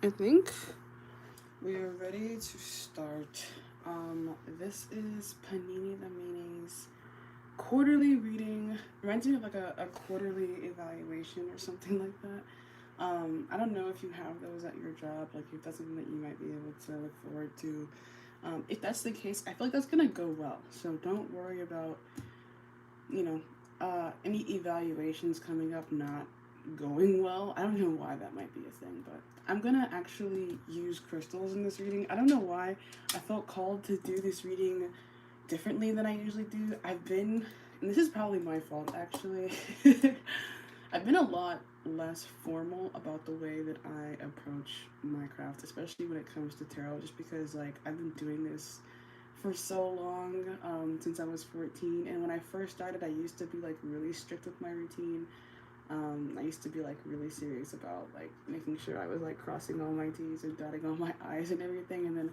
I think we are ready to start. This is Panini the Meanie's quarterly reading. Reminds me of like a quarterly evaluation or something like that. I don't know if you have those at your job, like if that's something that you might be able to look forward to. If that's the case, I feel like that's gonna go well. So don't worry about, you know, any evaluations coming up not going well. I don't know why that might be a thing, but I'm gonna actually use crystals in this reading. I don't know why I felt called to do this reading differently than I usually do. And this is probably my fault actually. I've been a lot less formal about the way that I approach my craft, especially when it comes to tarot, just because like I've been doing this for so long, since I was 14. And when I first started, I used to be like really strict with my routine. I used to be like really serious about like making sure I was like crossing all my T's and dotting all my I's and everything. And then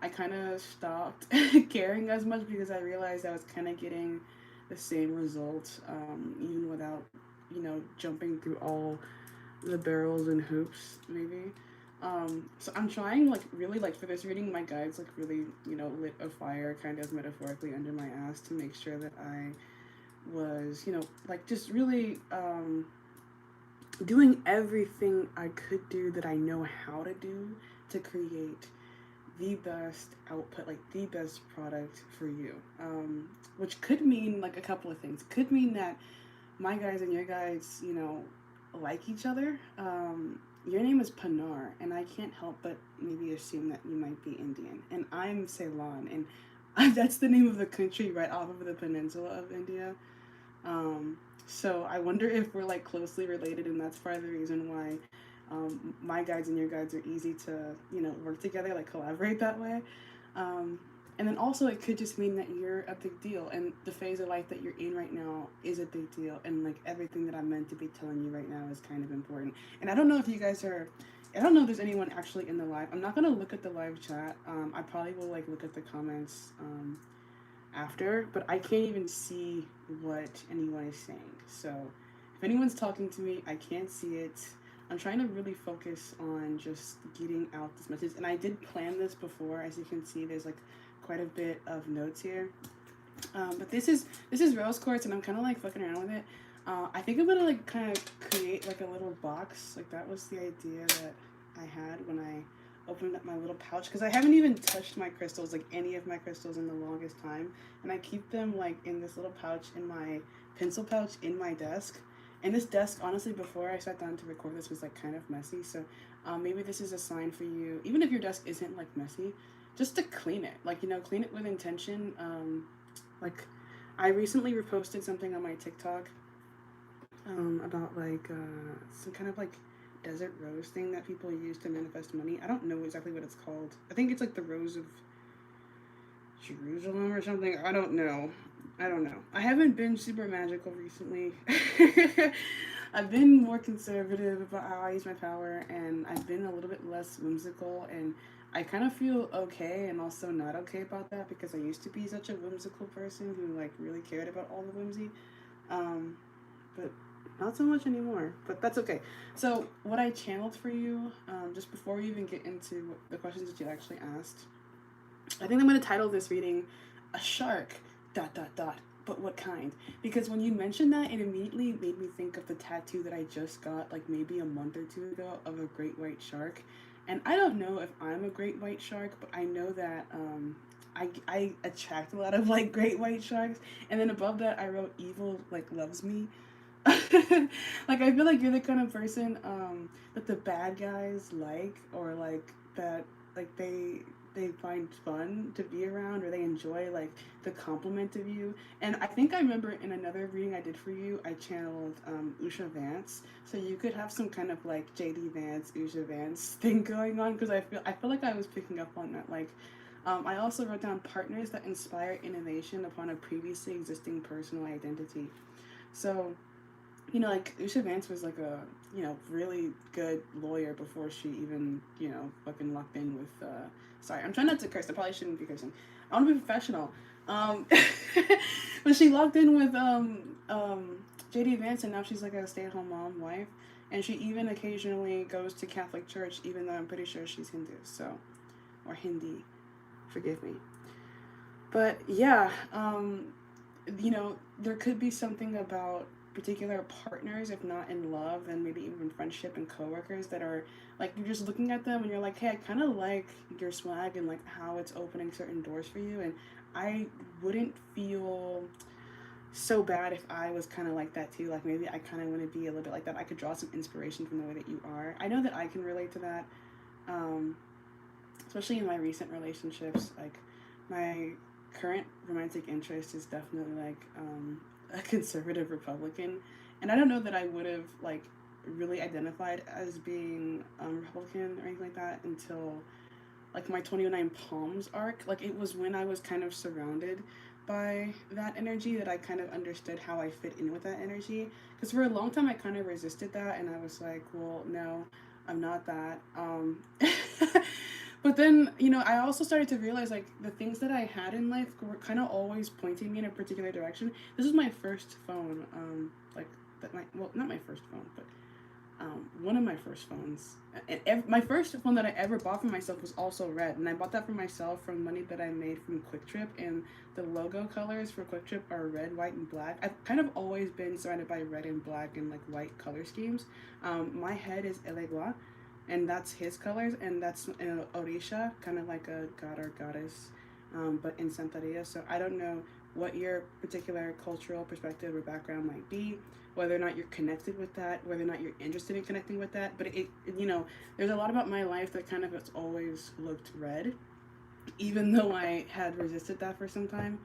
I kind of stopped caring as much because I realized I was kind of getting the same results, even without, jumping through all the barrels and hoops, maybe. So I'm trying, like, really, like, for this reading, my guides, like, really, lit a fire, kind of metaphorically, under my ass to make sure that I was, like, just really, doing everything I could do that I know how to do to create the best output, like the best product for you. Which could mean like a couple of things. Could mean that my guys and your guys, like each other. Your name is Panar, and I can't help but maybe assume that you might be Indian. And I'm Ceylon, and that's the name of the country right off of the peninsula of India. So I wonder if we're like closely related, and that's part of the reason why my guides and your guides are easy to work together, like collaborate that way. Um, and then also it could just mean that you're a big deal, and the phase of life that you're in right now is a big deal, and like everything that I'm meant to be telling you right now is kind of important. And I don't know if you guys are. I don't know if there's anyone actually in the live. I'm not gonna look at the live chat. I probably will like look at the comments after, but I can't even see what anyone is saying. So if anyone's talking to me, I can't see it. I'm trying to really focus on just getting out this message. And I did plan this before. As you can see, there's like quite a bit of notes here. But this is rose quartz, and I'm kind of like fucking around with it. I think I'm gonna like kind of create like a little box. Like that was the idea that I had when I opened up my little pouch, because I haven't even touched my crystals, like any of my crystals, in the longest time, and I keep them like in this little pouch in my pencil pouch in my desk. And this desk, honestly, before I sat down to record this, was like kind of messy. So maybe this is a sign for you, even if your desk isn't like messy, just to clean it. Like clean it with intention. Like I recently reposted something on my TikTok about like some kind of like desert rose thing that people use to manifest money. I don't know exactly what it's called. I think it's like the rose of Jerusalem or something. I don't know. I don't know. I haven't been super magical recently. I've been more conservative about how I use my power, and I've been a little bit less whimsical, and I kind of feel okay and also not okay about that, because I used to be such a whimsical person who like really cared about all the whimsy. But not so much anymore. But that's okay. So what I channeled for you, just before we even get into the questions that you actually asked, I think I'm going to title this reading "A Shark dot dot dot." But what kind? Because when you mentioned that, it immediately made me think of the tattoo that I just got like maybe a month or two ago of a great white shark. And I don't know if I'm a great white shark, but I know that I attract a lot of like great white sharks. And then above that, I wrote "Evil like loves me." Like I feel like you're the kind of person that the bad guys like, or like that like they find fun to be around, or they enjoy like the compliment of you. And I think I remember in another reading I did for you, I channeled Usha Vance, so you could have some kind of like JD Vance, Usha Vance thing going on, because I feel like I was picking up on that. Like I also wrote down partners that inspire innovation upon a previously existing personal identity. So like Usha Vance was like a really good lawyer before she even fucking locked in with. Sorry, I'm trying not to curse. I probably shouldn't be cursing. I want to be professional. Um, but she locked in with JD Vance, and now she's like a stay-at-home mom, wife, And she even occasionally goes to Catholic church, even though I'm pretty sure she's Hindu, so, or Hindi, forgive me. But yeah, there could be something about particular partners, if not in love, then maybe even friendship and coworkers that are like you're just looking at them and you're like, hey, I kind of like your swag and like how it's opening certain doors for you, and I wouldn't feel so bad if I was kind of like that too. Like maybe I kind of want to be a little bit like that. I could draw some inspiration from the way that you are. I know that I can relate to that, um, especially in my recent relationships. Like my current romantic interest is definitely like a conservative Republican, and I don't know that I would have like really identified as being Republican or anything like that until like my 29 Palms arc. Like it was when I was kind of surrounded by that energy that I kind of understood how I fit in with that energy. Because for a long time I kind of resisted that, and I was like, well, no, I'm not that. But then, I also started to realize like the things that I had in life were kind of always pointing me in a particular direction. This is my first phone, like that my well, not my first phone, but one of my first phones. And my first phone that I ever bought for myself was also red, and I bought that for myself from money that I made from Quick Trip. And the logo colors for Quick Trip are red, white, and black. I've kind of always been surrounded by red and black and like white color schemes. My head is Elegua, and that's his colors, and that's Orisha, kind of like a god or goddess, but in Santeria. So I don't know what your particular cultural perspective or background might be, whether or not you're connected with that, whether or not you're interested in connecting with that. But there's a lot about my life that kind of has always looked red, even though I had resisted that for some time.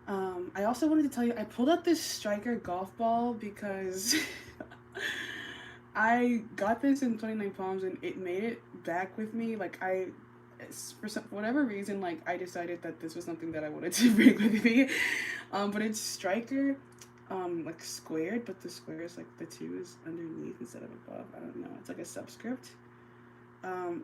I also wanted to tell you, I pulled out this Striker golf ball because I got this in 29 Palms and it made it back with me. Like, for whatever reason, like, I decided that this was something that I wanted to bring with me. But it's Striker, like squared, but the square is like the two is underneath instead of above. I don't know. It's like a subscript.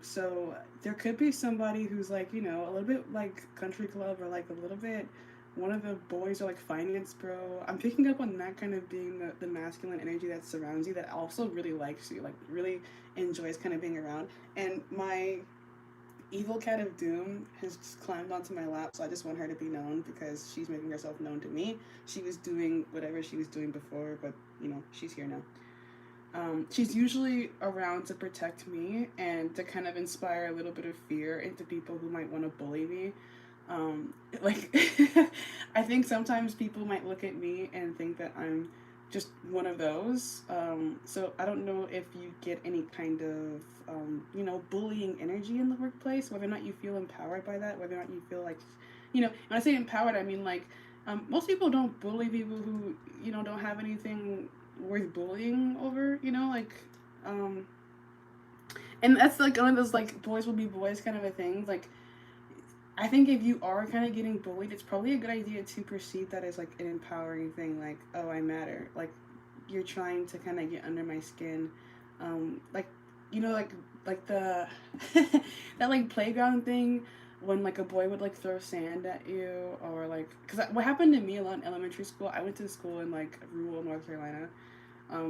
So there could be somebody who's like, a little bit like country club or like a little bit one of the boys or like finance bro. I'm picking up on that kind of being the masculine energy that surrounds you that also really likes you, like really enjoys kind of being around. And my evil cat of doom has just climbed onto my lap, so I just want her to be known because she's making herself known to me. She was doing whatever she was doing before, but she's here now. She's usually around to protect me and to kind of inspire a little bit of fear into people who might want to bully me. Like, I think sometimes people might look at me and think that I'm just one of those. So I don't know if you get any kind of, bullying energy in the workplace, whether or not you feel empowered by that, whether or not you feel like, when I say empowered, I mean like, most people don't bully people who, don't have anything worth bullying over, um, and that's like one of those like boys will be boys kind of a thing. Like, I think if you are kind of getting bullied, it's probably a good idea to perceive that as like an empowering thing. Like, oh, I matter. Like, you're trying to kind of get under my skin. Like, like the that like playground thing when like a boy would like throw sand at you, or like, because what happened to me a lot in elementary school. I went to school in like rural North Carolina.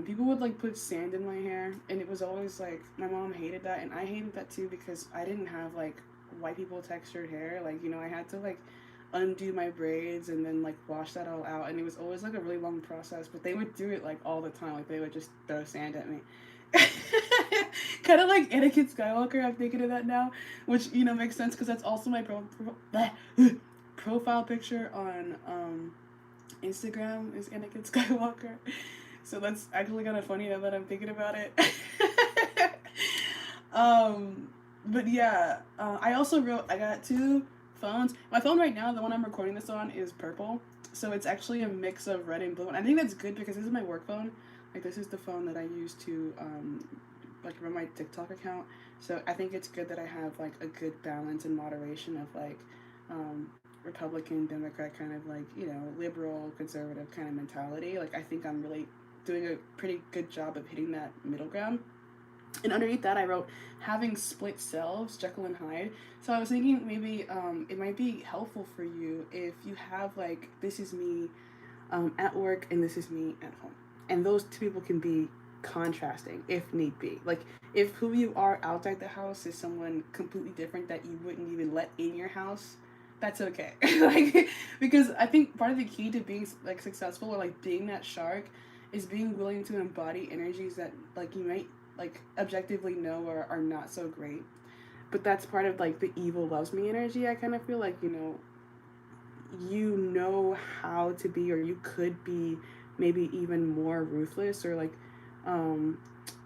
People would like put sand in my hair, and it was always like my mom hated that, and I hated that too because I didn't have like white people textured hair. Like, I had to like undo my braids and then like wash that all out, and it was always like a really long process. But they would do it like all the time. Like they would just throw sand at me. Kind of like Anakin Skywalker. I'm thinking of that now, which makes sense because that's also my profile picture on Instagram is Anakin Skywalker. So that's actually kind of funny now that I'm thinking about it. But yeah, I got two phones. My phone right now, the one I'm recording this on, is purple. So it's actually a mix of red and blue. And I think that's good because this is my work phone. Like, this is the phone that I use to, like, run my TikTok account. So I think it's good that I have, like, a good balance and moderation of, like, Republican, Democrat kind of, like, liberal, conservative kind of mentality. Like, I think I'm really doing a pretty good job of hitting that middle ground. And underneath that, I wrote, having split selves, Jekyll and Hyde. So I was thinking maybe it might be helpful for you if you have, like, this is me at work and this is me at home. And those two people can be contrasting if need be. Like if who you are outside the house is someone completely different that you wouldn't even let in your house, that's okay. Like because I think part of the key to being like successful or like being that shark is being willing to embody energies that like you might like objectively know are not so great. But that's part of like the evil loves me energy. I kind of feel like, you know how to be, or you could be maybe even more ruthless or like um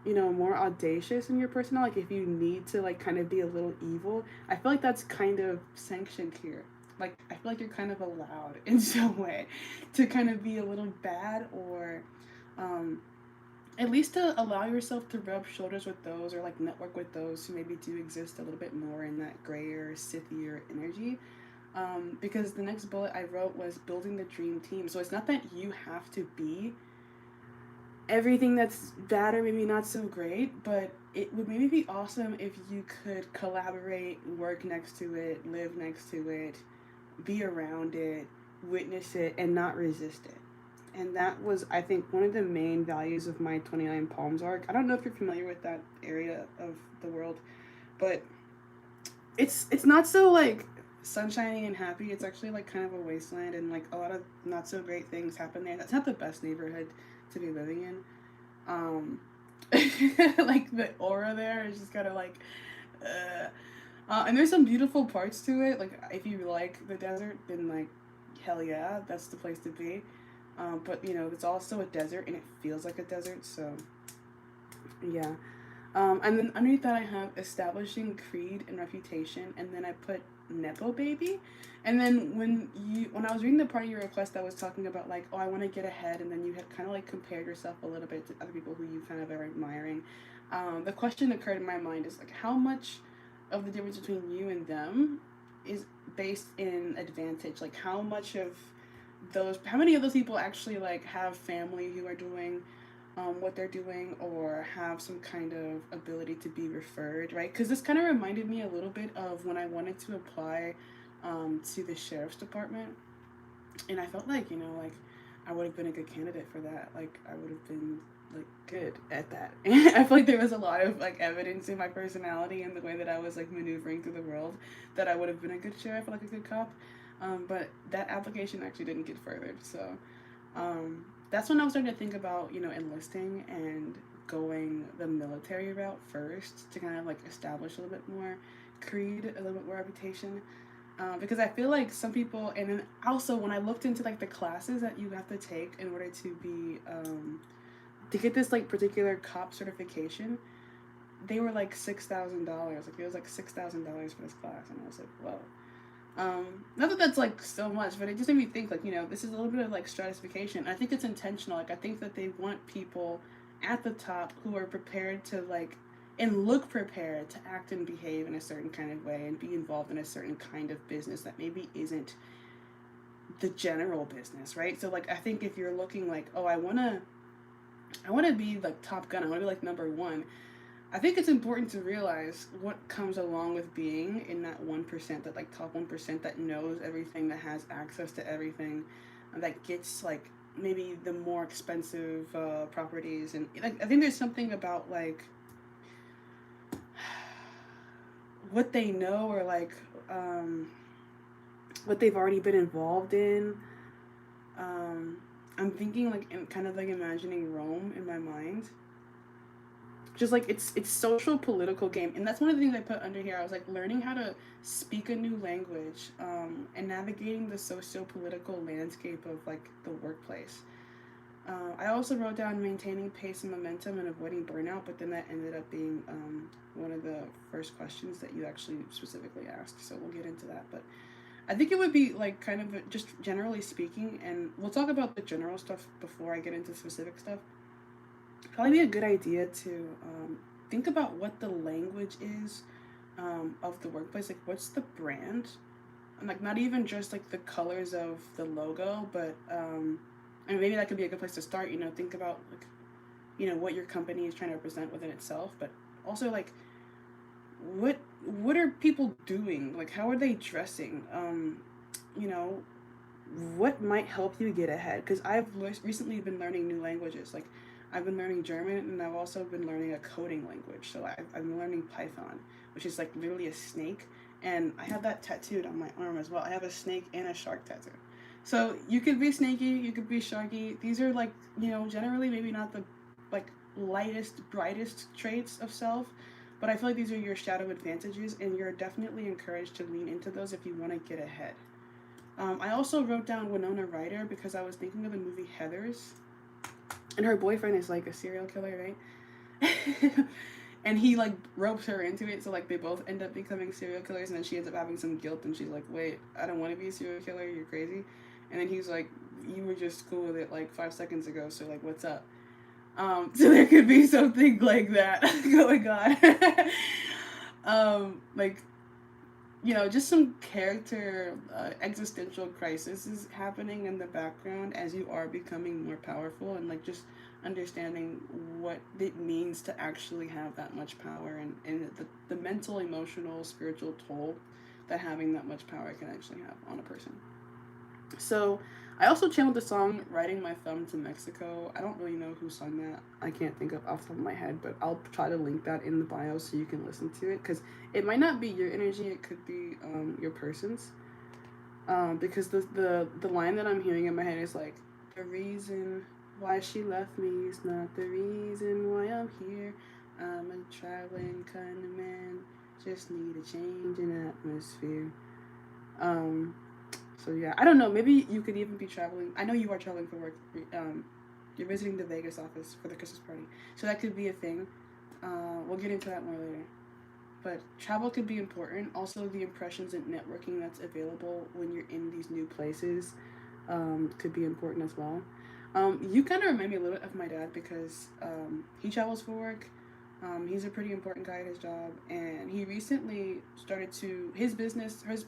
more audacious in your personal, like if you need to like kind of be a little evil. I feel like that's kind of sanctioned here. Like I feel like you're kind of allowed in some way to kind of be a little bad, or um at least to allow yourself to rub shoulders with those, or like network with those who maybe do exist a little bit more in that grayer, sithier energy. Because the next bullet I wrote was building the dream team. So it's not that you have to be everything that's bad or maybe not so great, but it would maybe be awesome if you could collaborate, work next to it, live next to it, be around it, witness it, and not resist it. And that was, I think, one of the main values of my 29 Palms arc. I don't know if you're familiar with that area of the world, but it's not so like sunshiny and happy. It's actually like kind of a wasteland, and like a lot of not so great things happen there. That's not the best neighborhood to be living in. Um, like the aura there is just kind of like, uh, and there's some beautiful parts to it. Like if you like the desert, then like hell yeah, that's the place to be. But it's also a desert and it feels like a desert, so yeah. And then underneath that, I have establishing creed and reputation, and then I put nepo baby. And then when I was reading the part of your request that was talking about like, oh, I want to get ahead, and then you had kind of like compared yourself a little bit to other people who you kind of are admiring. The question that occurred in my mind is like, how much of the difference between you and them is based in advantage? Like, how many of those people actually like have family who are doing what they're doing, or have some kind of ability to be referred, right? Because this kind of reminded me a little bit of when I wanted to apply to the sheriff's department, and I felt like like I would have been a good candidate for that. Like I would have been like good at that. I feel like there was a lot of like evidence in my personality and the way that I was like maneuvering through the world that I would have been a good sheriff, like a good cop. But that application actually didn't get furthered, so that's when I was starting to think about enlisting and going the military route first to kind of like establish a little bit more creed, a little bit more reputation. Because I feel like some people, and then also when I looked into like the classes that you have to take in order to be to get this like particular cop certification, they were like $6,000. Like it was like $6,000 for this class, and I was like, whoa. Not that that's like so much, but it just made me think like this is a little bit of like stratification. I think it's intentional. Like I think that they want people at the top who are prepared to like and look prepared to act and behave in a certain kind of way and be involved in a certain kind of business that maybe isn't the general business, right? So like I think if you're looking like, oh, I wanna be like Top Gun, I wanna be like number one, I think it's important to realize what comes along with being in that 1%, that like top 1% that knows everything, that has access to everything, and that gets like maybe the more expensive properties. And like I think there's something about like what they know, or like what they've already been involved in. I'm thinking like kind of like imagining Rome in my mind, just like it's social political game. And that's one of the things I put under here. I was like learning how to speak a new language, and navigating the socio-political landscape of like the workplace. I also wrote down maintaining pace and momentum and avoiding burnout, but then that ended up being one of the first questions that you actually specifically asked, so we'll get into that. But I think it would be like kind of just generally speaking, and we'll talk about the general stuff before I get into specific stuff. Probably be a good idea to think about what the language is of the workplace. Like, what's the brand? And like, not even just like the colors of the logo, but and maybe that could be a good place to start. Think about like, what your company is trying to represent within itself, but also like, what are people doing? Like, how are they dressing? You know, what might help you get ahead? Because I've recently been learning new languages. Like I've been learning German, and I've also been learning a coding language. So I've been learning Python, which is like literally a snake. And I have that tattooed on my arm as well. I have a snake and a shark tattoo. So you could be snaky, you could be sharky. These are like, generally maybe not the like lightest, brightest traits of self, but I feel like these are your shadow advantages, and you're definitely encouraged to lean into those if you want to get ahead. I also wrote down Winona Ryder because I was thinking of the movie Heathers, and her boyfriend is like a serial killer, right? And he like ropes her into it, so like they both end up becoming serial killers, and then she ends up having some guilt, and she's like, "Wait, I don't want to be a serial killer. You're crazy." And then he's like, "You were just cool with it like 5 seconds ago, so like, what's up?" So there could be something like that going on. Like, just some character existential crisis is happening in the background as you are becoming more powerful, and like just understanding what it means to actually have that much power, and the mental, emotional, spiritual toll that having that much power can actually have on a person. So I also channeled the song "Riding My Thumb to Mexico." I don't really know who sung that. I can't think of off the top of my head, but I'll try to link that in the bio so you can listen to it, because it might not be your energy, it could be your person's. Because the line that I'm hearing in my head is like, "The reason why she left me is not the reason why I'm here. I'm a traveling kind of man, just need a change in atmosphere." Um, so yeah, I don't know. Maybe you could even be traveling. I know you are traveling for work. You're visiting the Vegas office for the Christmas party, so that could be a thing. We'll get into that more later. But travel could be important. Also, the impressions and networking that's available when you're in these new places could be important as well. You kind of remind me a little bit of my dad because he travels for work. He's a pretty important guy at his job, and he recently started to his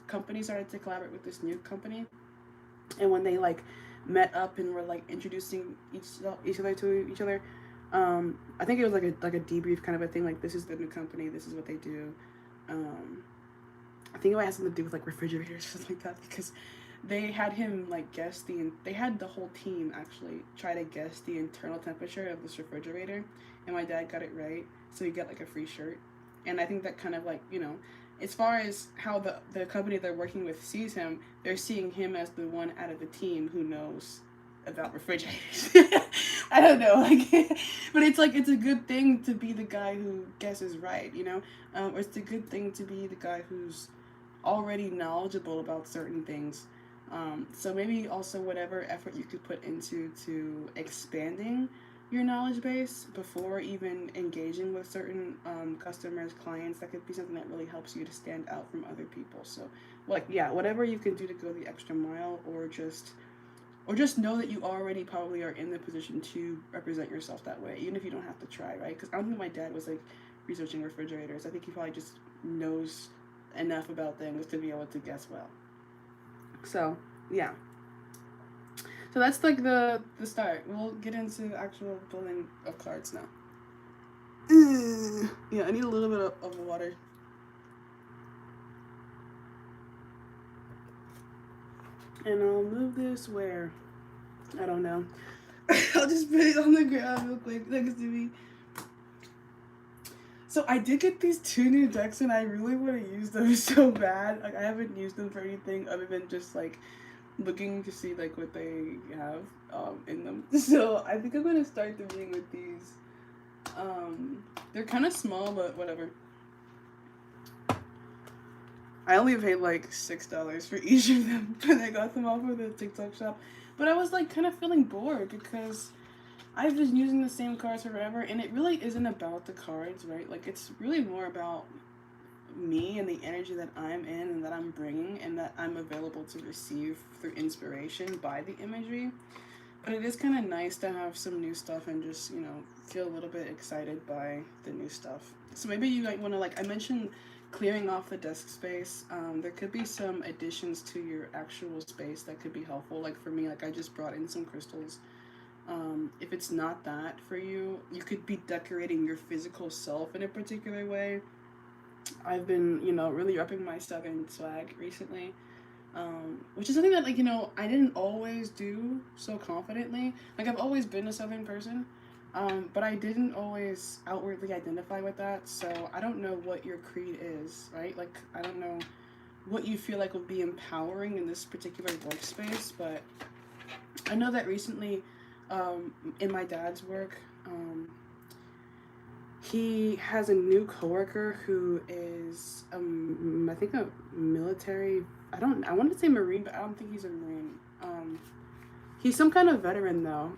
company started to collaborate with this new company, and when they like met up and were like introducing each other to each other, I think it was like a debrief kind of a thing. Like, this is the new company, this is what they do. Um, I think it might have something to do with like refrigerators or something like that, because they had him like they had the whole team actually try to guess the internal temperature of this refrigerator, and my dad got it right, so he got like a free shirt. And I think that kind of like, as far as how the company they're working with sees him, they're seeing him as the one out of the team who knows about refrigerators. I don't know, like, but it's like it's a good thing to be the guy who guesses right, or it's a good thing to be the guy who's already knowledgeable about certain things. So maybe also whatever effort you could put into to expanding your knowledge base before even engaging with certain customers, clients, that could be something that really helps you to stand out from other people. So, like, yeah, whatever you can do to go the extra mile, or just know that you already probably are in the position to represent yourself that way, even if you don't have to try, right? Because I don't think my dad was like researching refrigerators. I think he probably just knows enough about things to be able to guess well. So yeah. So that's like the start. We'll get into the actual building of cards now. Yeah, I need a little bit of water. And I'll move this where? I don't know. I'll just put it on the ground real quick next to me. So I did get these 2 new decks, and I really want to use them so bad. Like, I haven't used them for anything other than just like looking to see like what they have in them. So I think I'm gonna start the reading with these. They're kind of small, but whatever. I only paid like $6 for each of them, and I got them off of the TikTok shop. But I was like kind of feeling bored because I've been using the same cards forever, and it really isn't about the cards, right? Like, it's really more about me and the energy that I'm in and that I'm bringing and that I'm available to receive through inspiration by the imagery. But it is kind of nice to have some new stuff and just, feel a little bit excited by the new stuff. So maybe you might want to, like I mentioned, clearing off the desk space. There could be some additions to your actual space that could be helpful. Like for me, like I just brought in some crystals. If it's not that for you, you could be decorating your physical self in a particular way. I've been, really repping my Southern swag recently, which is something that, like, I didn't always do so confidently. Like, I've always been a Southern person, But I didn't always outwardly identify with that, so I don't know what your creed is, right? Like, I don't know what you feel like would be empowering in this particular workspace, but I know that recently, in my dad's work, he has a new coworker who is, I think a military. I want to say Marine, but I don't think he's a Marine. He's some kind of veteran though,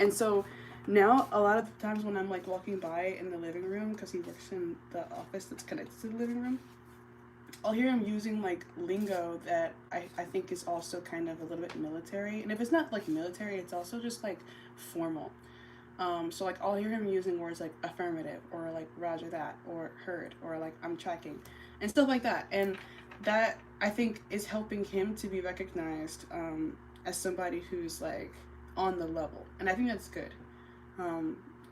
and so now a lot of the times when I'm like walking by in the living room, because he works in the office that's connected to the living room, I'll hear him using like lingo that I think is also kind of a little bit military. And if it's not like military, it's also just like formal. So like I'll hear him using words like affirmative or like roger that or heard or like I'm tracking and stuff like that. And that I think is helping him to be recognized as somebody who's like on the level. And I think that's good.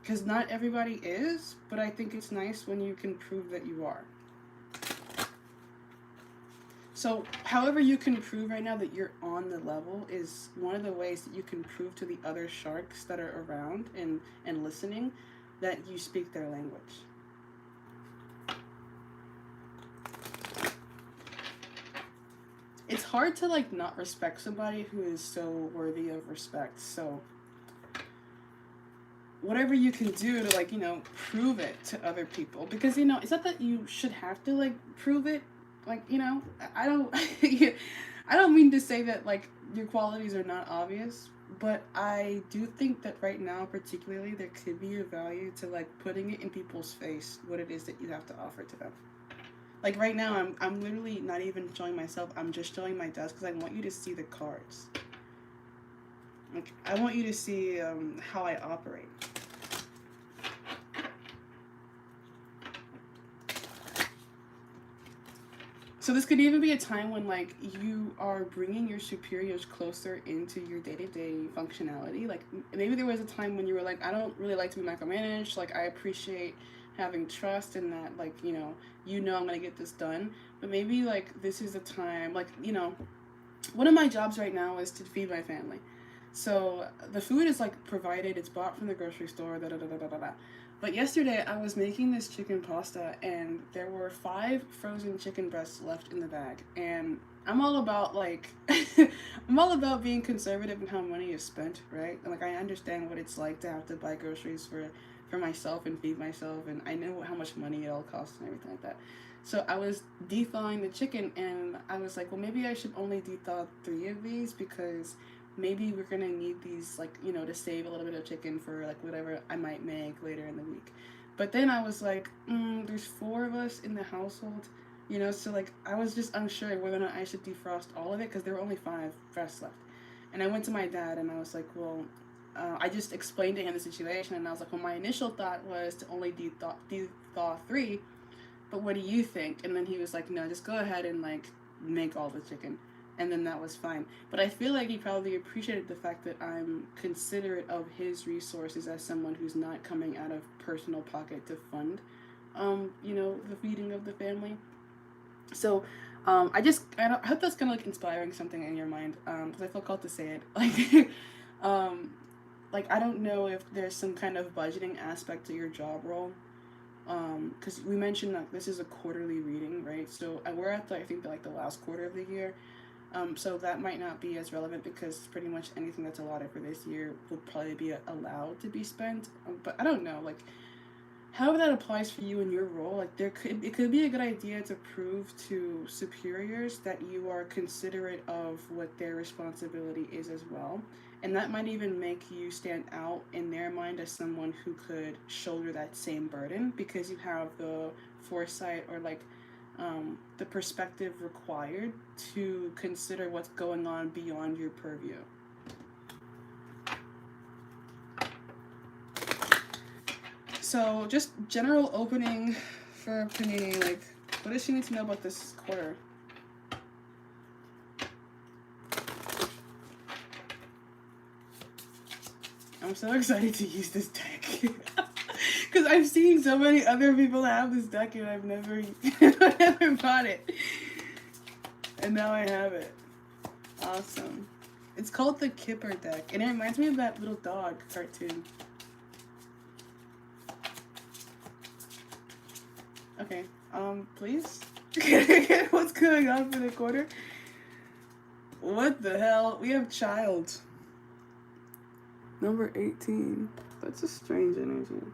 Because not everybody is, but I think it's nice when you can prove that you are. So, however you can prove right now that you're on the level is one of the ways that you can prove to the other sharks that are around and listening that you speak their language. It's hard to like not respect somebody who is so worthy of respect. So, whatever you can do to like, prove it to other people, because it's not that you should have to like prove it. Like, I don't I don't mean to say that like your qualities are not obvious, but I do think that right now particularly there could be a value to like putting it in people's face what it is that you have to offer to them. Like right now I'm literally not even showing myself, I'm just showing my desk because I want you to see the cards. Like I want you to see how I operate. So this could even be a time when like you are bringing your superiors closer into your day-to-day functionality. Like maybe there was a time when you were like, I don't really like to be micromanaged. Like I appreciate having trust in that, like, I'm going to get this done. But maybe like this is a time, like, one of my jobs right now is to feed my family. So the food is like provided, it's bought from the grocery store, da da da da da da. But yesterday I was making this chicken pasta and there were 5 frozen chicken breasts left in the bag. And I'm all about like, I'm all about being conservative in how money is spent, right? And like I understand what it's like to have to buy groceries for myself and feed myself, and I know how much money it all costs and everything like that. So I was de-thawing the chicken and I was like, well, maybe I should only de-thaw 3 of these because maybe we're gonna need these, like, to save a little bit of chicken for like whatever I might make later in the week. But then I was like, there's 4 of us in the household, so like I was just unsure whether or not I should defrost all of it because there were only 5 breasts left. And I went to my dad and I was like, well, I just explained to him the situation and I was like, well, my initial thought was to only de-thaw 3, but what do you think? And then he was like, no, just go ahead and like make all the chicken. And then that was fine. But I feel like he probably appreciated the fact that I'm considerate of his resources as someone who's not coming out of personal pocket to fund, the feeding of the family. So, I hope that's kind of like inspiring something in your mind, because I feel called to say it. Like, I don't know if there's some kind of budgeting aspect to your job role. Because we mentioned that this is a quarterly reading, right? So we're at I think the last quarter of the year. So that might not be as relevant because pretty much anything that's allotted for this year will probably be allowed to be spent. But I don't know, like, however that applies for you in your role, like, it could be a good idea to prove to superiors that you are considerate of what their responsibility is as well. And that might even make you stand out in their mind as someone who could shoulder that same burden because you have the foresight or like the perspective required to consider what's going on beyond your purview. So just general opening for Panini, like, what does she need to know about this quarter? I'm so excited to use this deck. Because I've seen so many other people have this deck and I've never bought it. And now I have it. Awesome. It's called the Kipper deck. And it reminds me of that little dog cartoon. Okay. Please? What's going on for the quarter? What the hell? We have child. Number 18. That's a strange energy.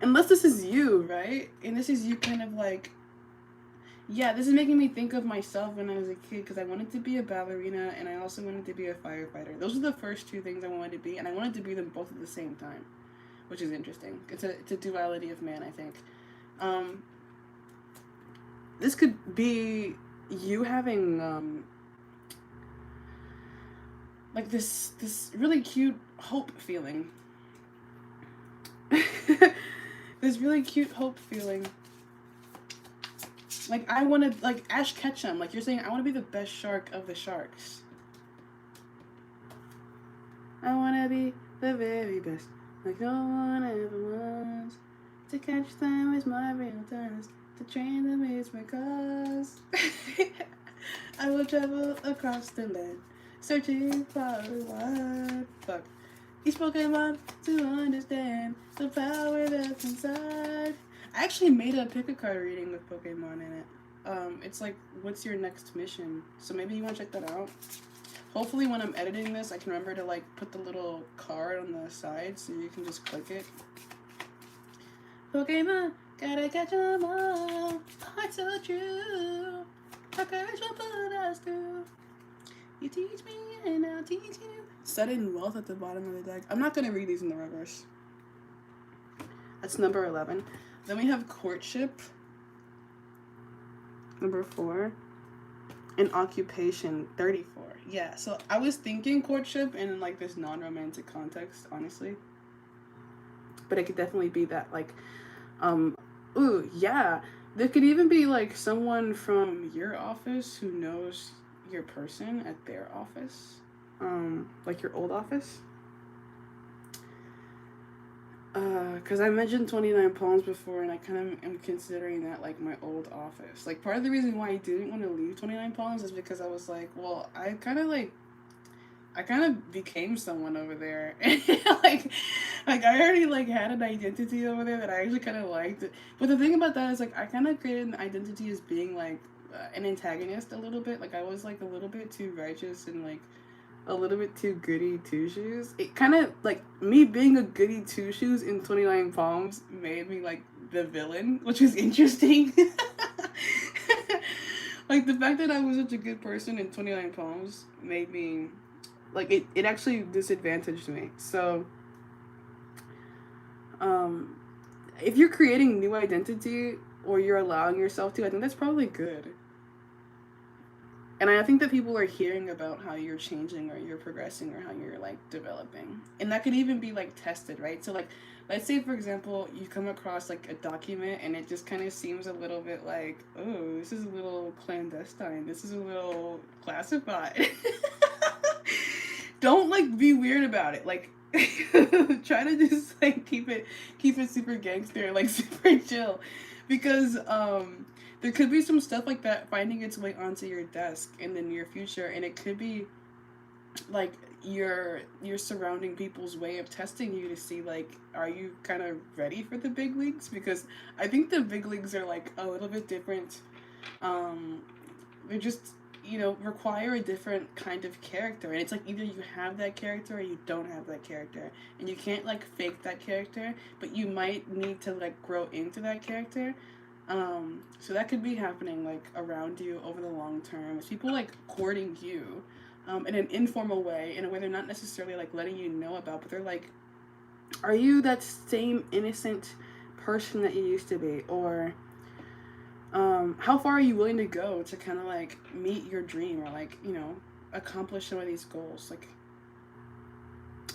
Unless this is you, right? And this is you kind of like... Yeah, this is making me think of myself when I was a kid, because I wanted to be a ballerina and I also wanted to be a firefighter. Those are the first two things I wanted to be, and I wanted to be them both at the same time, which is interesting. It's a duality of man, I think. This could be you having like this really cute hope feeling. This really cute hope feeling. Like, I want to, like, Ash Ketchum. Like, you're saying, I want to be the best shark of the sharks. I want to be the very best. Like no one ever was. To catch them is my real task. To train them is my cause. I will travel across the land, searching far and wide. Fuck. These Pokemon to understand the power that's inside. I actually made a pick a card reading with Pokemon in it. It's like, what's your next mission? So maybe you want to check that out. Hopefully when I'm editing this, I can remember to like put the little card on the side so you can just click it. Pokemon, gotta catch 'em all. Heart's so true. Our courage will put us through. You teach me and I'll teach you. Sudden wealth at the bottom of the deck. I'm not gonna read these in the reverse. That's number 11. Then we have courtship. Number 4. And occupation, 34. Yeah, so I was thinking courtship in like this non-romantic context, honestly. But it could definitely be that like, ooh, yeah. There could even be like someone from your office who knows your person at their office. Like your old office. Because I mentioned 29 Palms before, and I kind of am considering that like my old office. Like, part of the reason why I didn't want to leave 29 Palms is because I was like, well, I kind of became someone over there. like I already like had an identity over there that I actually kind of liked. But the thing about that is like I kind of created an identity as being like an antagonist a little bit. Like I was like a little bit too righteous and like a little bit too goody two shoes. It kind of like me being a goody two shoes in 29 Palms made me like the villain, which was interesting. Like the fact that I was such a good person in 29 Palms made me like it actually disadvantaged me. So if you're creating new identity or you're allowing yourself to, I think that's probably good. And I think that people are hearing about how you're changing or you're progressing or how you're like developing. And that could even be like tested, right? So like let's say for example you come across like a document and it just kind of seems a little bit like, oh, this is a little clandestine. This is a little classified. Don't like be weird about it. Like try to just like keep it super gangster, like super chill. Because there could be some stuff like that finding its way onto your desk in the near future, and it could be like your surrounding people's way of testing you to see like, are you kind of ready for the big leagues? Because I think the big leagues are like a little bit different. They're just, you know, require a different kind of character, and it's like either you have that character or you don't have that character, and you can't like fake that character, but you might need to like grow into that character. So that could be happening like around you over the long term. It's people like courting you in an informal way, in a way they're not necessarily like letting you know about, but they're like, are you that same innocent person that you used to be? Or how far are you willing to go to kind of like meet your dream or like, you know, accomplish some of these goals? Like,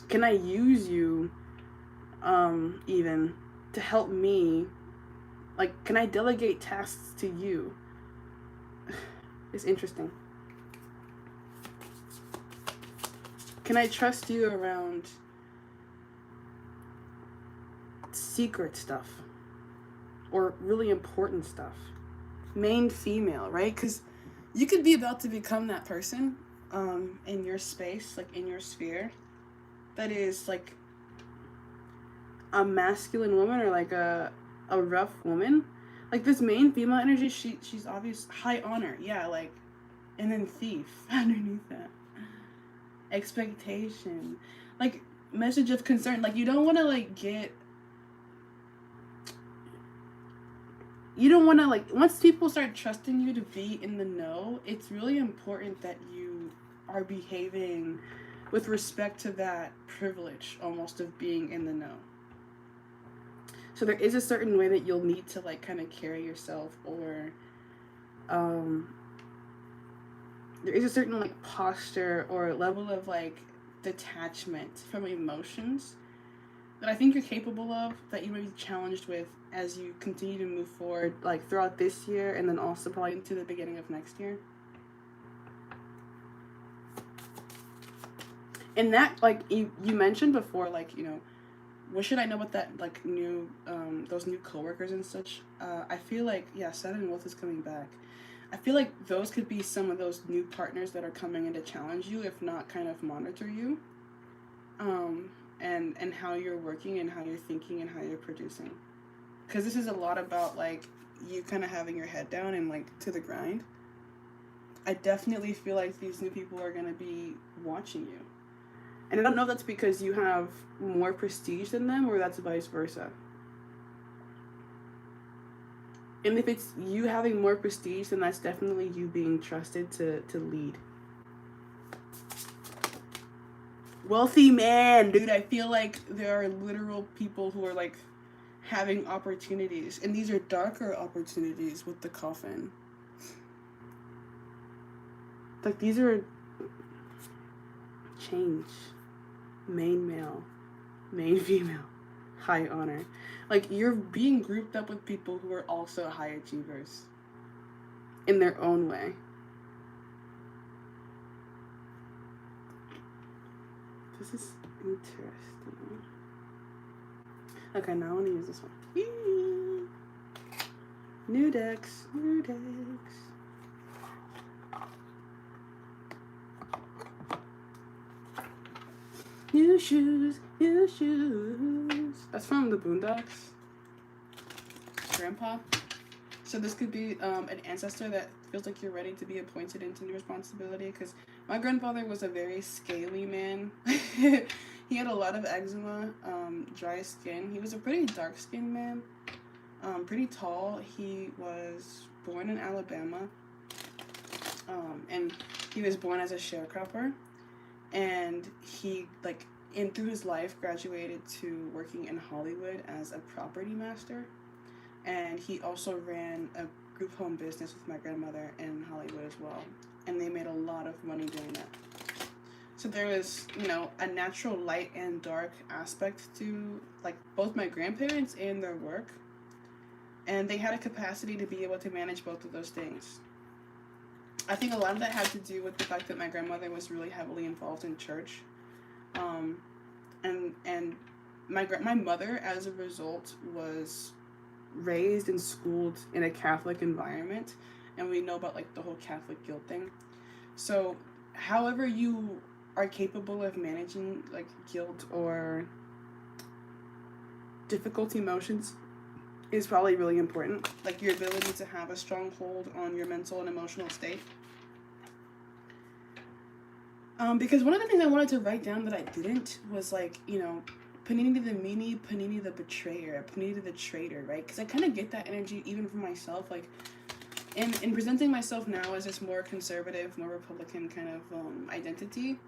can I use you even to help me? Like, can I delegate tasks to you? It's interesting. Can I trust you around secret stuff or really important stuff? Main female, right? Because you could be about to become that person in your space, like in your sphere, that is like a masculine woman or like a rough woman, Like this main female energy, she's obvious high honor, yeah, like, and then thief underneath that. Expectation, like message of concern. Like you don't want to like get. You don't want to like once people start trusting you to be in the know. It's really important that you are behaving with respect to that privilege almost of being in the know. So there is a certain way that you'll need to like kind of carry yourself, or um there is a certain like posture or level of like detachment from emotions that I think you're capable of, that you may be challenged with as you continue to move forward, like throughout this year and then also probably into the beginning of next year. And that, like you mentioned before, like, you know, what should I know about that, like, new, those new coworkers and such? I feel like, yeah, Seven Wolf is coming back. I feel like those could be some of those new partners that are coming in to challenge you, if not kind of monitor you, um, and how you're working and how you're thinking and how you're producing. Because this is a lot about like you kind of having your head down and like to the grind. I definitely feel like these new people are gonna be watching you, and I don't know if that's because you have more prestige than them or that's vice versa. And if it's you having more prestige, then that's definitely you being trusted to lead. Wealthy man, dude. I feel like there are literal people who are like having opportunities, and these are darker opportunities with the coffin. Like these are change, main male, main female, high honor. Like you're being grouped up with people who are also high achievers in their own way. This is interesting. Okay, now I want to use this one. Yee! New decks, new decks. New shoes, new shoes. That's from the Boondocks. Grandpa. So this could be an ancestor that feels like you're ready to be appointed into new responsibility, because my grandfather was a very scaly man. He had a lot of eczema, dry skin. He was a pretty dark-skinned man, pretty tall. He was born in Alabama, and he was born as a sharecropper. And he, like, in through his life, graduated to working in Hollywood as a property master. And he also ran a group home business with my grandmother in Hollywood as well. And they made a lot of money doing that. So there was, you know, a natural light and dark aspect to, like, both my grandparents and their work. And they had a capacity to be able to manage both of those things. I think a lot of that had to do with the fact that my grandmother was really heavily involved in church. And my mother, as a result, was raised and schooled in a Catholic environment, and we know about like the whole Catholic guilt thing. So however you are capable of managing like guilt or difficult emotions is probably really important. Like your ability to have a strong hold on your mental and emotional state. Because one of the things I wanted to write down that I didn't was like, you know, Panini the meanie, Panini the betrayer, Panini the traitor, right? Because I kind of get that energy even from myself. Like, in presenting myself now as this more conservative, more Republican kind of identity,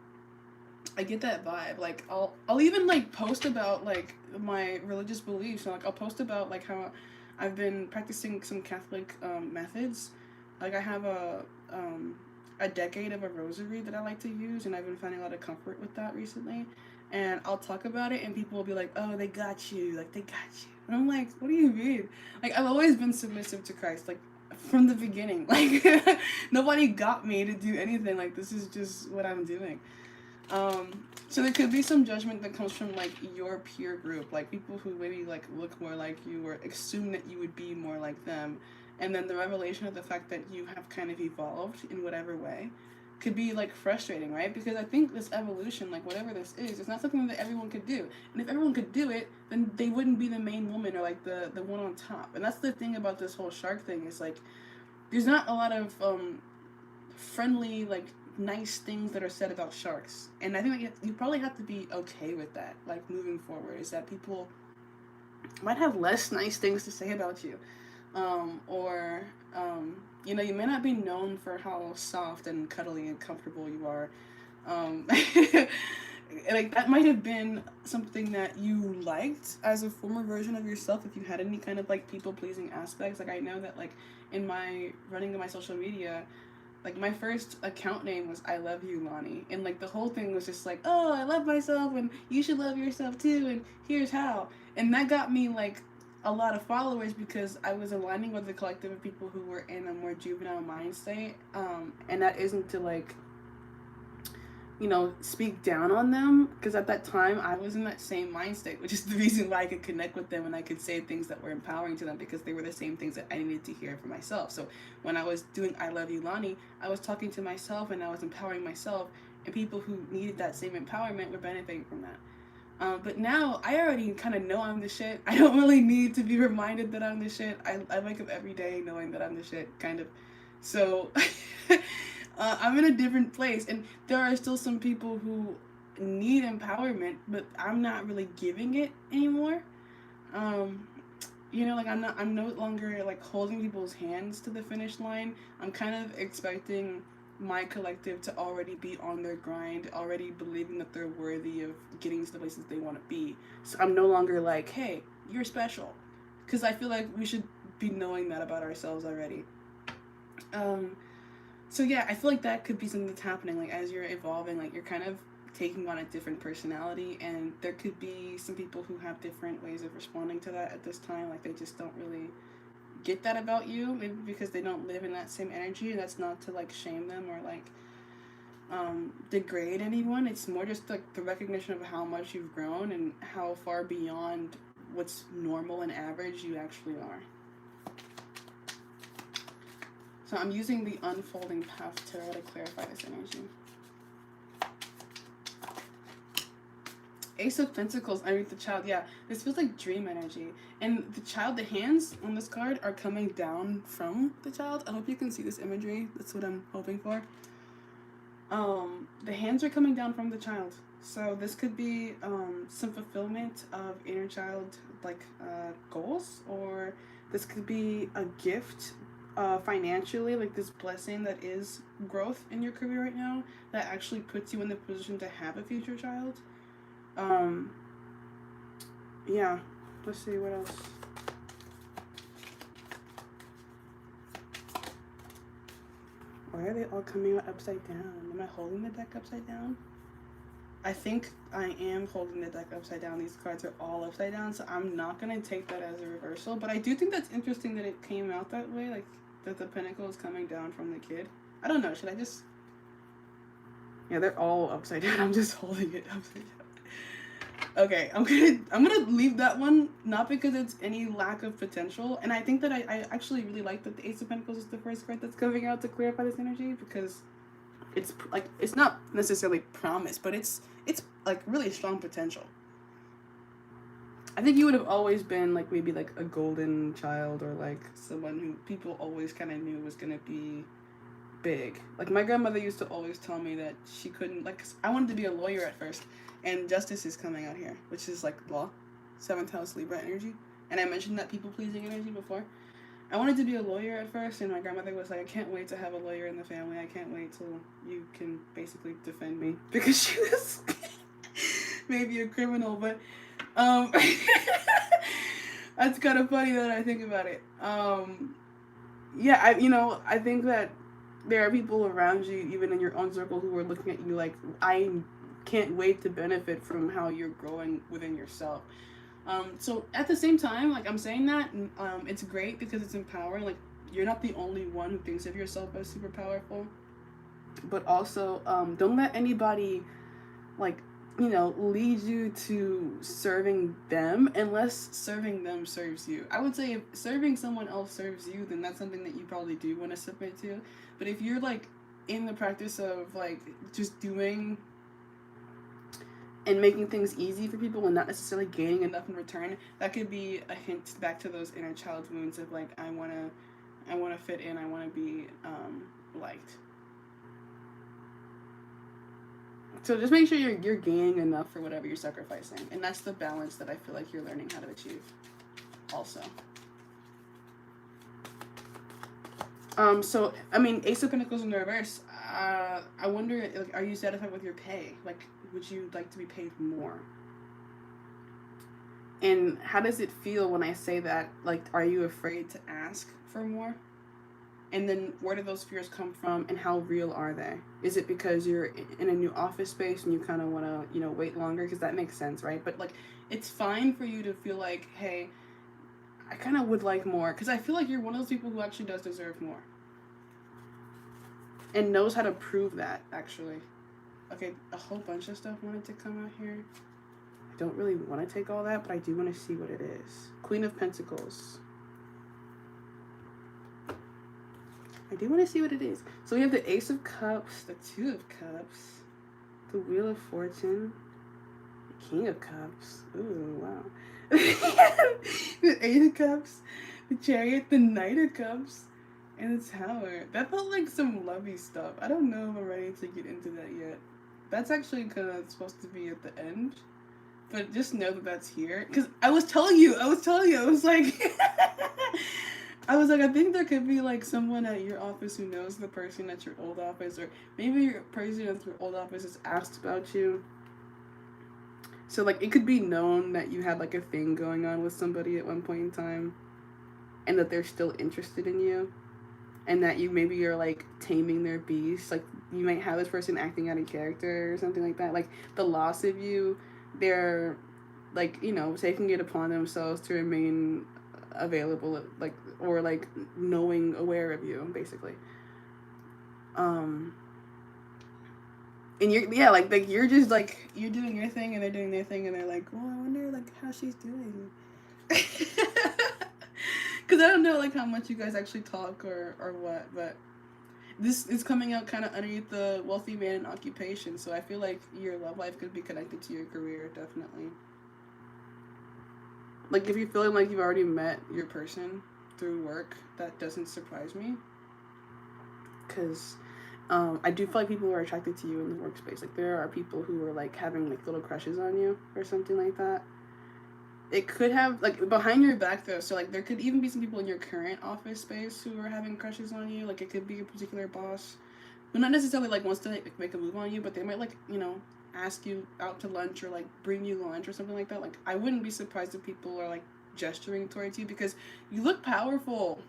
I get that vibe. Like, I'll even like post about like my religious beliefs. Like, I'll post about like how I've been practicing some Catholic methods. Like, I have a decade of a rosary that I like to use, and I've been finding a lot of comfort with that recently. And I'll talk about it, and people will be like, "Oh, they got you! Like, they got you!" And I'm like, "What do you mean?" Like, I've always been submissive to Christ, like from the beginning. Like, nobody got me to do anything. Like, this is just what I'm doing. So there could be some judgment that comes from like your peer group, like people who maybe like look more like you or assume that you would be more like them, and then the revelation of the fact that you have kind of evolved in whatever way could be like frustrating, right? Because I think this evolution, like whatever this is, it's not something that everyone could do. And if everyone could do it, then they wouldn't be the main woman or like the one on top. And that's the thing about this whole shark thing, is like there's not a lot of friendly, like nice things that are said about sharks. And I think like, you probably have to be okay with that, like moving forward, is that people might have less nice things to say about you, or you know, you may not be known for how soft and cuddly and comfortable you are. um, like that might have been something that you liked as a former version of yourself, if you had any kind of like people pleasing aspects. Like I know that like in my running of my social media, like my first account name was I Love You Lonnie, and like the whole thing was just like, oh, I love myself and you should love yourself too, and here's how. And that got me like a lot of followers because I was aligning with a collective of people who were in a more juvenile mind state. And that isn't to like, you know, speak down on them, because at that time I was in that same mind state, which is the reason why I could connect with them and I could say things that were empowering to them, because they were the same things that I needed to hear for myself. So when I was doing I Love You Lonnie, I was talking to myself and I was empowering myself, and people who needed that same empowerment were benefiting from that. But now I already kind of know I'm the shit. I don't really need to be reminded that I'm the shit. I wake up every day knowing that I'm the shit, kind of. So I'm in a different place, and there are still some people who need empowerment, but I'm not really giving it anymore. Um, you know, like I'm no longer like holding people's hands to the finish line. I'm kind of expecting my collective to already be on their grind, already believing that they're worthy of getting to the places they want to be. So I'm no longer like, hey, you're special, because I feel like we should be knowing that about ourselves already. Um, so yeah, I feel like that could be something that's happening. Like as you're evolving, like you're kind of taking on a different personality, and there could be some people who have different ways of responding to that at this time. Like they just don't really get that about you, maybe because they don't live in that same energy. And that's not to like shame them or like degrade anyone. It's more just like the recognition of how much you've grown and how far beyond what's normal and average you actually are. So I'm using the Unfolding Path Tarot to clarify this energy. Ace of Pentacles underneath the child. Yeah, this feels like dream energy. And the child, the hands on this card are coming down from the child. I hope you can see this imagery. That's what I'm hoping for. The hands are coming down from the child. So this could be some fulfillment of inner child like goals, or this could be a gift financially, like this blessing that is growth in your career right now that actually puts you in the position to have a future child. Um, yeah, let's see what else. Why are they all coming out upside down? Am I holding the deck upside down? I think I am holding the deck upside down. These cards are all upside down, so I'm not going to take that as a reversal. But I do think that's interesting that it came out that way, like that the pentacle is coming down from the kid. I don't know, should I just... Yeah, they're all upside down. I'm just holding it upside down. Okay, I'm gonna leave that one, not because it's any lack of potential, and I think that I actually really like that the Ace of Pentacles is the first card that's coming out to clarify this energy, because it's like, it's not necessarily promise, but it's like really strong potential. I think you would have always been like maybe like a golden child, or like someone who people always kind of knew was gonna be big. Like my grandmother used to always tell me that she couldn't, like, 'cause I wanted to be a lawyer at first, and justice is coming out here, which is like law, 7th house Libra energy. And I mentioned that people pleasing energy before. I wanted to be a lawyer at first, and my grandmother was like, I can't wait to have a lawyer in the family. I can't wait till you can basically defend me, because she was maybe a criminal, but that's kind of funny that I think about it. Yeah, I think that there are people around you, even in your own circle, who are looking at you like, I can't wait to benefit from how you're growing within yourself. So at the same time, like I'm saying that, it's great because it's empowering. Like you're not the only one who thinks of yourself as super powerful, but also don't let anybody like lead you to serving them unless serving them serves you. I would say if serving someone else serves you, then that's something that you probably do want to submit to. But if you're like in the practice of like just doing and making things easy for people and not necessarily gaining enough in return, that could be a hint back to those inner child wounds of like, I wanna fit in, I wanna be liked. So just make sure you're gaining enough for whatever you're sacrificing, and that's the balance that I feel like you're learning how to achieve. Also. So I mean, Ace of Pentacles in the reverse. I wonder, like, are you satisfied with your pay? Like, would you like to be paid more? And how does it feel when I say that? Like, are you afraid to ask for more? And then where do those fears come from, and how real are they? Is it because you're in a new office space and you kind of want to, wait longer? Because that makes sense, right? But, like, it's fine for you to feel like, hey, I kind of would like more. Because I feel like you're one of those people who actually does deserve more. And knows how to prove that, actually. Okay, a whole bunch of stuff wanted to come out here. I don't really want to take all that, but I do want to see what it is. Queen of Pentacles. I do want to see what it is. So we have the Ace of Cups, the Two of Cups, the Wheel of Fortune, the King of Cups. Ooh, wow. The Eight of Cups, the Chariot, the Knight of Cups, and the Tower. That felt like some lovey stuff. I don't know if I'm ready to get into that yet. That's actually kind of supposed to be at the end. But just know that that's here. Because I was telling you. I was like... I think there could be, like, someone at your office who knows the person at your old office. Or maybe your person at your old office has asked about you. So, like, it could be known that you had, like, a thing going on with somebody at one point in time. And that they're still interested in you. And that you're, like, taming their beast. Like, you might have this person acting out of character or something like that. Like, the loss of you, they're, like, taking it upon themselves to remain available, like, or, like, aware of you, basically. And you're just, like, you're doing your thing and they're doing their thing and they're like, well, I wonder, like, how she's doing. Because I don't know, like, how much you guys actually talk or what, but this is coming out kind of underneath the wealthy man in occupation, so I feel like your love life could be connected to your career, definitely. Like, if you're feeling like you've already met your person through work, that doesn't surprise me. Because I do feel like people are attracted to you in the workspace. Like, there are people who are, like, having, like, little crushes on you or something like that. It could have, like, behind your back, though. So, like, there could even be some people in your current office space who are having crushes on you. Like, it could be a particular boss who not necessarily, like, wants to, like, make a move on you, but they might, like, ask you out to lunch or, like, bring you lunch or something like that. Like, I wouldn't be surprised if people are, like, gesturing towards you because you look powerful.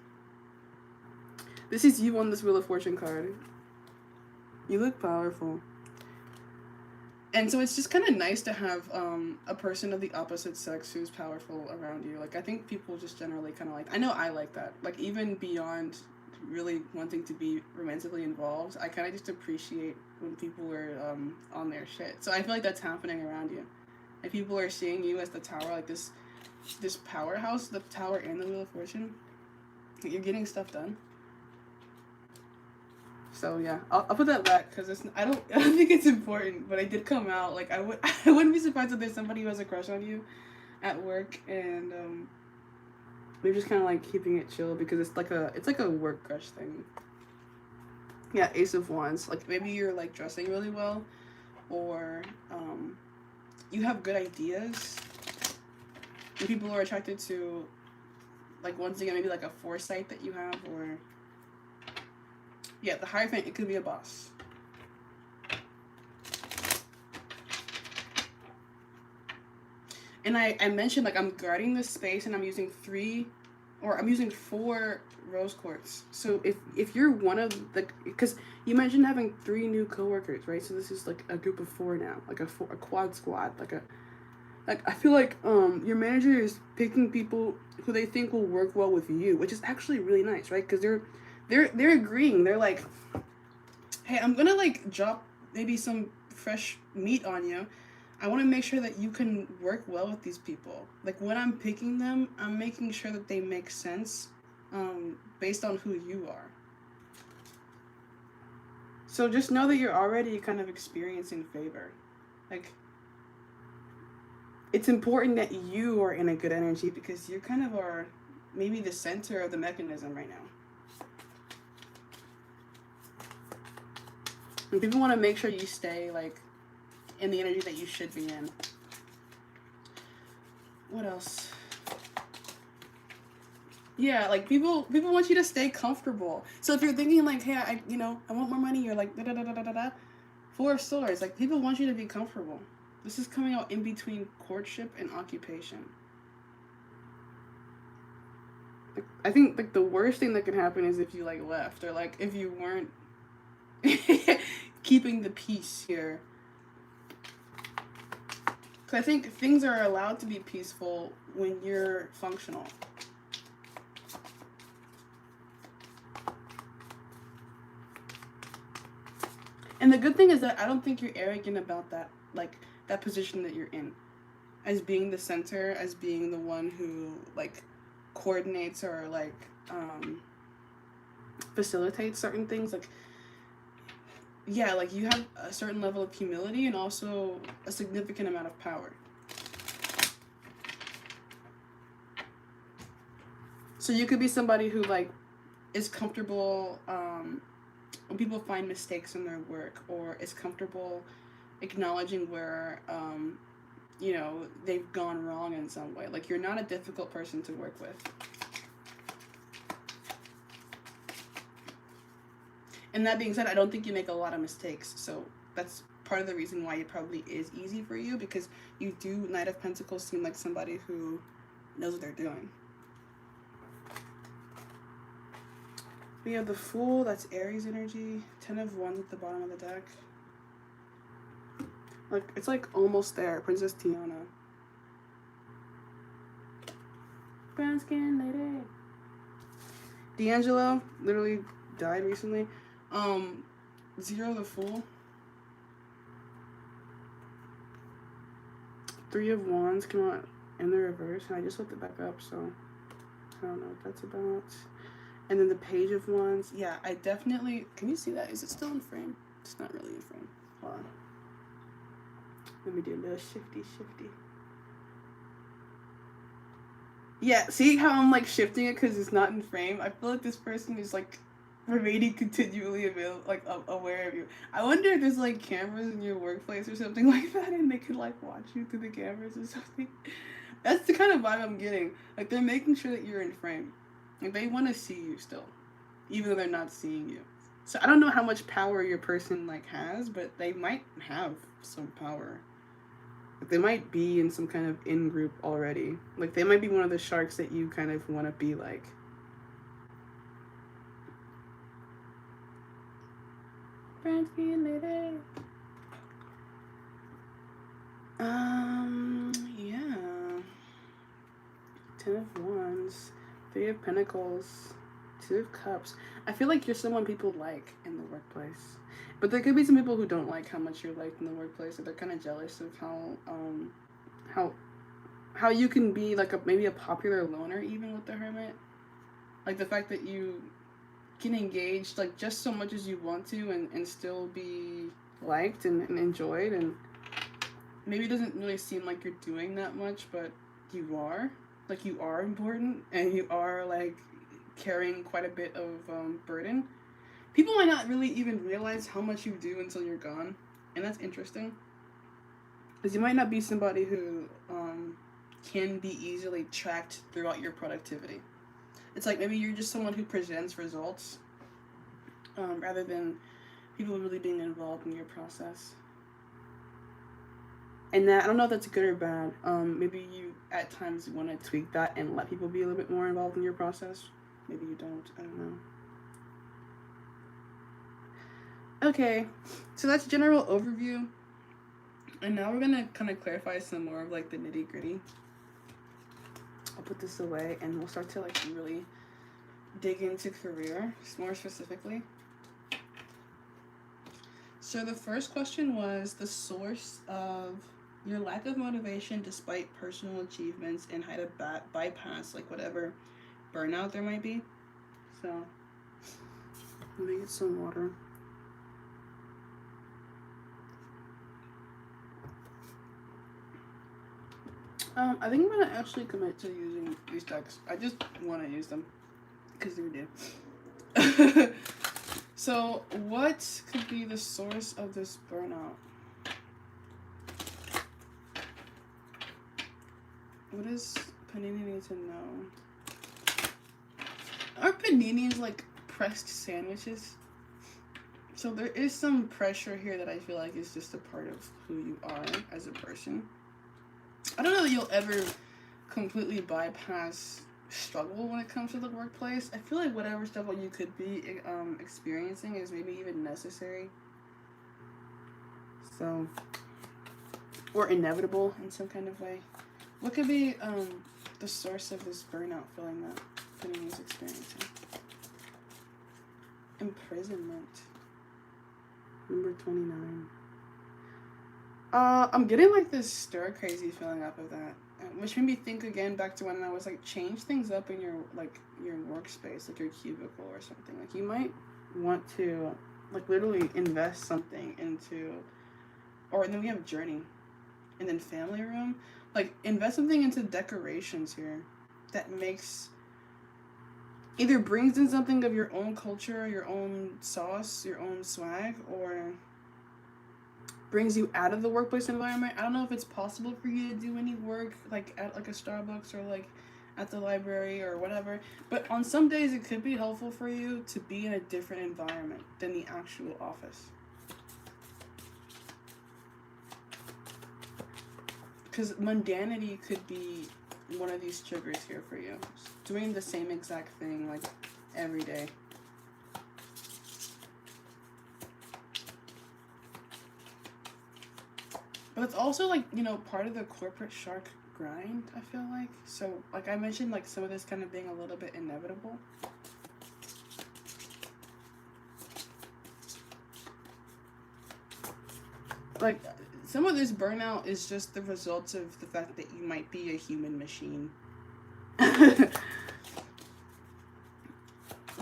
This is you on this Wheel of Fortune card. You look powerful. And so it's just kind of nice to have a person of the opposite sex who's powerful around you. Like, I think people just generally kind of like... I know I like that. Like, even beyond really wanting to be romantically involved, I kind of just appreciate when people are on their shit. So I feel like that's happening around you. And people are seeing you as the Tower, like this powerhouse, the Tower and the Wheel of Fortune. You're getting stuff done. So yeah, I'll put that back because I don't think it's important, but it did come out. Like, I wouldn't be surprised if there's somebody who has a crush on you at work, and they're just kind of like keeping it chill because it's like a work crush thing. Yeah, Ace of Wands. Like, maybe you're like dressing really well, or you have good ideas, and people are attracted to, like, once again, maybe like a foresight that you have, or... Yeah, the Hierophant, it could be a boss. And I mentioned, like, I'm guarding this space and I'm using 4 rose quartz. So if you're one of the... Because you mentioned having 3 new coworkers, right? So this is, like, a group of 4 now. Like, a quad squad. Like, I feel like your manager is picking people who they think will work well with you, which is actually really nice, right? Because they're agreeing. They're like, hey, I'm gonna, like, drop maybe some fresh meat on you. I want to make sure that you can work well with these people. Like, when I'm picking them, I'm making sure that they make sense based on who you are. So just know that you're already kind of experiencing favor. Like, it's important that you are in a good energy because you kind of are maybe the center of the mechanism right now. And people want to make sure you stay like in the energy that you should be in. What else? Yeah, like people want you to stay comfortable. So if you're thinking like, hey, I want more money, you're like da da da da da da. Four of Swords, like people want you to be comfortable. This is coming out in between courtship and occupation. Like, I think like the worst thing that could happen is if you like left or like if you weren't keeping the peace here. Because I think things are allowed to be peaceful when you're functional. And the good thing is that I don't think you're arrogant about that, like that position that you're in, as being the center, as being the one who like coordinates or like facilitates certain things. Like, yeah, like you have a certain level of humility and also a significant amount of power. So you could be somebody who like is comfortable when people find mistakes in their work, or is comfortable acknowledging where they've gone wrong in some way. Like, you're not a difficult person to work with. And that being said, I don't think you make a lot of mistakes, so that's part of the reason why it probably is easy for you, because you do, Knight of Pentacles, seem like somebody who knows what they're doing. We have the Fool, that's Aries energy. 10 of Wands at the bottom of the deck. Like, it's like almost there. Princess Tiana. Brown skin lady. D'Angelo literally died recently. 0 the Fool. 3 of Wands came out in the reverse, and I just looked it back up, so I don't know what that's about. And then the Page of Wands. Yeah, I definitely... Can you see that? Is it still in frame? It's not really in frame. Hold on. Let me do a little shifty. Yeah, see how I'm like shifting it because it's not in frame? I feel like this person is like remaining continually aware of you. I wonder if there's like cameras in your workplace or something like that, and they could like watch you through the cameras or something. That's the kind of vibe I'm getting. Like, they're making sure that you're in frame. Like, they want to see you still, even though they're not seeing you. So I don't know how much power your person like has, but they might have some power. Like, they might be in some kind of in-group already. Like, they might be one of the sharks that you kind of want to be like. Brown skin lady. Yeah. 10 of Wands. 3 of Pentacles. 2 of Cups. I feel like you're someone people like in the workplace. But there could be some people who don't like how much you're liked in the workplace, or they're kind of jealous of how you can be like maybe a popular loner even with the Hermit. Like, the fact that you can engage like just so much as you want to and still be liked and enjoyed, and maybe it doesn't really seem like you're doing that much, but you are. Like, you are important, and you are like carrying quite a bit of burden. People might not really even realize how much you do until you're gone, and that's interesting. Because you might not be somebody who can be easily tracked throughout your productivity. It's like maybe you're just someone who presents results rather than people really being involved in your process. And that, I don't know if that's good or bad. Maybe you at times want to tweak that and let people be a little bit more involved in your process. Maybe you don't. I don't know. Okay, so that's general overview. And now we're gonna kind of clarify some more of like the nitty gritty. I'll put this away and we'll start to like really dig into career more specifically. So the first question was the source of your lack of motivation despite personal achievements, and how to bypass like whatever burnout there might be. So let me get some water. I think I'm gonna actually commit to using these decks. I just want to use them because they do. So, what could be the source of this burnout? What does Panini need to know? Are paninis like pressed sandwiches? So there is some pressure here that I feel like is just a part of who you are as a person. I don't know that you'll ever completely bypass struggle when it comes to the workplace. I feel like whatever struggle you could be experiencing is maybe even necessary. So, or inevitable in some kind of way. What could be the source of this burnout feeling that Panini is experiencing? Imprisonment. Number 29. I'm getting like this stir crazy feeling up of that, which made me think again back to when I was like, change things up in your your workspace, like your cubicle or something. Like you might want to like literally invest something into, or then we have journey, and then family room. Like invest something into decorations here that makes either brings in something of your own culture, your own sauce, your own swag, or brings you out of the workplace environment. I don't know if it's possible for you to do any work like at like a Starbucks or like at the library or whatever, but on some days it could be helpful for you to be in a different environment than the actual office. Because mundanity could be one of these triggers here for you. Doing the same exact thing like every day. But it's also like, you know, part of the corporate shark grind, I feel like. So like I mentioned, like some of this kind of being a little bit inevitable. Like some of this burnout is just the result of the fact that you might be a human machine.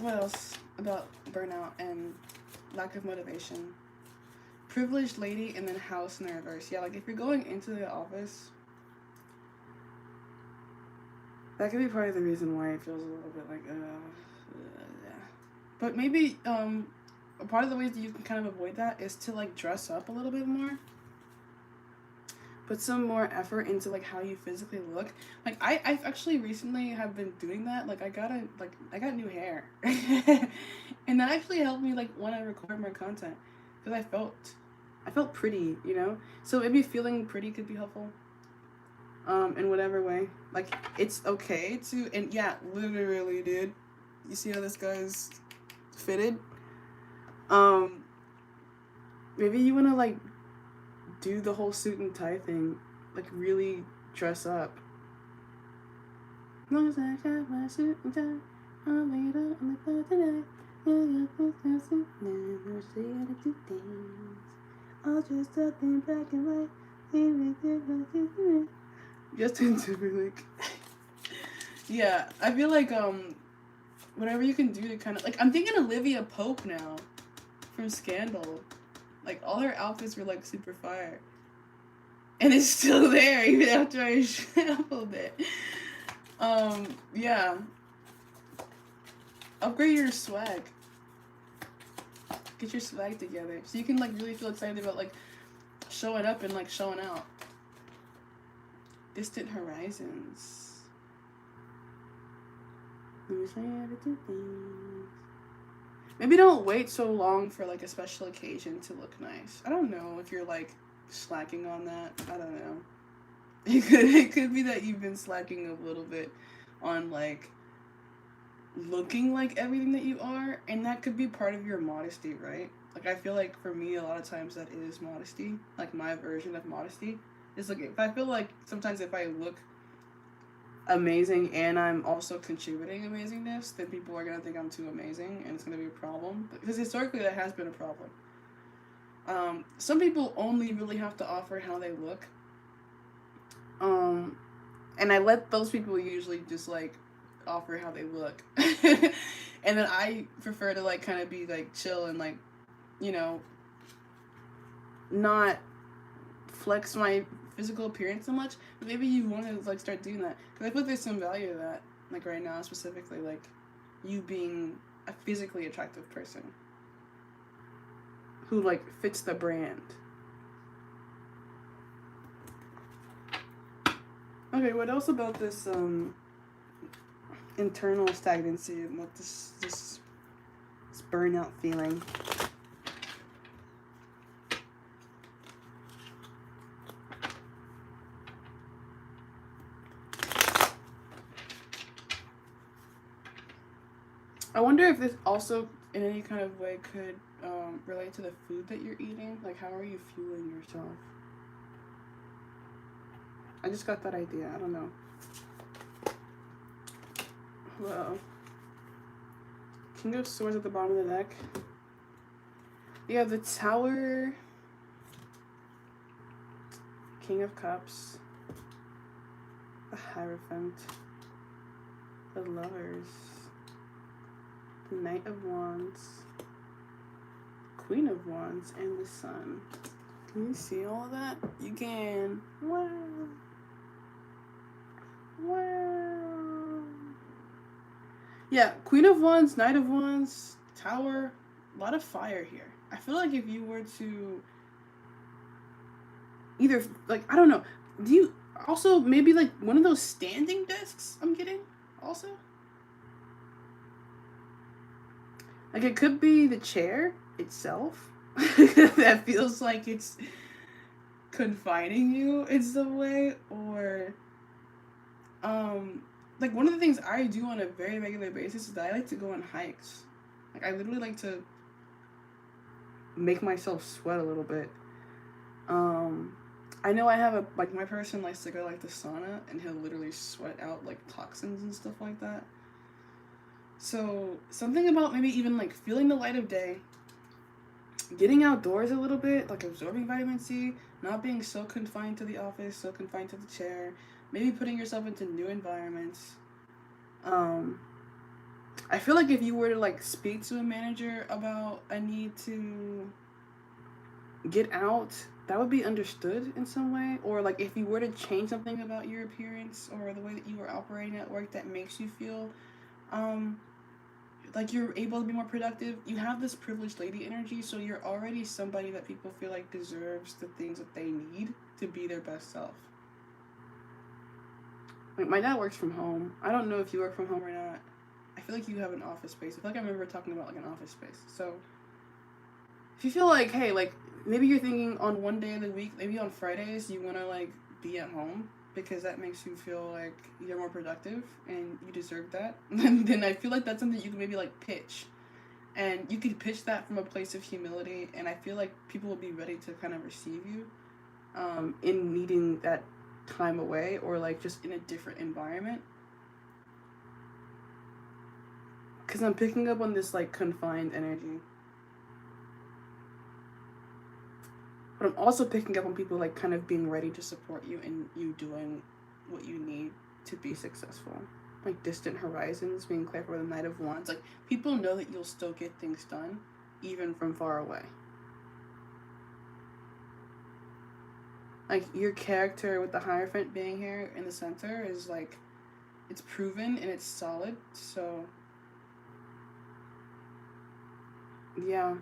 What else about burnout and lack of motivation? Privileged lady and then house in the reverse. Yeah, like if you're going into the office, that could be part of the reason why it feels a little bit like, yeah. But maybe a part of the ways that you can kind of avoid that is to like dress up a little bit more. Put some more effort into like how you physically look. Like I've actually recently have been doing that. Like I got new hair, and that actually helped me like want to record more content because I felt pretty, you know. So maybe feeling pretty could be helpful. In whatever way. Like it's okay to, and yeah, literally, dude. You see how this guy's fitted? Maybe you wanna like do the whole suit and tie thing, like really dress up. As long as I got my suit and tie, I'll lay it out on the floor tonight. Never say how to do things. All dressed up in black and white. Justin Timberlake. Yeah, I feel like whatever you can do to kind of like, I'm thinking Olivia Pope now from Scandal. Like all her outfits were like super fire, and it's still there even after I shambled it. Yeah. Upgrade your swag. Get your swag together so you can like really feel excited about like showing up and like showing out. Distant horizons. Maybe don't wait so long for like a special occasion to look nice. I don't know if you're like slacking on that. I don't know. It could be that you've been slacking a little bit on like looking like everything that you are, and that could be part of your modesty, right? Like I feel like for me a lot of times that is modesty. Like my version of modesty is like if I feel like sometimes if I look amazing and I'm also contributing amazingness, then people are gonna think I'm too amazing and it's gonna be a problem. Because historically that has been a problem. Some people only really have to offer how they look. And I let those people usually just like offer how they look. And then I prefer to like kind of be like chill and like, you know, not flex my physical appearance so much, but maybe you want to like start doing that, because I feel like there's some value to that, like right now specifically, like you being a physically attractive person who like fits the brand. Okay, what else about this internal stagnancy and what this burnout feeling? I wonder if this also in any kind of way could relate to the food that you're eating. Like, how are you fueling yourself? I just got that idea. I don't know. Whoa. King of Swords at the bottom of the deck. You have the Tower, King of Cups, the Hierophant, the Lovers, the Knight of Wands, Queen of Wands, and the Sun. Can you see all of that? You can. Wow. Wow. Yeah, Queen of Wands, Knight of Wands, Tower, a lot of fire here. I feel like if you were to either, like, I don't know, do you also maybe like one of those standing desks I'm getting also? Like, it could be the chair itself that feels like it's confining you in some way, or like one of the things I do on a very regular basis is that I like to go on hikes. Like, I literally like to make myself sweat a little bit. I know I have a, like, my person likes to go like the sauna, and he'll literally sweat out like toxins and stuff like that. So something about maybe even like feeling the light of day, getting outdoors a little bit, like absorbing vitamin C, not being so confined to the office, so confined to the chair, maybe putting yourself into new environments. I feel like if you were to like speak to a manager about a need to get out, that would be understood in some way. Or like if you were to change something about your appearance or the way that you were operating at work that makes you feel like you're able to be more productive, you have this privileged lady energy, so you're already somebody that people feel like deserves the things that they need to be their best self. Like, my dad works from home. I don't know if you work from home or not. I feel like you have an office space. I feel like I remember talking about like an office space. So if you feel like, hey, like maybe you're thinking on one day of the week, maybe on Fridays you want to like be at home because that makes you feel like you're more productive and you deserve that, then I feel like that's something you can maybe like pitch. And you could pitch that from a place of humility, and I feel like people will be ready to kind of receive you in needing that time away, or like just in a different environment. Because I'm picking up on this like confined energy. But I'm also picking up on people like kind of being ready to support you and you doing what you need to be successful. Like distant horizons being clear for the Knight of Wands. Like, people know that you'll still get things done even from far away. Like, your character with the Hierophant being here in the center is like, it's proven and it's solid. So yeah.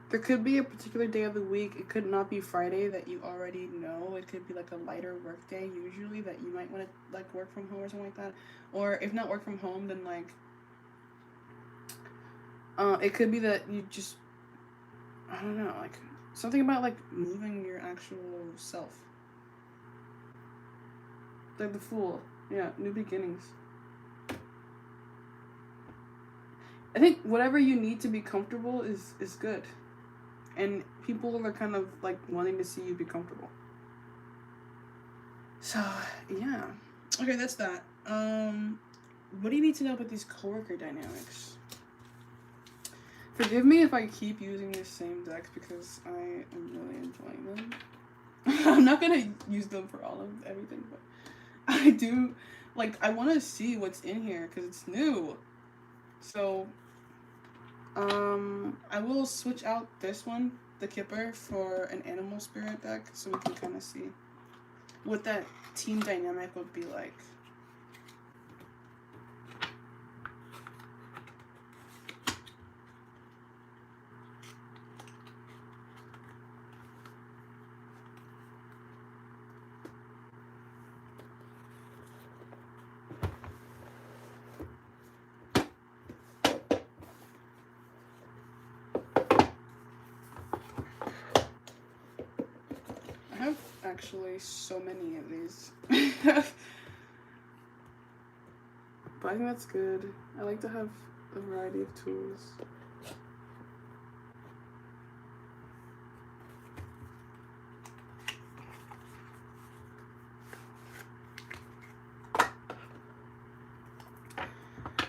There could be a particular day of the week. It could not be Friday that you already know. It could be like a lighter work day usually that you might want to like work from home or something like that. Or if not work from home, then like it could be that you just, I don't know, like something about like moving your actual self. Like the Fool. Yeah, new beginnings. I think whatever you need to be comfortable is good. And people are kind of like wanting to see you be comfortable. So yeah. Okay, that's that. What do you need to know about these coworker dynamics? Forgive me if I keep using the same decks because I am really enjoying them. I'm not gonna use them for all of everything, but I do, like, I want to see what's in here because it's new. So I will switch out this one the Kipper for an animal spirit deck so we can kind of see what that team dynamic would be like. I have actually so many of these. But I think that's good. I like to have a variety of tools.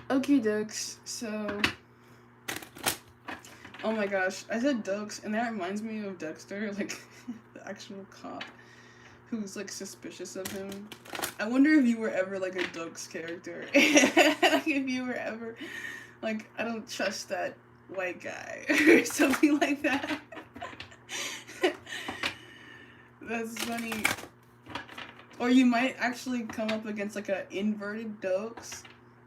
Okay, ducks. So, oh my gosh, I said ducks, and that reminds me of Dexter, like the actual cop who's like suspicious of him. I wonder if you were ever like a Ducks character. Like if you were ever like, I don't trust that white guy or something like that. That's funny. Or you might actually come up against like a inverted Ducks.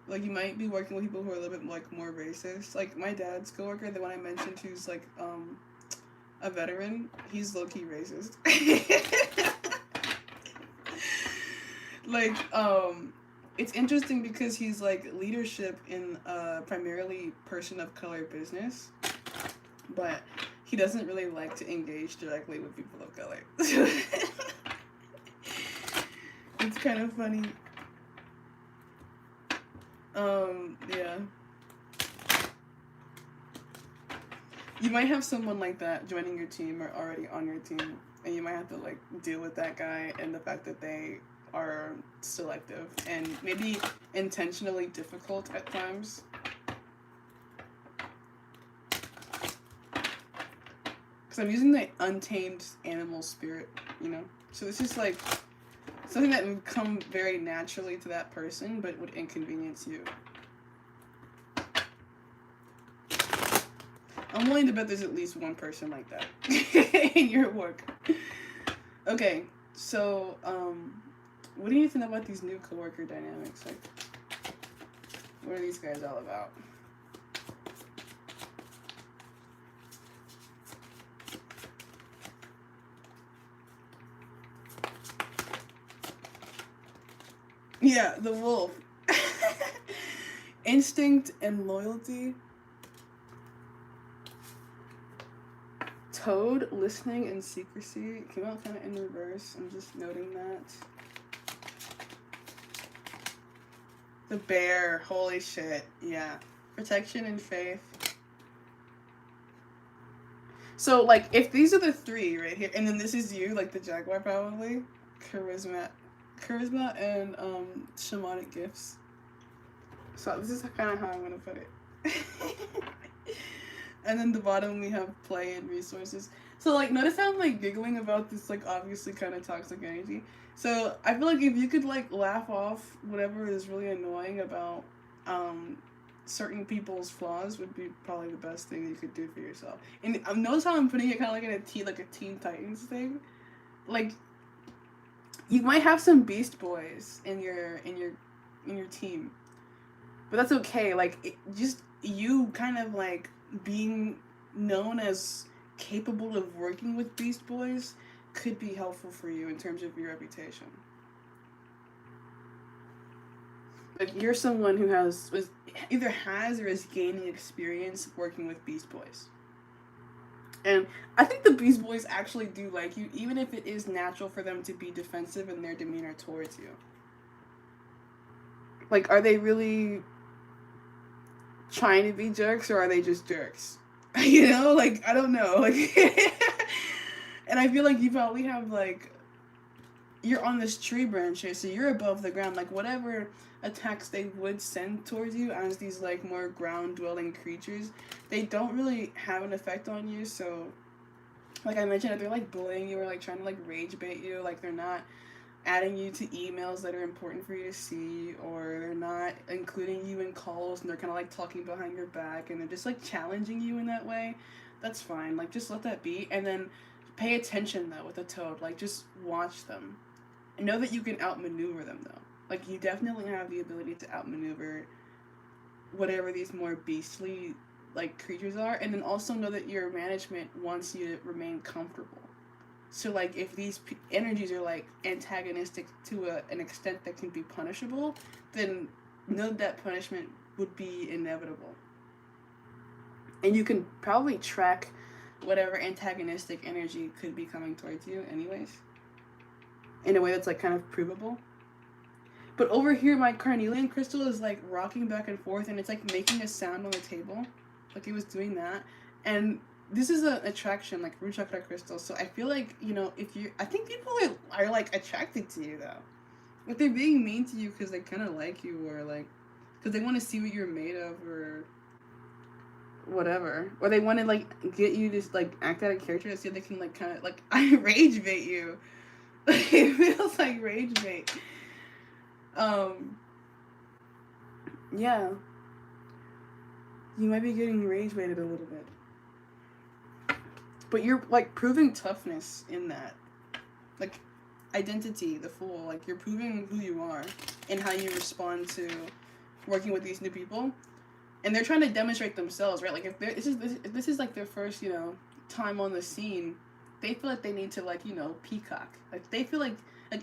Like you might be working with people who are a little bit like more racist. Like my dad's coworker, the one I mentioned who's like a veteran, he's low-key racist. Like, it's interesting because he's like leadership in primarily person of color business, but he doesn't really like to engage directly with people of color. It's kind of funny. Yeah. You might have someone like that joining your team or already on your team, and you might have to like deal with that guy and the fact that they are selective and maybe intentionally difficult at times. Because I'm using the untamed animal spirit, you know? So this is like something that would come very naturally to that person, but would inconvenience you. I'm willing to bet there's at least one person like that in your work. Okay, so, what do you think about these new coworker dynamics? Like, what are these guys all about? Yeah, the wolf. Instinct and loyalty. Toad, listening and secrecy. It came out kind of in reverse. I'm just noting that. The bear. Holy shit. Yeah. Protection and faith. So, like, if these are the three right here, and then this is you, like the jaguar probably. Charisma and shamanic gifts. So this is kind of how I'm gonna put it. And then the bottom we have play and resources. So like notice how I'm like giggling about this like obviously kind of toxic energy. So I feel like if you could like laugh off whatever is really annoying about certain people's flaws would be probably the best thing you could do for yourself. And notice how I'm putting it kind of like in a Teen Titans thing. Like you might have some Beast Boys in your team, but that's okay. Like just you kind of like being known as capable of working with Beast Boys could be helpful for you in terms of your reputation. Like you're someone who either has or is gaining experience working with Beast Boys. And I think the Beast Boys actually do like you, even if it is natural for them to be defensive in their demeanor towards you. Like, are they really trying to be jerks, or are they just jerks? You know? Like, I don't know. Like, and I feel like you probably have, like, you're on this tree branch here, so you're above the ground. Like, whatever attacks they would send towards you as these, like, more ground-dwelling creatures, they don't really have an effect on you, so, like I mentioned, if they're, like, bullying you or, like, trying to, like, rage bait you, like, they're not adding you to emails that are important for you to see, or they're not including you in calls and they're kind of like talking behind your back and they're just like challenging you in that way, that's fine. Like, just let that be. And then pay attention though with a toad. Like, just watch them. And know that you can outmaneuver them though. Like, you definitely have the ability to outmaneuver whatever these more beastly like creatures are, and then also know that your management wants you to remain comfortable. So like if these energies are like antagonistic to an extent that can be punishable, then know that punishment would be inevitable. And you can probably track whatever antagonistic energy could be coming towards you anyways, in a way that's like kind of provable. But over here, my carnelian crystal is like rocking back and forth, and it's like making a sound on the table, like it was doing that. And this is an attraction, like root chakra crystal. So I feel like, you know, if you, I think people are like attracted to you though. Like they're being mean to you because they kind of like you, or like because they want to see what you're made of, or whatever, or they want to like get you to like act out a character so they can like kind of like I rage bait you. Like it feels like rage bait. Yeah. You might be getting rage baited a little bit. But you're like proving toughness in that. Like identity, the fool. Like you're proving who you are and how you respond to working with these new people. And they're trying to demonstrate themselves, right? Like if this is like their first, you know, time on the scene, they feel like they need to like, you know, peacock. Like they feel like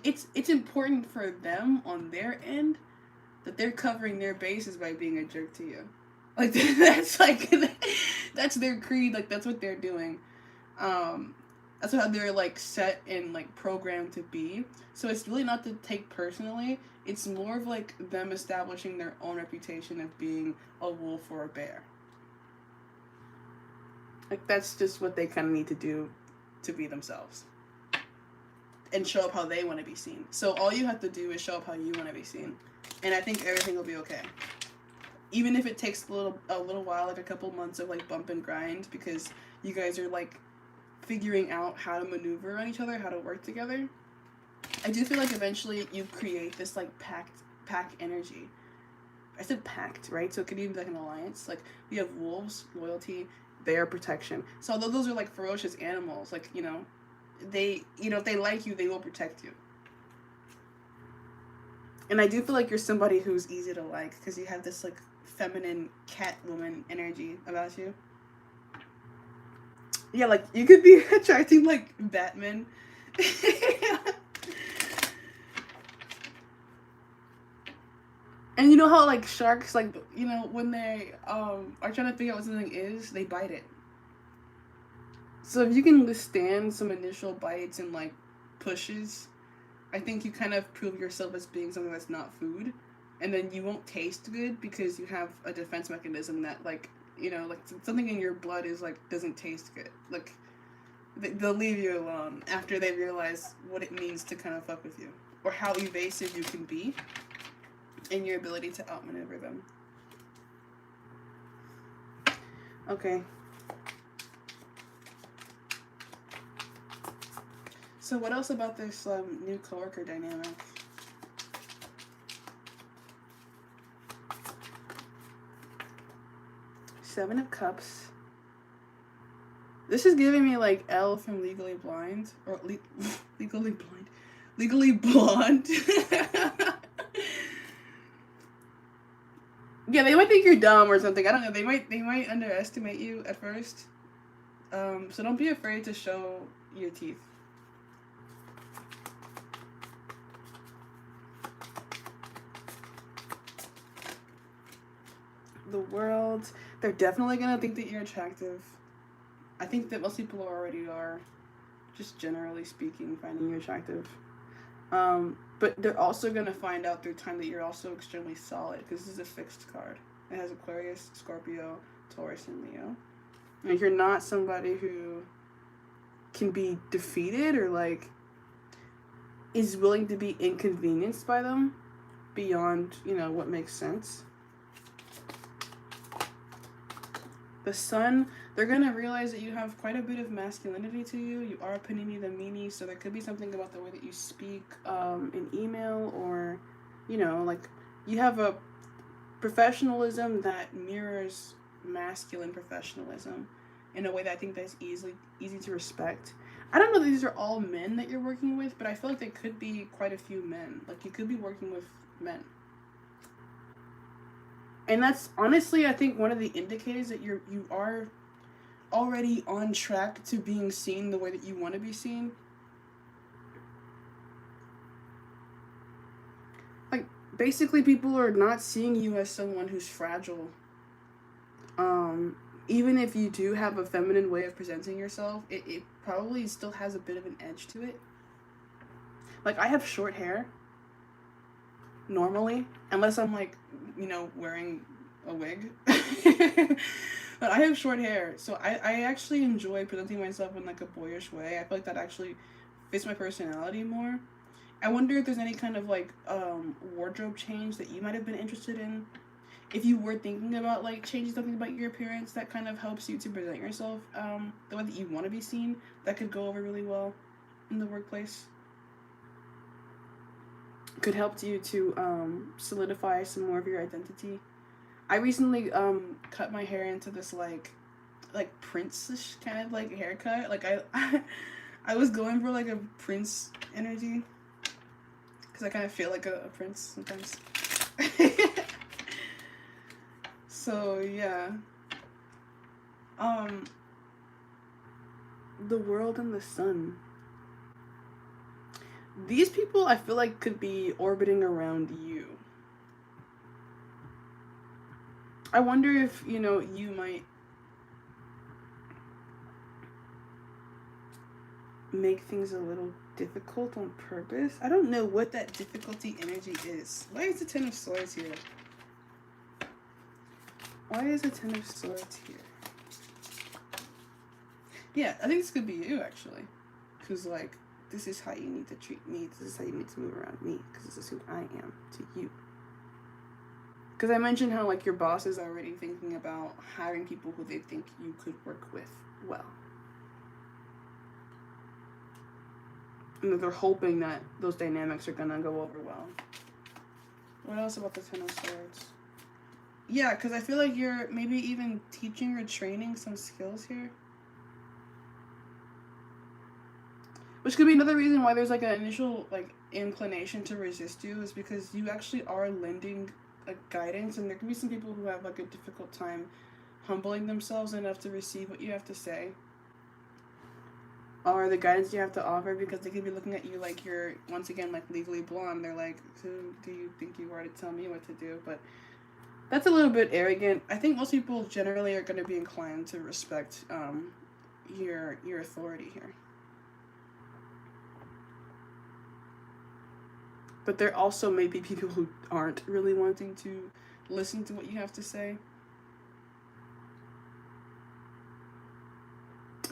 it's important for them on their end that they're covering their bases by being a jerk to you. Like that's like that's their creed. Like that's what they're doing. That's how they're like set and like programmed to be. So it's really not to take personally. It's more of like them establishing their own reputation of being a wolf or a bear. Like that's just what they kind of need to do to be themselves and show up how they want to be seen. So all you have to do is show up how you want to be seen, and I think everything will be okay. Even if it takes a little while, like a couple months of like bump and grind, because you guys are like figuring out how to maneuver on each other, how to work together. I do feel like eventually you create this like pack energy. I said pact, right? So it could even be like an alliance. Like we have wolves, loyalty, bear, protection. So although those are like ferocious animals, like, you know, they, you know, if they like you, they will protect you. And I do feel like you're somebody who's easy to like because you have this like feminine cat woman energy about you. Yeah, like you could be attracting like Batman. And you know how like sharks, like, you know, when they are trying to figure out what something is, they bite it. So if you can withstand some initial bites and like pushes, I think you kind of prove yourself as being something that's not food, and then you won't taste good because you have a defense mechanism that like, you know, like something in your blood is like doesn't taste good. Like they'll leave you alone after they realize what it means to kind of fuck with you, or how evasive you can be in your ability to outmaneuver them. Okay. So what else about this new coworker dynamic? Seven of Cups. This is giving me like Elle from Legally Blind, or Legally Blind, Legally Blonde. Yeah, they might think you're dumb or something. I don't know. They might underestimate you at first. So don't be afraid to show your teeth. The World. They're definitely gonna think that you're attractive. I think that most people already are, just generally speaking, finding you attractive. But they're also gonna find out through time that you're also extremely solid, because this is a fixed card. It has Aquarius, Scorpio, Taurus, and Leo. And you're not somebody who can be defeated or like is willing to be inconvenienced by them beyond, you know, what makes sense. the sun, they're gonna realize that you have quite a bit of masculinity to you. You are a panini the meanie, so there could be something about the way that you speak in email, or, you know, like you have a professionalism that mirrors masculine professionalism in a way that I think that's easy to respect. I don't know that these are all men that you're working with, but I feel like they could be quite a few men. Like you could be working with men. And that's honestly, I think, one of the indicators that you are already on track to being seen the way that you want to be seen. Like basically people are not seeing you as someone who's fragile. Um Even if you do have a feminine way of presenting yourself, it probably still has a bit of an edge to it. Like I have short hair normally, unless I'm like, you know, wearing a wig. But I have short hair, so I actually enjoy presenting myself in like a boyish way. I feel like that actually fits my personality more. I wonder if there's any kind of like wardrobe change that you might have been interested in. If you were thinking about like changing something about your appearance that kind of helps you to present yourself the way that you want to be seen, that could go over really well in the workplace. Could help you to solidify some more of your identity. I recently cut my hair into this like Prince-ish kind of like haircut. Like I was going for like a Prince energy because I kind of feel like a prince sometimes. So yeah, um, the world and the sun. These people I feel like could be orbiting around you. I wonder if, you know, you might make things a little difficult on purpose. I don't know what that difficulty energy is. Why is the Ten of Swords here? Why is the Ten of Swords here? Yeah, I think this could be you, actually. Who's like, this is how you need to treat me. This is how you need to move around me. Because this is who I am to you. Because I mentioned how, like, your boss is already thinking about hiring people who they think you could work with well. And that they're hoping that those dynamics are going to go over well. What else about the Ten of Swords? Yeah, because I feel like you're maybe even teaching or training some skills here. Which could be another reason why there's like an initial like inclination to resist you, is because you actually are lending like guidance, and there can be some people who have like a difficult time humbling themselves enough to receive what you have to say or the guidance you have to offer, because they could be looking at you like you're once again like Legally Blonde. They're like, who do you think you are to tell me what to do? But that's a little bit arrogant. I think most people generally are going to be inclined to respect your authority here. But there also may be people who aren't really wanting to listen to what you have to say.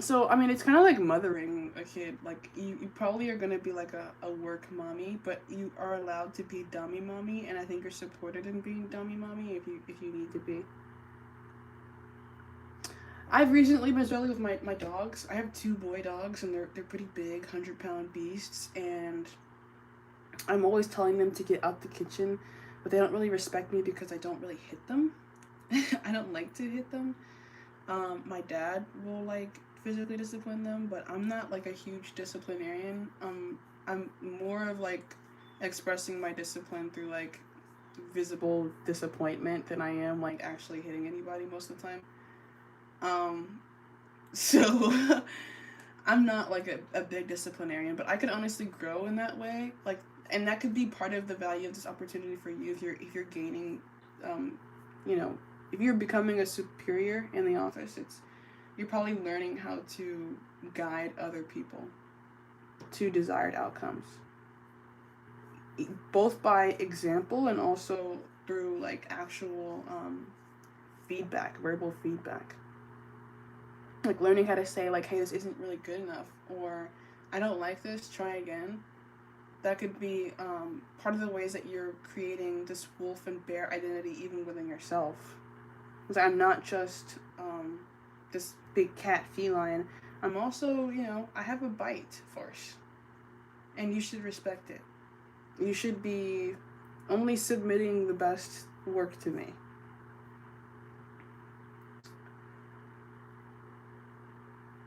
So, I mean, it's kind of like mothering a kid. Like, you probably are going to be like a work mommy, but you are allowed to be dummy mommy, and I think you're supported in being dummy mommy if you need to be. I've recently been struggling with my dogs. I have 2 boy dogs, and they're pretty big, 100-pound beasts, and I'm always telling them to get out the kitchen, but they don't really respect me because I don't really hit them. I don't like to hit them. My dad will like physically discipline them, but I'm not like a huge disciplinarian. I'm more of like expressing my discipline through like visible disappointment than I am like actually hitting anybody most of the time. So I'm not like a big disciplinarian, but I could honestly grow in that way. Like, and that could be part of the value of this opportunity for you if you're gaining, you know, if you're becoming a superior in the office. You're probably learning how to guide other people to desired outcomes, both by example and also through like actual feedback, verbal feedback. Like learning how to say like, hey, this isn't really good enough, or I don't like this, try again. That could be part of the ways that you're creating this wolf and bear identity even within yourself. Because I'm not just this big cat feline, I'm also, you know, I have a bite force. And you should respect it. You should be only submitting the best work to me.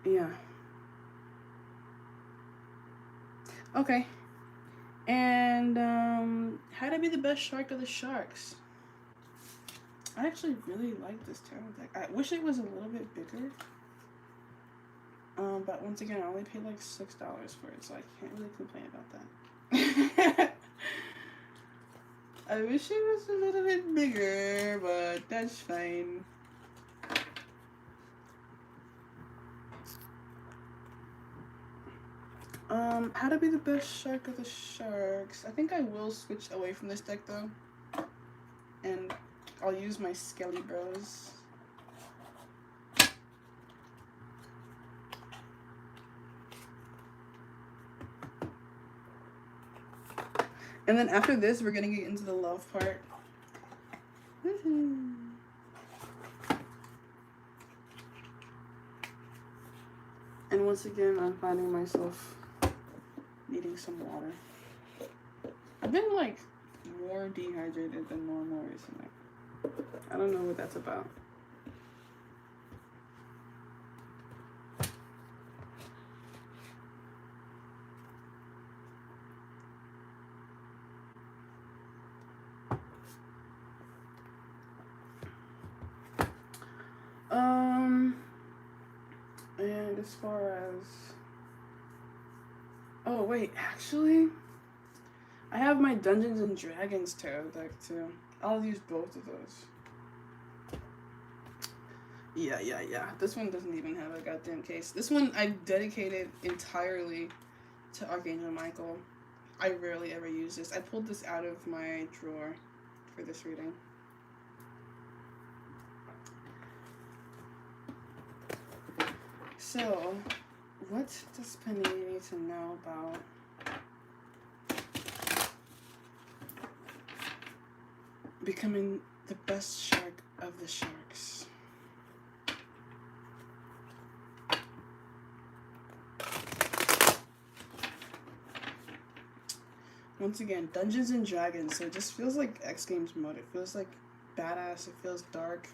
Yeah. Okay. And how to be the best shark of the sharks. I actually really like this tarot deck. I wish it was a little bit bigger. But once again, I only paid like $6 for it, so I can't really complain about that. I wish it was a little bit bigger, but that's fine. How to be the best shark of the sharks. I think I will switch away from this deck though. And I'll use my Skelly Bros. And then after this, we're gonna get into the love part. And once again, I'm finding myself needing some water. I've been like more dehydrated than normal recently. I don't know what that's about. And as far as, oh wait, actually, I have my Dungeons and Dragons tarot deck too. I'll use both of those. Yeah. This one doesn't even have a goddamn case. This one I've dedicated entirely to Archangel Michael. I rarely ever use this. I pulled this out of my drawer for this reading. So, what does Penny need to know about becoming the best shark of the sharks? Once again, Dungeons and Dragons, so it just feels like X Games mode. It feels like badass, it feels dark,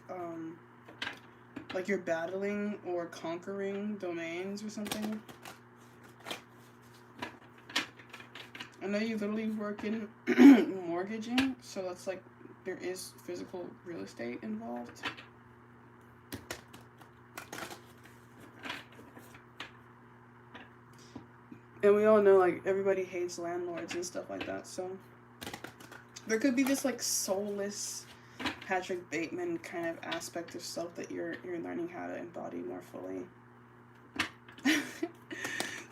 like you're battling or conquering domains or something. I know you literally work in mortgaging, so that's like there is physical real estate involved. And we all know like everybody hates landlords and stuff like that, so there could be this like soulless Patrick Bateman kind of aspect of self that you're learning how to embody more fully.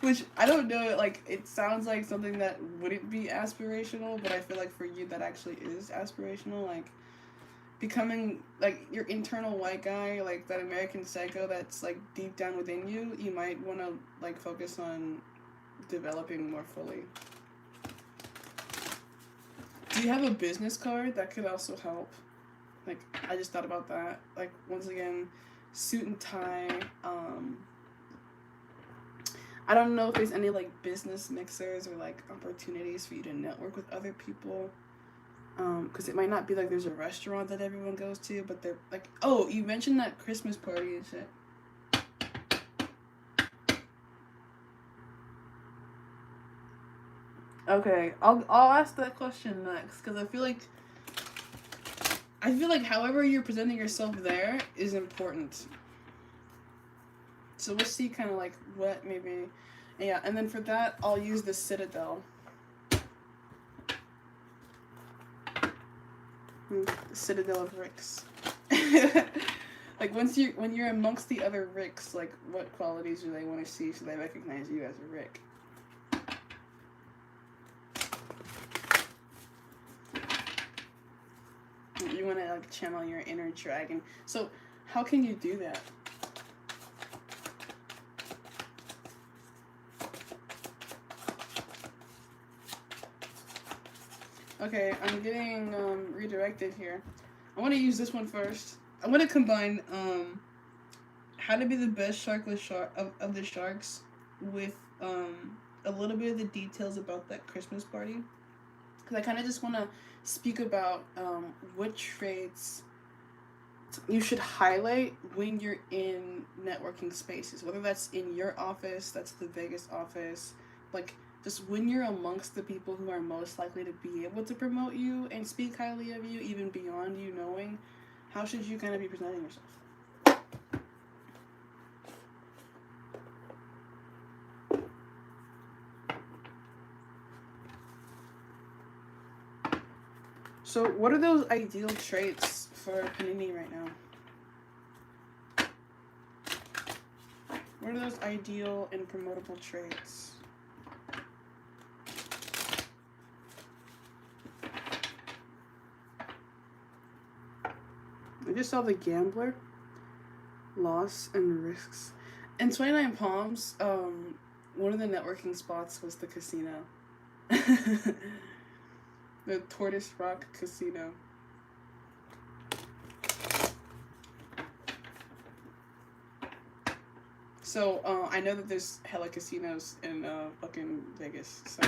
Which, I don't know, like, it sounds like something that wouldn't be aspirational, but I feel like for you that actually is aspirational, like, becoming, like, your internal white guy, like, that American Psycho that's, like, deep down within you, you might want to, like, focus on developing more fully. Do you have a business card? That could also help. Like, I just thought about that. Like, once again, suit and tie. I don't know if there's any, like, business mixers or, like, opportunities for you to network with other people. Because it might not be like there's a restaurant that everyone goes to, but they're, like, oh, you mentioned that Christmas party and shit. Okay, I'll ask that question next, because I feel like however you're presenting yourself there is important. So we'll see kind of like what maybe, yeah, and then for that I'll use the Citadel. The Citadel of Ricks. Like when you're amongst the other Ricks, like what qualities do they want to see so they recognize you as a Rick? You want to like channel your inner dragon. So how can you do that? Okay, I'm getting redirected here. I want to use this one first. I want to combine how to be the best sharkless shark of the sharks with a little bit of the details about that Christmas party. Because I kind of just want to speak about what traits you should highlight when you're in networking spaces, whether that's in your office, that's the Vegas office, like just when you're amongst the people who are most likely to be able to promote you and speak highly of you, even beyond you knowing, how should you kind of be presenting yourself? So, what are those ideal traits for Panini right now? What are those ideal and promotable traits? I just saw the gambler, loss and risks. In 29 Palms, one of the networking spots was the casino. The Tortoise Rock Casino. So, I know that there's hella casinos in fucking Vegas, so.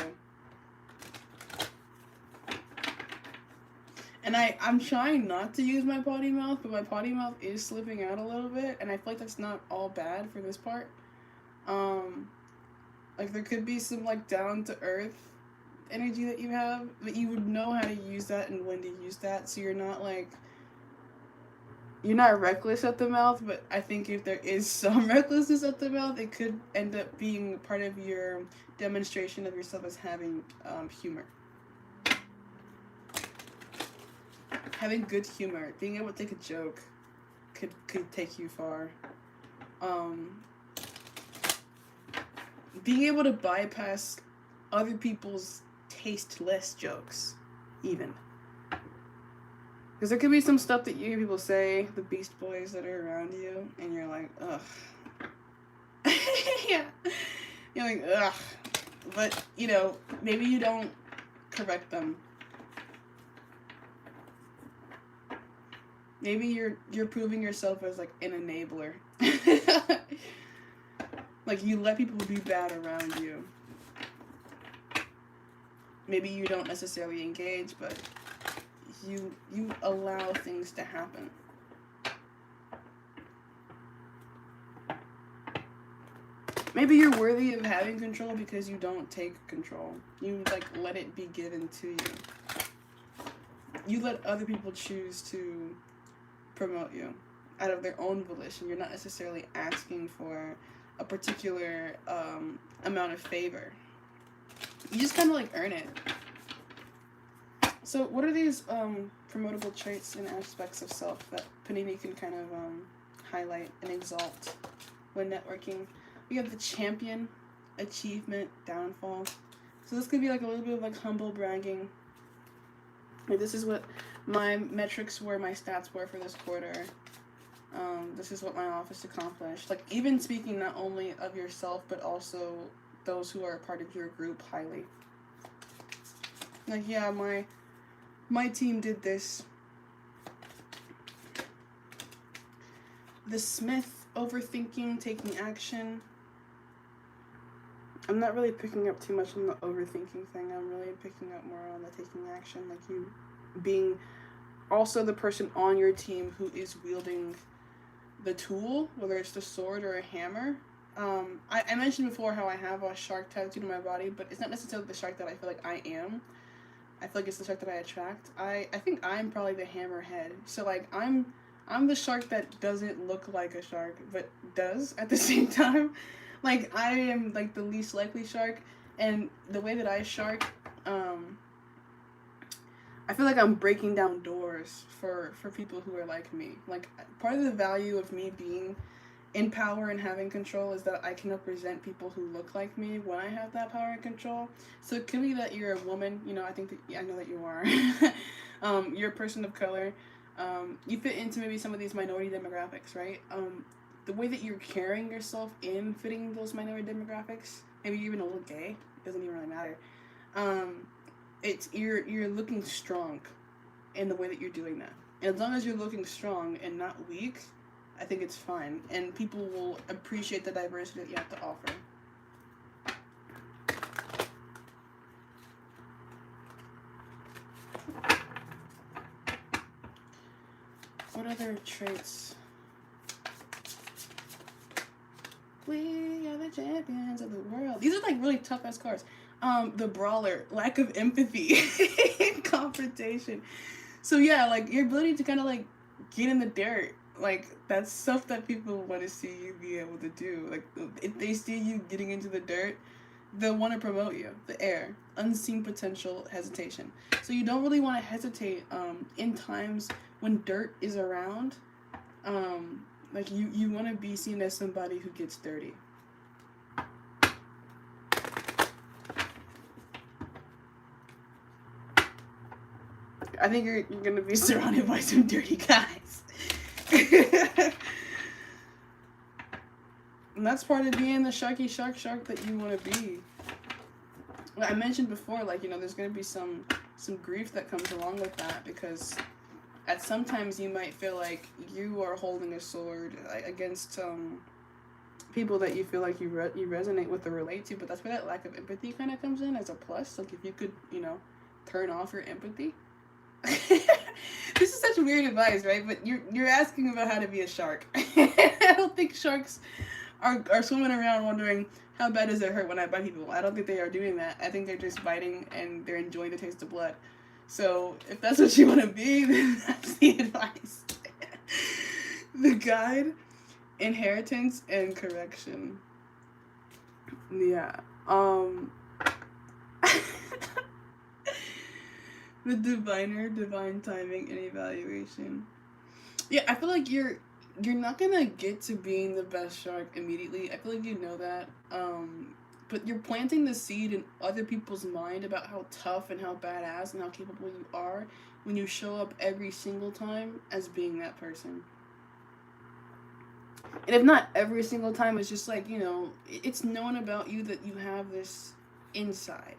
And I'm trying not to use my potty mouth, but my potty mouth is slipping out a little bit, and I feel like that's not all bad for this part. Like, there could be some, like, down-to-earth energy that you have, but you would know how to use that and when to use that, so you're not, like, you're not reckless at the mouth, but I think if there is some recklessness at the mouth, it could end up being part of your demonstration of yourself as having humor. Having good humor, being able to take a joke, could take you far. Being able to bypass other people's tasteless jokes, even. Because there could be some stuff that you hear people say, the Beast Boys that are around you, and you're like, ugh. Yeah. You're like, ugh. But, you know, maybe you don't correct them. Maybe you're proving yourself as, like, an enabler. Like, you let people be bad around you. Maybe you don't necessarily engage, but you allow things to happen. Maybe you're worthy of having control because you don't take control. You, like, let it be given to you. You let other people choose to promote you out of their own volition. You're not necessarily asking for a particular amount of favor. You just kind of, like, earn it. So what are these promotable traits and aspects of self that Panini can kind of highlight and exalt when networking? We have the champion, achievement, downfall. So this could be like a little bit of like humble bragging. Like, this is what my metrics were, my stats were for this quarter. This is what my office accomplished. Like, even speaking not only of yourself, but also those who are a part of your group highly. Like, yeah, my team did this. The Smith, overthinking, taking action. I'm not really picking up too much on the overthinking thing. I'm really picking up more on the taking action. Like, you being also the person on your team who is wielding the tool, whether it's the sword or a hammer. I mentioned before how I have a shark tattooed on my body, but it's not necessarily the shark that I feel like I am. I feel like it's the shark that I attract. I think I'm probably the hammerhead. So, like, I'm the shark that doesn't look like a shark, but does at the same time. Like, I am, like, the least likely shark, and the way that I shark, I feel like I'm breaking down doors for people who are like me. Like, part of the value of me being in power and having control is that I can represent people who look like me when I have that power and control. So it could be that you're a woman, you know, I think that, yeah, I know that you are. You're a person of color. You fit into maybe some of these minority demographics, right? The way that you're carrying yourself in fitting those minority demographics, maybe you're even a little gay, it doesn't even really matter. It's you're looking strong in the way that you're doing that. And as long as you're looking strong and not weak, I think it's fine, and people will appreciate the diversity that you have to offer. What other traits? We are the champions of the world. These are like really tough ass cards. The brawler, lack of empathy, confrontation. So yeah, like your ability to kind of like get in the dirt, like that's stuff that people want to see you be able to do. Like if they see you getting into the dirt, they'll want to promote you. The air, unseen potential, hesitation. So you don't really want to hesitate in times when dirt is around. Like you want to be seen as somebody who gets dirty. I think you're gonna be surrounded by some dirty guys. And that's part of being the shark that you want to be. Like I mentioned before, like, you know, there's gonna be some grief that comes along with that, because at sometimes you might feel like you are holding a sword against people that you feel like you resonate with or relate to, but that's where that lack of empathy kind of comes in as a plus. Like if you could, you know, turn off your empathy. This is such weird advice, right? But you're asking about how to be a shark. I don't think sharks are swimming around wondering how bad does it hurt when I bite people. I don't think they are doing that. I think they're just biting and they're enjoying the taste of blood. So if that's what you want to be, then that's the advice. The guide, inheritance, and correction. Yeah. The diviner, divine timing, and evaluation. Yeah, I feel like you're not gonna get to being the best shark immediately. I feel like you know that. But you're planting the seed in other people's mind about how tough and how badass and how capable you are when you show up every single time as being that person. And if not every single time, it's just like, you know, it's known about you that you have this inside.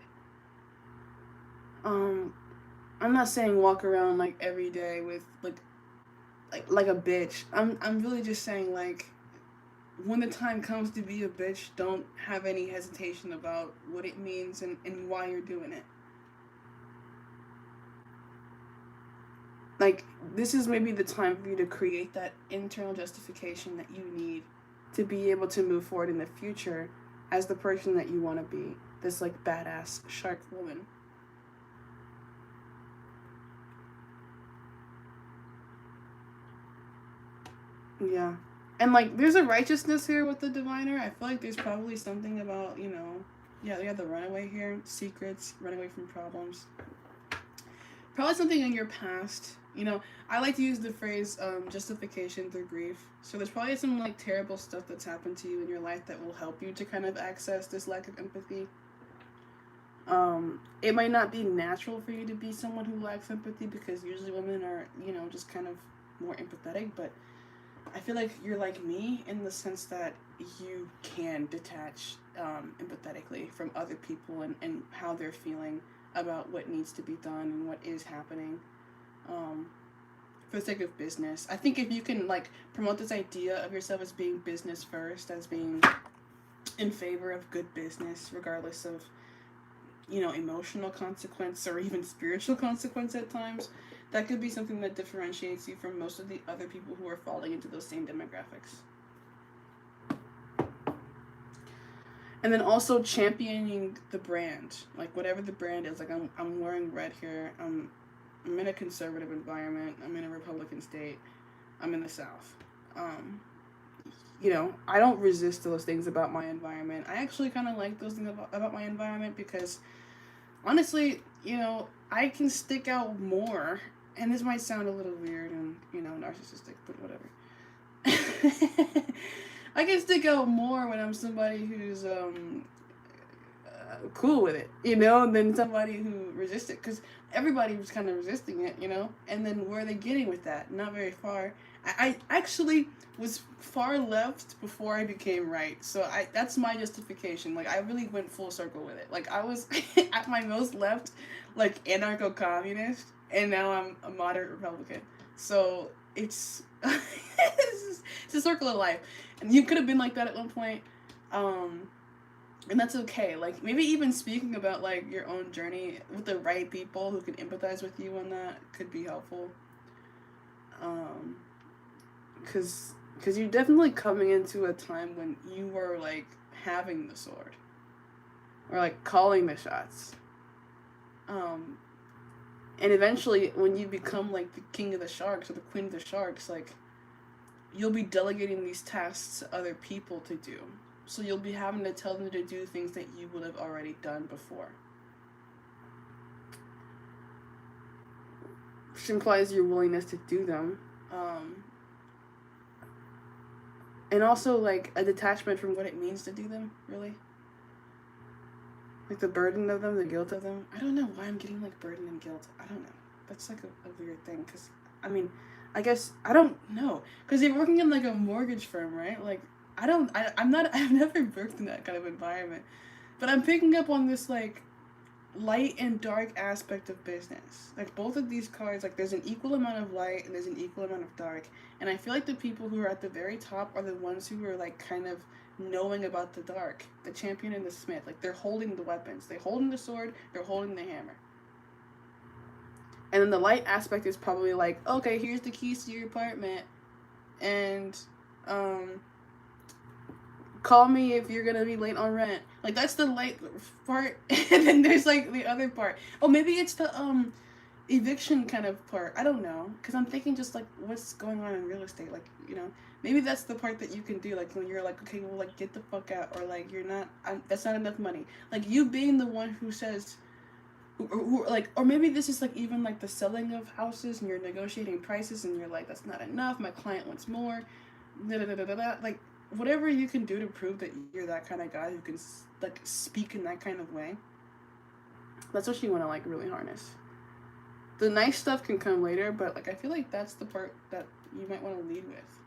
I'm not saying walk around like every day with like a bitch. I'm really just saying, like, when the time comes to be a bitch, don't have any hesitation about what it means and why you're doing it. Like, this is maybe the time for you to create that internal justification that you need to be able to move forward in the future as the person that you want to be. This, like, badass shark woman. Yeah. And, like, there's a righteousness here with the diviner. I feel like there's probably something about, you know, yeah, we have the runaway here, secrets, running away from problems. Probably something in your past. You know, I like to use the phrase justification through grief. So there's probably some, like, terrible stuff that's happened to you in your life that will help you to kind of access this lack of empathy. It might not be natural for you to be someone who lacks empathy, because usually women are, you know, just kind of more empathetic, but I feel like you're like me in the sense that you can detach empathetically from other people and how they're feeling about what needs to be done and what is happening for the sake of business. I think if you can, like, promote this idea of yourself as being business first, as being in favor of good business, regardless of, you know, emotional consequence or even spiritual consequence at times, that could be something that differentiates you from most of the other people who are falling into those same demographics. And then also championing the brand, like whatever the brand is. Like I'm wearing red here. I'm in a conservative environment. I'm in a Republican state. I'm in the South. You know, I don't resist those things about my environment. I actually kind of like those things about my environment, because honestly, you know, I can stick out more. And this might sound a little weird and, you know, narcissistic, but whatever. I can stick out more when I'm somebody who's cool with it, you know, than somebody who resists it, because everybody was kind of resisting it, you know. And then where are they getting with that? Not very far. I actually was far left before I became right, so that's my justification. Like, I really went full circle with it. Like, I was at my most left, like, anarcho-communist, and now I'm a moderate Republican. So it's It's a circle of life. And you could have been like that at one point. And that's okay. Like, maybe even speaking about, like, your own journey with the right people who can empathize with you on that could be helpful. Um, because you're definitely coming into a time when you were, like, having the sword. Or, like, calling the shots. And eventually, when you become, like, the king of the sharks or the queen of the sharks, like, you'll be delegating these tasks to other people to do. So you'll be having to tell them to do things that you would have already done before. Which implies your willingness to do them. And also, like, a detachment from what it means to do them, really. Like, the burden of them, the guilt of them. I don't know why I'm getting, like, burden and guilt. I don't know. That's, like, a weird thing. Because, I mean, I guess, I don't know. Because you're working in, like, a mortgage firm, right? Like, I've never worked in that kind of environment. But I'm picking up on this, like, light and dark aspect of business. Like, both of these cards, like, there's an equal amount of light and there's an equal amount of dark. And I feel like the people who are at the very top are the ones who are, like, kind of knowing about the dark. The champion and the smith. Like, they're holding the weapons. They're holding the sword. They're holding the hammer. And then the light aspect is probably like, okay, here's the keys to your apartment. And, call me if you're gonna be late on rent. Like, that's the light part. And then there's, like, the other part. Oh, maybe it's the eviction kind of part. I don't know, because I'm thinking just, like, what's going on in real estate. Like, you know, maybe that's the part that you can do, like, when you're like, okay, well, like, get the fuck out, or, like, you're not, that's not enough money. Like, you being the one who says, or maybe this is, like, even, like, the selling of houses, and you're negotiating prices, and you're like, that's not enough, my client wants more, like, whatever you can do to prove that you're that kind of guy who can, like, speak in that kind of way. That's what you want to, like, really harness. The nice stuff can come later, but, like, I feel like that's the part that you might want to lead with.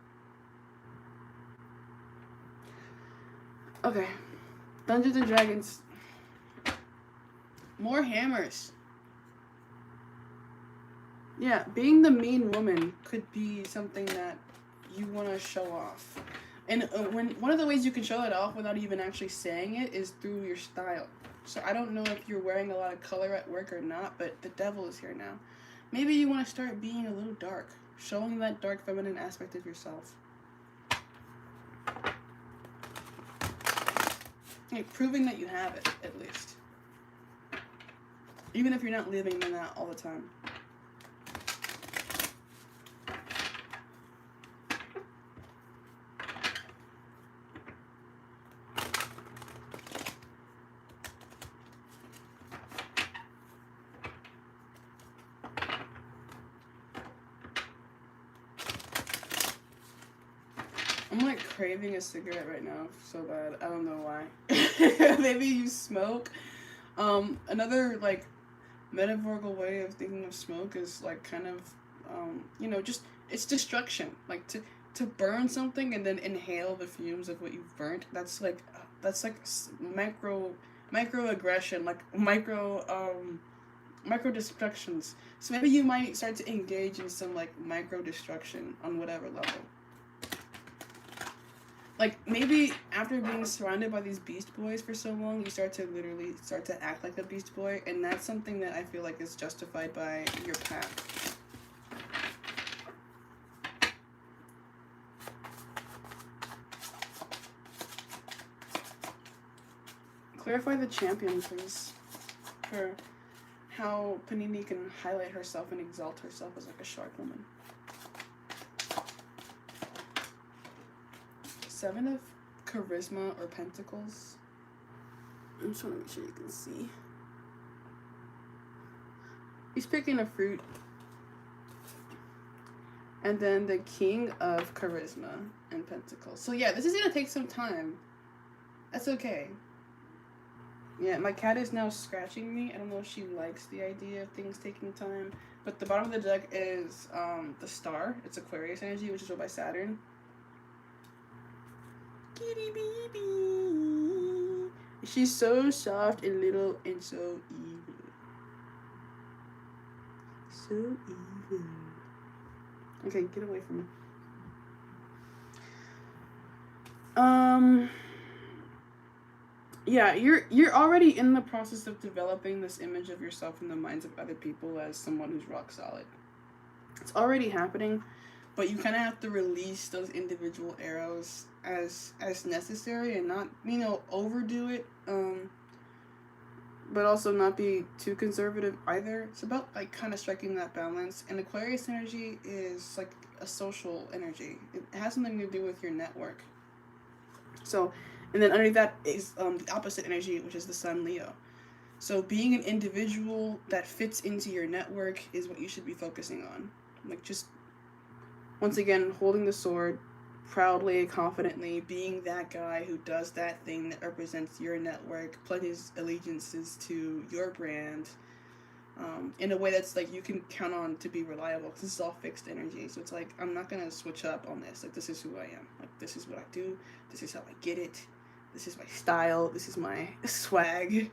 Okay. Dungeons and Dragons. More hammers. Yeah, being the mean woman could be something that you want to show off. And when one of the ways you can show that off without even actually saying it is through your style. So I don't know if you're wearing a lot of color at work or not, but the devil is here now. Maybe you want to start being a little dark, showing that dark feminine aspect of yourself. Like, proving that you have it, at least. Even if you're not living in that all the time. I'm, like, craving a cigarette right now so bad. I don't know why. Maybe you smoke. Another, like, metaphorical way of thinking of smoke is, like, kind of, you know, just, it's destruction. Like, to burn something and then inhale the fumes of what you've burnt, that's like microaggression, like, micro destructions. So maybe you might start to engage in some, like, micro destruction on whatever level. Like, maybe after being surrounded by these Beast Boys for so long, you start to act like a Beast Boy, and that's something that I feel like is justified by your path. Clarify the champion, please, for how Panini can highlight herself and exalt herself as, like, a shark woman. 7 of charisma or pentacles. I just want to make sure you can see. He's picking a fruit. And then the king of charisma and pentacles. So yeah, this is going to take some time. That's okay. Yeah, my cat is now scratching me. I don't know if she likes the idea of things taking time. But the bottom of the deck is the star. It's Aquarius energy, which is ruled by Saturn. Kitty baby. She's so soft and little and so evil. So evil. Okay, get away from me. Um, yeah, you're already in the process of developing this image of yourself in the minds of other people as someone who's rock solid. It's already happening, but you kind of have to release those individual arrows as necessary and not overdo it. But also not be too conservative either. It's about like kind of striking that balance. And Aquarius energy is like a social energy. It has something to do with your network. So, and then underneath that is the opposite energy, which is the Sun Leo. So being an individual that fits into your network is what you should be focusing on. Like just once again holding the sword proudly, confidently, being that guy who does that thing that represents your network, pledges allegiances to your brand, in a way that's like you can count on to be reliable. Because this is all fixed energy, so it's like I'm not gonna switch up on this. Like this is who I am. Like this is what I do. This is how I get it. This is my style. This is my swag.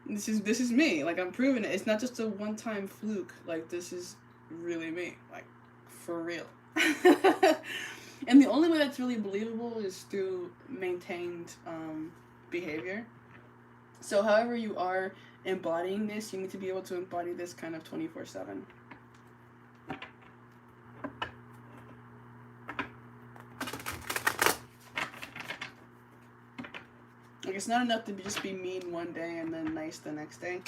This is me. Like I'm proving it. It's not just a one-time fluke. Like this is really me. Like for real. And the only way that's really believable is through maintained behavior. So however you are embodying this, you need to be able to embody this kind of 24/7. Like it's not enough to just be mean one day and then nice the next day.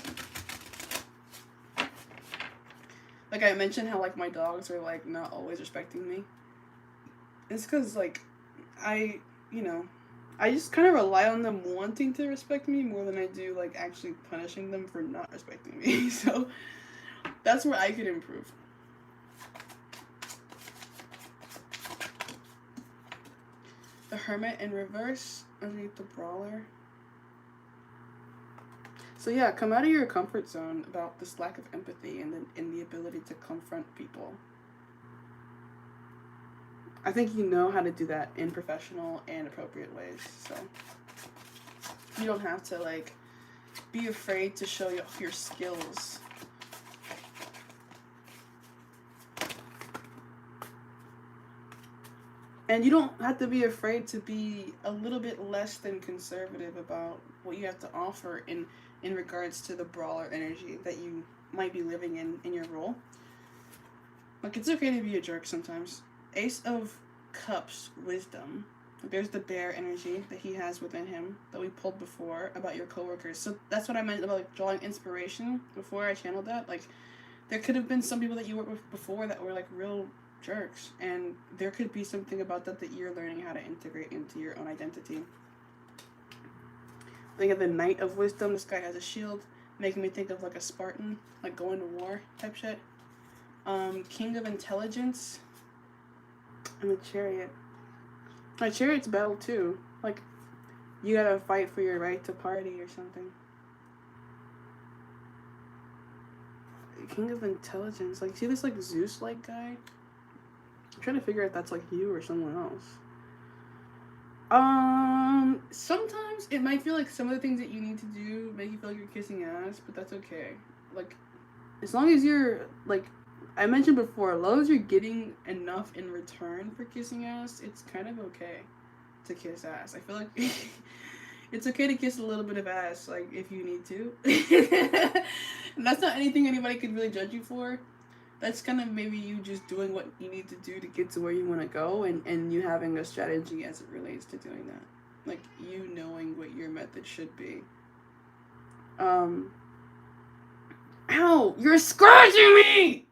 Like I mentioned how like my dogs are like not always respecting me. It's because like I just kind of rely on them wanting to respect me more than I do like actually punishing them for not respecting me. So that's where I could improve. The Hermit in reverse underneath the Brawler. So yeah, come out of your comfort zone about this lack of empathy and the ability to confront people. I think you know how to do that in professional and appropriate ways. So you don't have to like be afraid to show your skills. And you don't have to be afraid to be a little bit less than conservative about what you have to offer in regards to the brawler energy that you might be living in your role. Like it's okay to be a jerk sometimes. Ace of Cups, wisdom. There's the bear energy that he has within him that we pulled before about your coworkers. So that's what I meant about like drawing inspiration before I channeled that. Like there could have been some people that you worked with before that were like real jerks, and there could be something about that you're learning how to integrate into your own identity. Think of the Knight of Wisdom. This guy has a shield, making me think of like a Spartan, like going to war type shit. King of Intelligence. And the Chariot. My Chariot's battle too. Like, you gotta fight for your right to party or something. King of Intelligence. Like, see this like Zeus-like guy? I'm trying to figure out if that's like you or someone else. Sometimes it might feel like some of the things that you need to do make you feel like you're kissing ass, but that's okay. Like, as long as you're like I mentioned before, as long as you're getting enough in return for kissing ass, it's kind of okay to kiss ass. I feel like it's okay to kiss a little bit of ass, like, if you need to. And that's not anything anybody could really judge you for. That's kind of maybe you just doing what you need to do to get to where you want to go, and you having a strategy as it relates to doing that. Like, you knowing what your method should be. Ow! You're scratching me!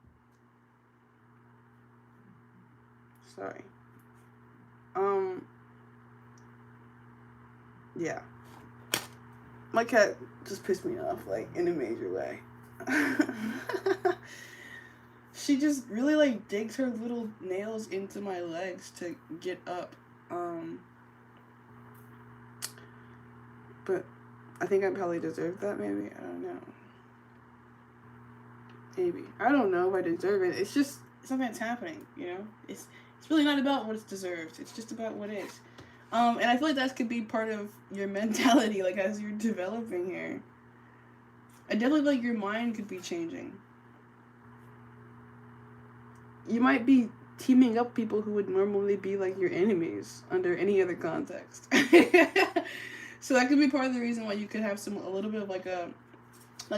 Sorry. Yeah. My cat just pissed me off, like, in a major way. She just really, like, digs her little nails into my legs to get up. But I think I probably deserve that, maybe. I don't know. Maybe. I don't know if I deserve it. It's just something that's happening, you know? It's really not about what it's deserved. It's just about what is. And I feel like that could be part of your mentality, like, as you're developing here. I definitely feel like your mind could be changing. You might be teaming up people who would normally be like your enemies under any other context. So that could be part of the reason why you could have a little bit of like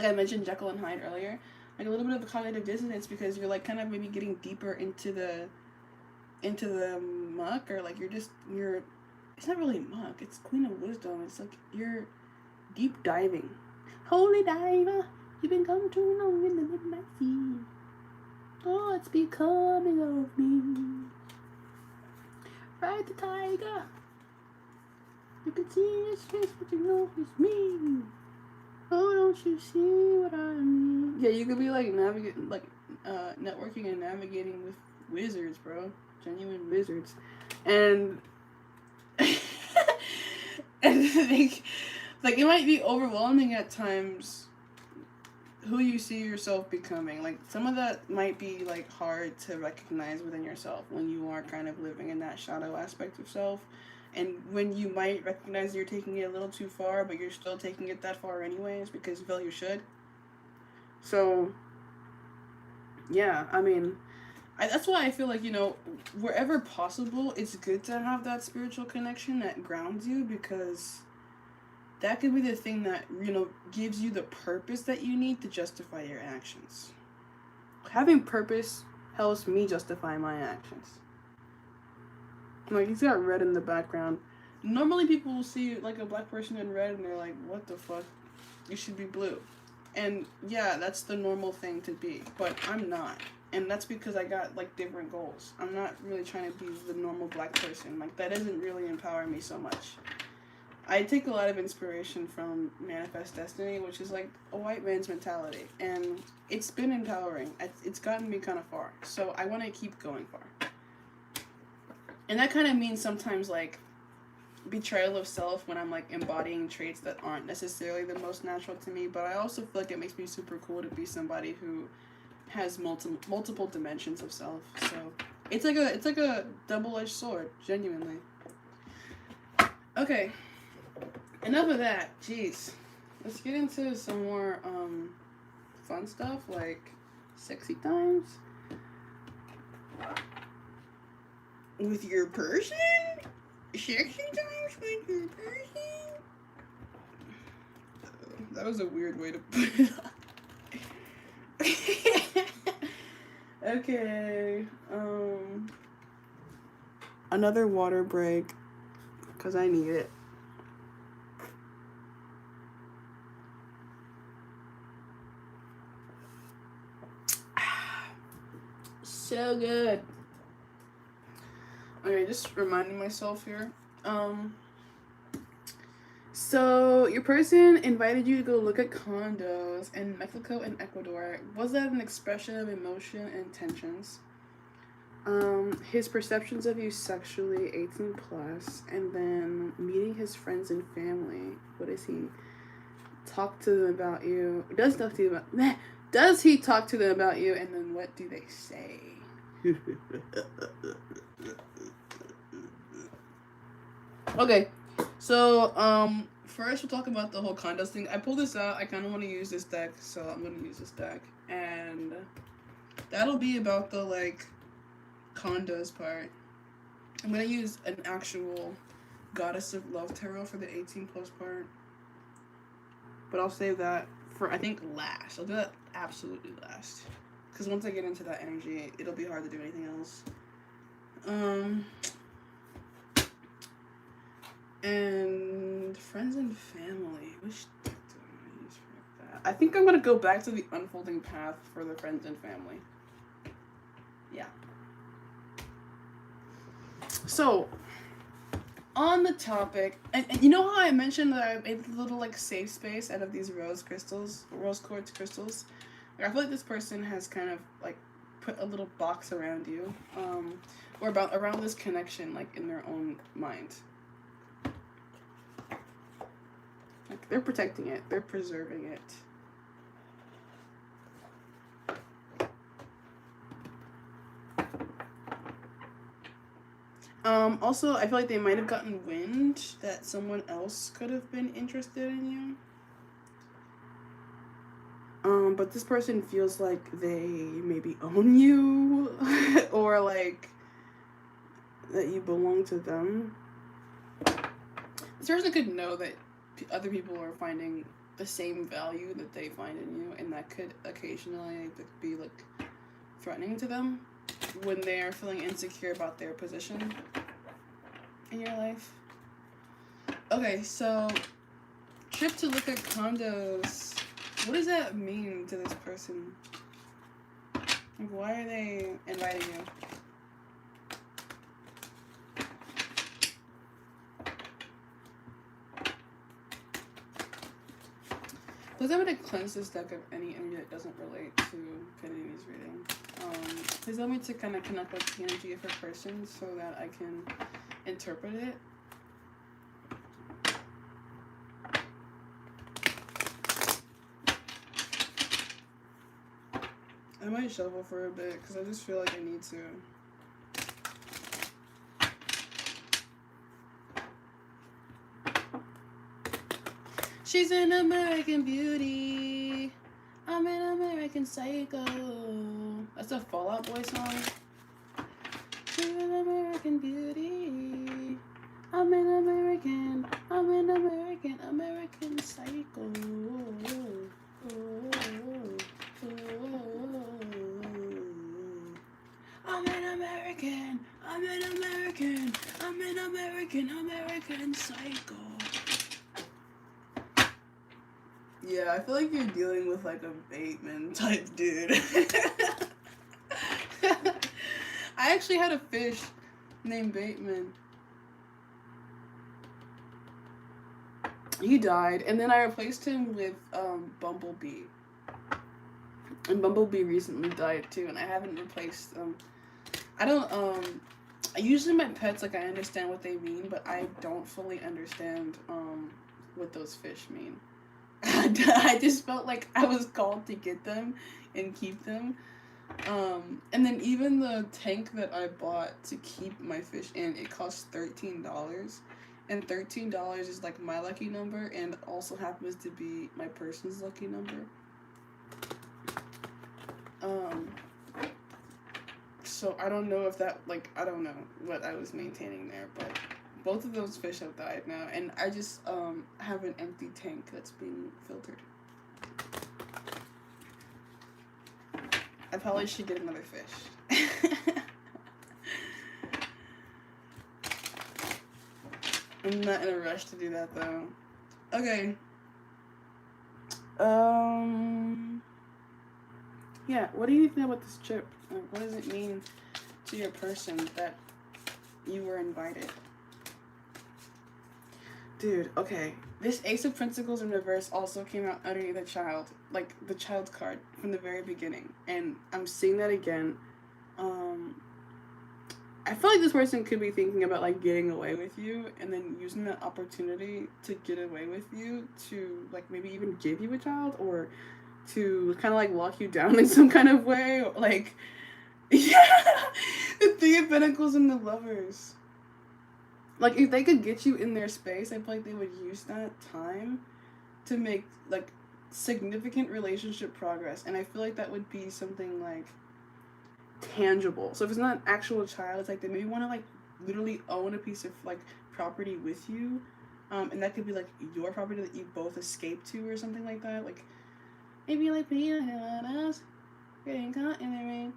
I mentioned Jekyll and Hyde earlier, like a little bit of a cognitive dissonance, because you're like kind of maybe getting deeper into the muck, or like you're it's not really muck, it's Queen of Wisdom. It's like you're deep diving. Holy diver, you've been gone too long in the midnight sea. Oh, it's becoming of me. Ride the tiger. You can see his face, but you know it's me. Oh, don't you see what I mean? Yeah, you could be like networking and navigating with wizards, bro. Genuine wizards. And and like it might be overwhelming at times who you see yourself becoming. Like some of that might be like hard to recognize within yourself when you are kind of living in that shadow aspect of self, and when you might recognize you're taking it a little too far, but you're still taking it that far anyways because you feel you should. So yeah, I mean, that's why I feel like, wherever possible, it's good to have that spiritual connection that grounds you, because that could be the thing that, gives you the purpose that you need to justify your actions. Having purpose helps me justify my actions. Like, he's got red in the background. Normally people will see, like, a black person in red and they're like, what the fuck? You should be blue. And, yeah, that's the normal thing to be. But I'm not. And that's because I got, like, different goals. I'm not really trying to be the normal black person. Like, that doesn't really empower me so much. I take a lot of inspiration from Manifest Destiny, which is like a white man's mentality, and it's been empowering. It's gotten me kind of far, so I want to keep going far. And that kind of means sometimes like betrayal of self when I'm like embodying traits that aren't necessarily the most natural to me, but I also feel like it makes me super cool to be somebody who has multiple dimensions of self. So it's like a double-edged sword, genuinely. Okay. Enough of that. Jeez. Let's get into some more fun stuff, like sexy times with your person. Sexy times with your person. That was a weird way to put it on. Okay. Another water break, because I need it. So good. Okay, just reminding myself here. So your person invited you to go look at condos in Mexico and Ecuador. Was that an expression of emotion and tensions? His perceptions of you sexually, 18 plus, and then meeting his friends and family. What does he talk to them about you? Does he talk to them about you, and then what do they say? Okay, so first we'll talk about the whole condos thing. I pulled this out. I kind of want to use this deck, so I'm going to use this deck, and that'll be about the like condos part. I'm going to use an actual Goddess of Love tarot for the 18 plus part, but I'll save that for, I think, last. I'll do that absolutely last, because once I get into that energy, it'll be hard to do anything else. And friends and family. Which deck do I want to use for that? I think I'm going to go back to the Unfolding Path for the friends and family. Yeah. So, on the topic, and you know how I mentioned that I made a little like safe space out of these rose quartz crystals? Like, I feel like this person has kind of like put a little box around you, or around this connection, like in their own mind. Like, they're protecting it, they're preserving it. Also, I feel like they might have gotten wind that someone else could have been interested in you. But this person feels like they maybe own you or like that you belong to them. This person could know that other people are finding the same value that they find in you, and that could occasionally be like threatening to them when they are feeling insecure about their position in your life. Okay, so trip to look at condos. What does that mean to this person? Like, why are they inviting you? Please I'm going to cleanse this deck of any energy that doesn't relate to Kennedi's reading. Please allow me to kind of connect with the energy of her person so that I can interpret it. I might shuffle for a bit because I just feel like I need to. She's an American Beauty. I'm an American Psycho. That's a Fall Out Boy song. She's an American Beauty. I'm an American Psycho. I'm an American Psycho. Yeah, I feel like you're dealing with like a Bateman type dude. I actually had a fish named Bateman. He died, and then I replaced him with Bumblebee. And Bumblebee recently died too, and I haven't replaced I don't usually my pets, like, I understand what they mean, but I don't fully understand what those fish mean. I just felt like I was called to get them and keep them. And then even the tank that I bought to keep my fish in, it cost $13. And $13 is like my lucky number and also happens to be my person's lucky number. So I don't know if that, like, I don't know what I was maintaining there, but both of those fish have died now, and I just have an empty tank that's being filtered. I probably should get another fish. I'm not in a rush to do that though. Okay. Yeah, what do you think about this trip? Like, what does it mean to your person that you were invited? Dude, okay. This Ace of Pentacles in reverse also came out underneath the child, like the child card from the very beginning. And I'm seeing that again. I feel like this person could be thinking about like getting away with you and then using that opportunity to get away with you to like maybe even give you a child or to kind of like lock you down in some kind of way. Or, like, yeah, the Three of Pentacles and the Lovers. Like, if they could get you in their space, I feel like they would use that time to make, like, significant relationship progress. And I feel like that would be something, like, tangible. So if it's not an actual child, it's like they maybe want to, like, literally own a piece of, like, property with you. And that could be, like, your property that you both escape to or something like that. Like, maybe, like, being a hell out of us, getting caught in the rain.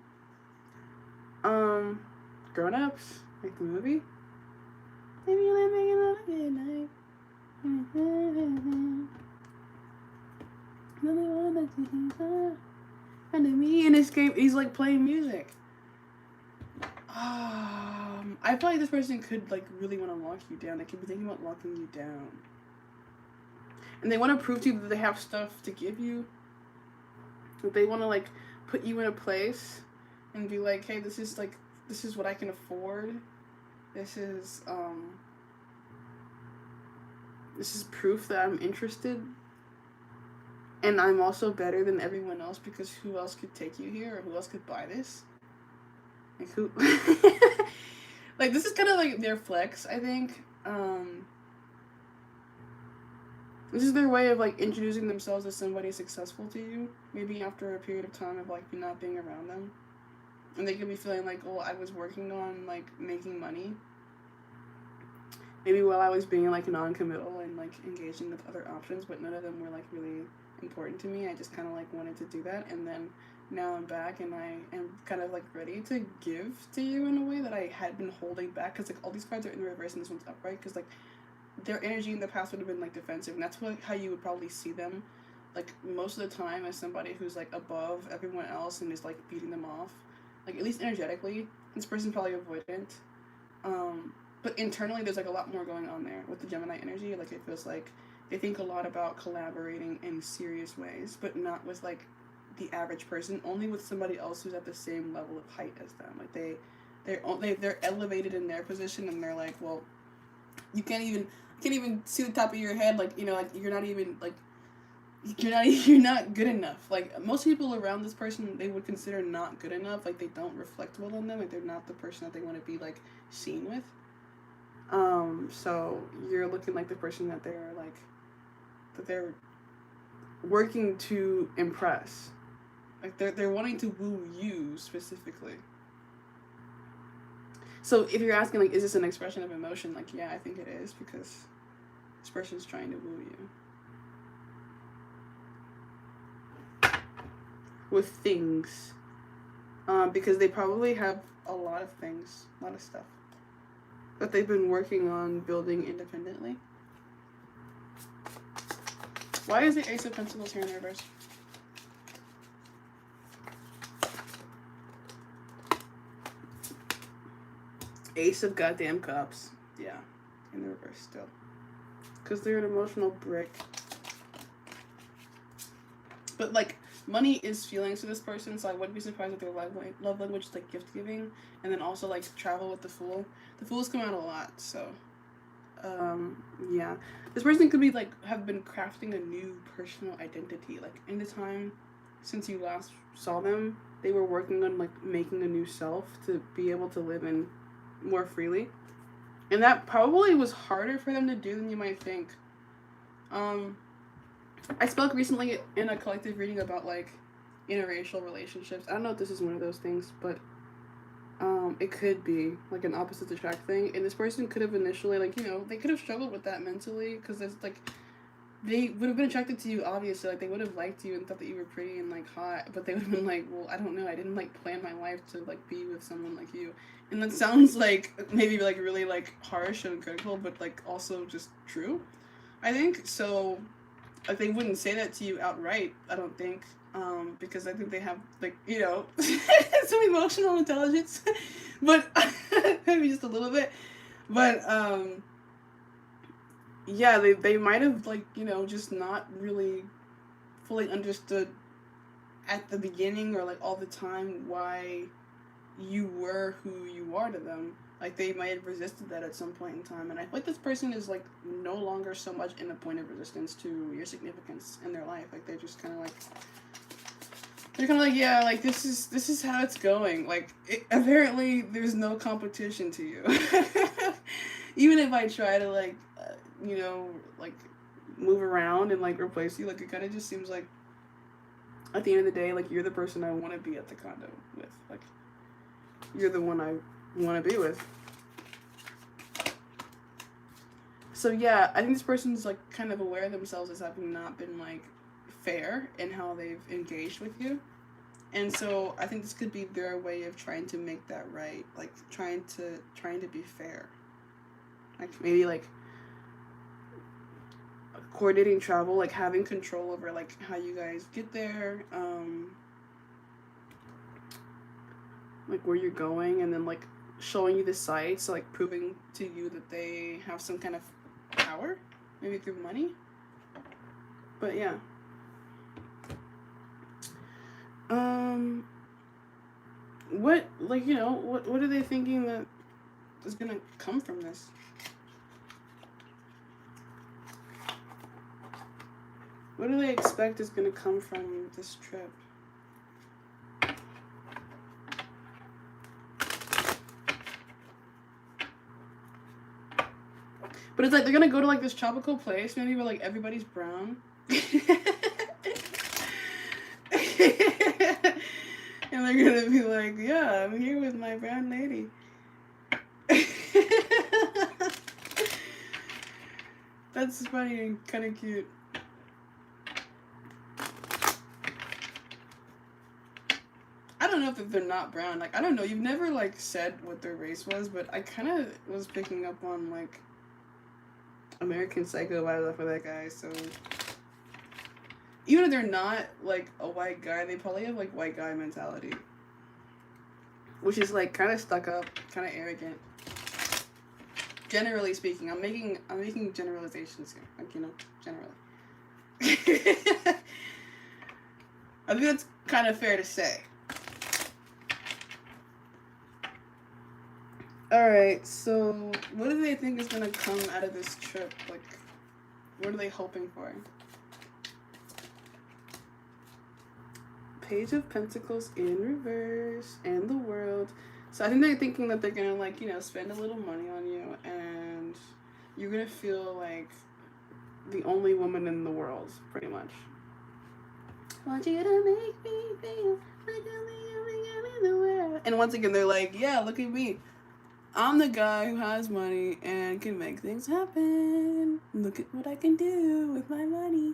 Grown Ups, like the movie. Maybe you're making a good night. And me in escape, he's like playing music. I feel like this person could like really want to lock you down. They could be thinking about locking you down. And they want to prove to you that they have stuff to give you. That they want to like put you in a place and be like, hey, this is what I can afford. This is proof that I'm interested. And I'm also better than everyone else because who else could take you here or who else could buy this? Like who? Like this is kind of like their flex, I think. This is their way of like introducing themselves as somebody successful to you. Maybe after a period of time of like you not being around them, and they could be feeling like, oh, I was working on like making money. Maybe while I was being like non-committal and like engaging with other options, but none of them were like really important to me. I just kind of like wanted to do that, and then now I'm back and I am kind of like ready to give to you in a way that I had been holding back, because like all these cards are in the reverse and this one's upright, because like their energy in the past would have been like defensive, and that's what how you would probably see them like most of the time, as somebody who's like above everyone else and is like beating them off, like at least energetically. This person's probably avoidant, but internally there's like a lot more going on there with the Gemini energy. Like it feels like they think a lot about collaborating in serious ways, but not with like the average person, only with somebody else who's at the same level of height as them. Like they're elevated in their position, and they're like, well, you can't even see the top of your head. Like, you know, like you're not even like you're not good enough. Like most people around this person, they would consider not good enough. Like they don't reflect well on them. Like they're not the person that they want to be like seen with. So you're looking like the person that they're working to impress. Like they're wanting to woo you specifically. So if you're asking like, is this an expression of emotion? Like, yeah, I think it is, because this person's trying to woo you with things, because they probably have a lot of things, a lot of stuff that they've been working on building independently. Why is the Ace of Pentacles here in reverse? Ace of goddamn Cups. Yeah, in the reverse still. Because they're an emotional brick. But like, money is feelings to this person, so I wouldn't be surprised if their love language is like gift giving, and then also like travel with the Fool. The Fool's come out a lot, so yeah. This person could be like have been crafting a new personal identity. Like in the time since you last saw them, they were working on like making a new self to be able to live in more freely. And that probably was harder for them to do than you might think. I spoke recently in a collective reading about like interracial relationships. I don't know if this is one of those things, but it could be like an opposites attract thing. And this person could have initially, like, you know, they could have struggled with that mentally, because it's like they would have been attracted to you, obviously. Like they would have liked you and thought that you were pretty and like hot, but they would have been like, well, I don't know, I didn't like plan my life to like be with someone like you. And that sounds like maybe like really like harsh and critical, but like also just true, I think. So like they wouldn't say that to you outright, I don't think, because I think they have like, you know, some emotional intelligence, but maybe just a little bit. But yeah, they might have like, you know, just not really fully understood at the beginning or like all the time why you were who you are to them. Like they might have resisted that at some point in time, and I feel like this person is like no longer so much in a point of resistance to your significance in their life. Like they're just kind of like, they're kind of like, yeah, like this is how it's going. Like apparently there's no competition to you. Even if I try to like, you know, like move around and like replace you, like it kind of just seems like at the end of the day, like you're the person I want to be at the condo with. Like you're the one I want to be with. So yeah, I think this person's like kind of aware of themselves as having not been like fair in how they've engaged with you. And so I think this could be their way of trying to make that right, like trying to be fair. Like maybe like coordinating travel, like having control over like how you guys get there, like where you're going, and then like showing you the sights, like proving to you that they have some kind of power, maybe through money. But yeah. What, like, you know, what are they thinking that is gonna come from this? What do they expect is gonna come from this trip? But it's like they're gonna go to like this tropical place, maybe where like everybody's brown. And they're gonna be like, yeah, I'm here with my brown lady. That's funny and kind of cute. I don't know if they're not brown. Like, I don't know. You've never, like, said what their race was, but I kind of was picking up on, like, American Psycho vibes for that guy, so... Even if they're not, like, a white guy, they probably have, like, white guy mentality. Which is, like, kind of stuck up, kind of arrogant. Generally speaking, I'm making generalizations here. Like, you know, generally. I think that's kind of fair to say. Alright, so what do they think is gonna come out of this trip? Like, what are they hoping for? Page of Pentacles in reverse, and the World. So I think they're thinking that they're gonna, like, you know, spend a little money on you, and you're gonna feel like the only woman in the world, pretty much. I want you to make me feel like I'm the only guy in the world. And once again, they're like, yeah, look at me. I'm the guy who has money and can make things happen. Look at what I can do with my money.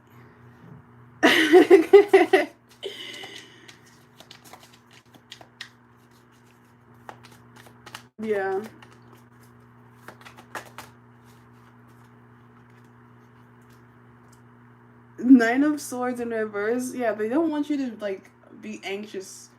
Yeah. Nine of Swords in reverse. Yeah, they don't want you to, like, be anxious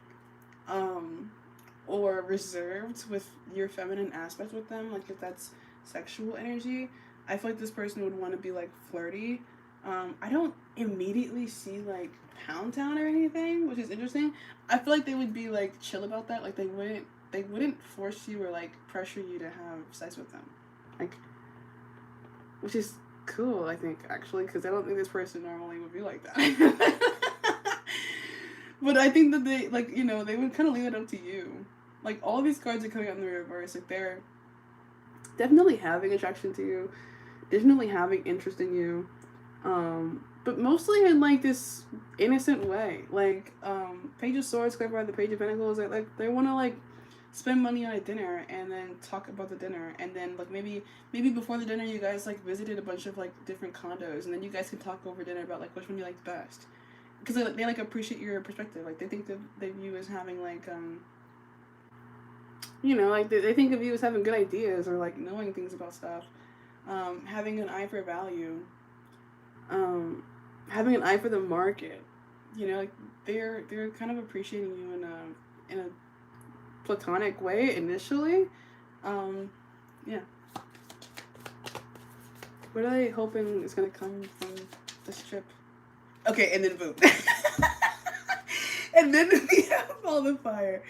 or reserved with your feminine aspect with them. Like, if that's sexual energy, I feel like this person would want to be, like, flirty. I don't immediately see, like, Pound Town or anything, which is interesting. I feel like they would be, like, chill about that. Like, they wouldn't force you or, like, pressure you to have sex with them. Like, which is cool, I think, actually, because I don't think this person normally would be like that. But I think that they, like, you know, they would kind of leave it up to you. Like, all these cards are coming out in the reverse. Like, they're definitely having attraction to you, definitely having interest in you, but mostly in, like, this innocent way. Like, Page of Swords, clarified by the Page of Pentacles, like they want to, like, spend money on a dinner and then talk about the dinner, and then, like, maybe before the dinner you guys, like, visited a bunch of, like, different condos, and then you guys can talk over dinner about, like, which one you like best, because they like appreciate your perspective. Like, they think that they view as having, like, you know, like, they think of you as having good ideas or, like, knowing things about stuff, having an eye for value, having an eye for the market. You know, like, they're kind of appreciating you in a platonic way initially. Yeah. What are they hoping is gonna come from this trip? Okay, and then boom. And then we have all the fire.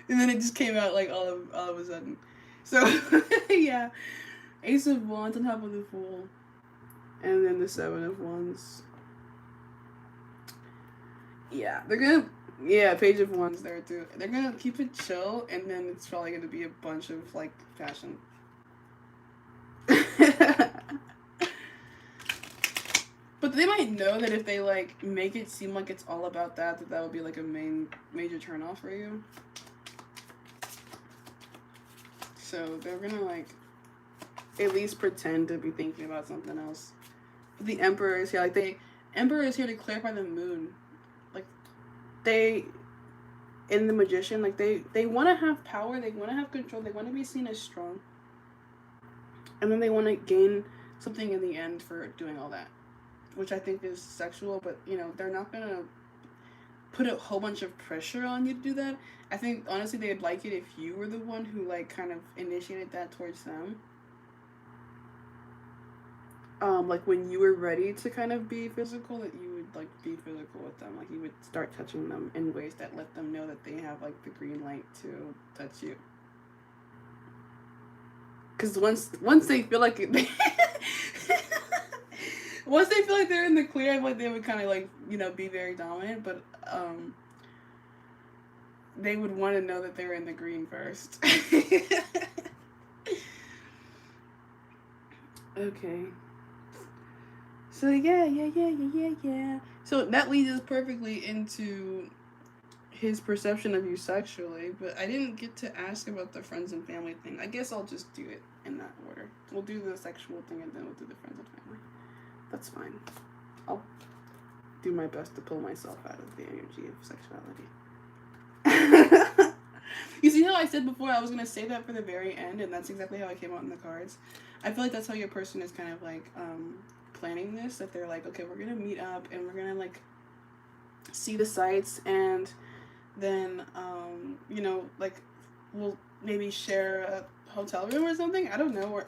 And then it just came out, like, all of a sudden. So, yeah. Ace of Wands on top of the Fool. And then the Seven of Wands. Yeah, they're gonna... Yeah, Page of Wands there, too. They're gonna keep it chill, and then it's probably gonna be a bunch of, like, fashion. But they might know that if they, like, make it seem like it's all about that would be, like, a major turnoff for you. So they're gonna, like, at least pretend to be thinking about something else. But the Emperor is here. Like, Emperor is here to clarify the moon. Like, in the Magician, like, they want to have power, they want to have control, they want to be seen as strong. And then they want to gain something in the end for doing all that. Which I think is sexual, but, you know, they're not gonna put a whole bunch of pressure on you to do that. I think, honestly, they'd like it if you were the one who, like, kind of initiated that towards them. Like, when you were ready to kind of be physical, that you would, like, be physical with them. Like, you would start touching them in ways that let them know that they have, like, the green light to touch you. Because once they feel like it... Once they feel like they're in the clear, I feel like they would kind of, like, you know, be very dominant, but they would want to know that they were in the green first. Okay. So yeah. So that leads us perfectly into his perception of you sexually, but I didn't get to ask about the friends and family thing. I guess I'll just do it in that order. We'll do the sexual thing and then we'll do the friends and family. That's fine. I'll do my best to pull myself out of the energy of sexuality. You see how I said before I was gonna say that for the very end, and that's exactly how I came out in the cards. I feel like that's how your person is kind of like planning this. That they're like, okay, we're gonna meet up and we're gonna like see the sights, and then like we'll maybe share a hotel room or something. I don't know, or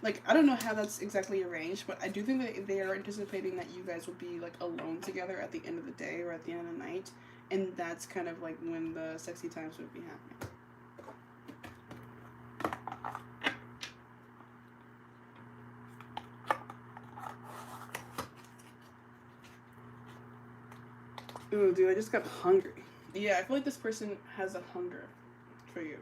like I don't know how that's exactly arranged, but I do think that they are anticipating that you guys will be like alone together at the end of the day or at the end of the night, and that's kind of like when the sexy times would be happening. Ooh, dude, I just got hungry. Yeah, I feel like this person has a hunger for you.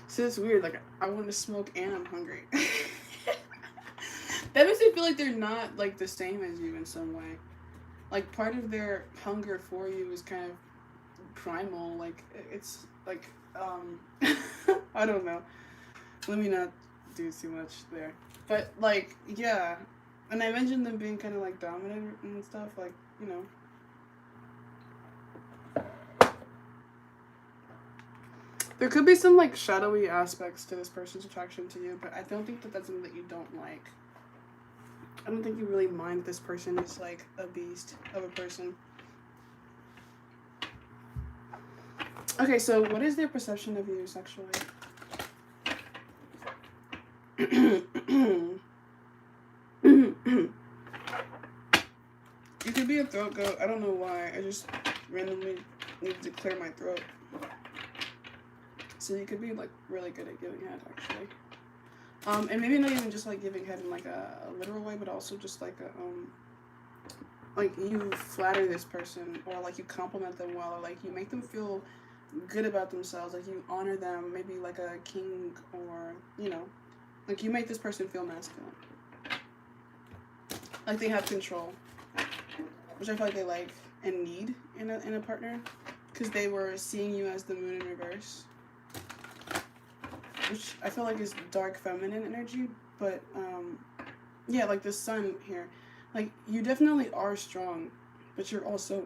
So it's weird. Like I want to smoke and I'm hungry. That makes me feel like they're not like the same as you in some way. Like part of their hunger for you is kind of primal. Like it's like I don't know. Let me not do too much there. But like yeah, and I mentioned them being kind of like dominant and stuff. Like you know. There could be some like shadowy aspects to this person's attraction to you, but I don't think that that's something that you don't like. I don't think you really mind this person is like a beast of a person. Okay, so what is their perception of you sexually? You could be a throat goat. I don't know why. I just randomly needed to clear my throat. So you could be like really good at giving head, actually. And maybe not even just like giving head in like a literal way, but also just like a like you flatter this person, or like you compliment them well, or like you make them feel good about themselves, like you honor them, maybe like a king, or you know, like you make this person feel masculine, like they have control, which I feel like they like and need in a partner, because they were seeing you as the moon in reverse, which I feel like is dark feminine energy, but yeah, like the sun here, like you definitely are strong, but you're also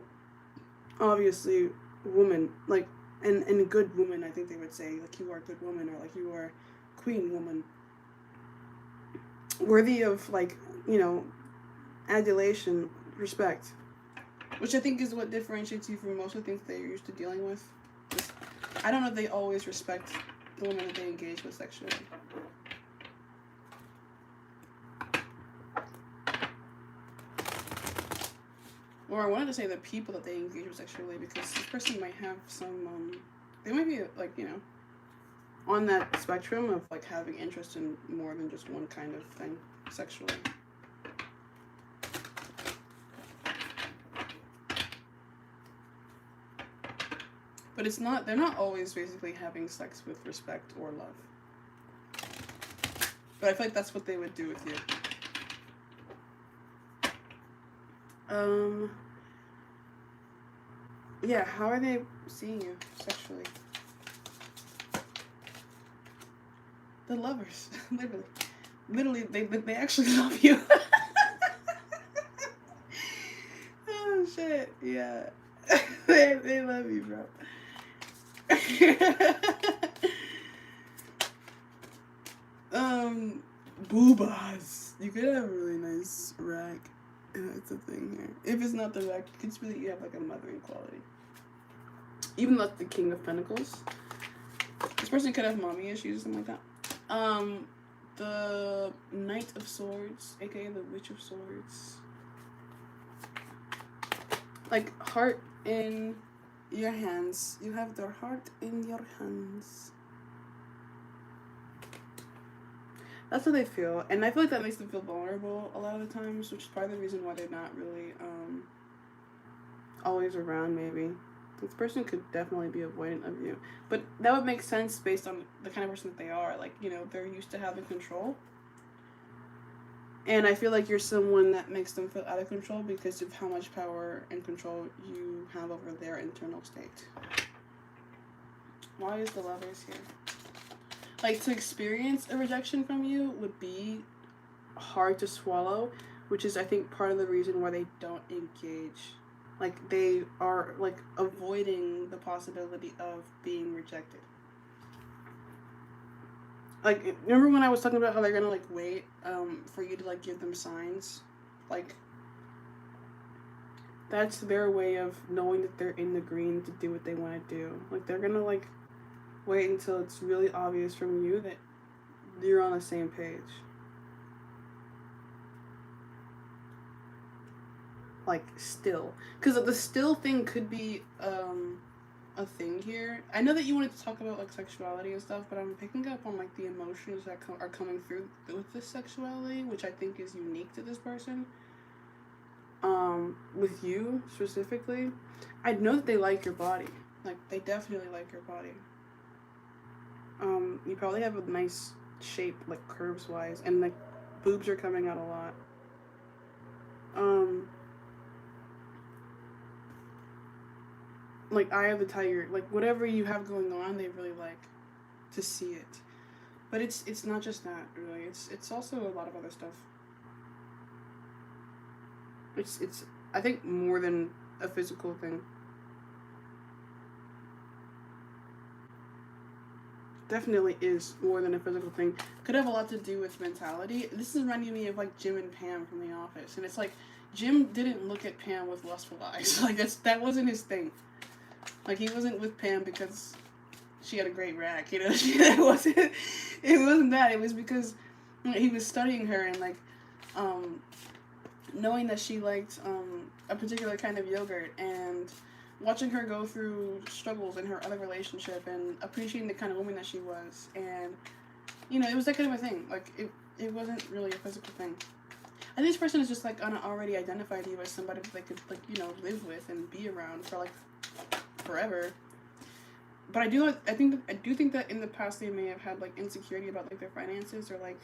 obviously woman, like and good woman. I think they would say like you are a good woman, or like you are queen woman, worthy of like adulation, respect, which I think is what differentiates you from most of the things that you're used to dealing with. I don't know if they always respect the women that they engage with sexually. Or I wanted to say the people that they engage with sexually, because this person might have some, they might be like, on that spectrum of like having interest in more than just one kind of thing sexually. But they're not always basically having sex with respect or love. But I feel like that's what they would do with you. Yeah, how are they seeing you sexually? The lovers, literally, they actually love you. Oh shit, yeah, they love you, bro. Boobas. You could have a really nice rack. And that's the thing here. If it's not the rack, you could feel that you have like a mothering quality. Even though that's the King of Pentacles. This person could have mommy issues or something like that. The Knight of Swords, aka the Witch of Swords. Like heart in your hands. You have their heart in your hands. That's how they feel, and I feel like that makes them feel vulnerable a lot of the times, which is part of the reason why they're not really always around, maybe. This person could definitely be avoidant of you. But that would make sense based on the kind of person that they are. Like, they're used to having control. And I feel like you're someone that makes them feel out of control because of how much power and control you have over their internal state. Why is the Lovers here? Like, to experience a rejection from you would be hard to swallow, which is, I think, part of the reason why they don't engage. Like, they are, like, avoiding the possibility of being rejected. Like, remember when I was talking about how they're gonna, like, wait for you to, like, give them signs? Like, that's their way of knowing that they're in the green to do what they want to do. Like, they're gonna, like, wait until it's really obvious from you that you're on the same page. Like, still. Because the still thing could be a thing here. I know that you wanted to talk about, like, sexuality and stuff, but I'm picking up on, like, the emotions that are coming through with this sexuality, which I think is unique to this person. With you, specifically, I know that they like your body. Like, they definitely like your body. You probably have a nice shape, like, curves-wise, and, like, boobs are coming out a lot. Like, Eye of the Tiger, like, whatever you have going on, they really like to see it. But it's not just that, really. It's also a lot of other stuff. It's I think more than a physical thing. Definitely is more than a physical thing. Could have a lot to do with mentality. This is reminding me of, like, Jim and Pam from The Office, and it's like Jim didn't look at Pam with lustful eyes. Like, that wasn't his thing. Like, he wasn't with Pam because she had a great rack, it wasn't that. It was because he was studying her and, like, knowing that she liked a particular kind of yogurt and watching her go through struggles in her other relationship and appreciating the kind of woman that she was. And, it was that kind of a thing. Like, it wasn't really a physical thing. And this person is just, like, already identified you as somebody that they could, like, live with and be around for, like, forever. But I do think that in the past they may have had, like, insecurity about, like, their finances, or, like,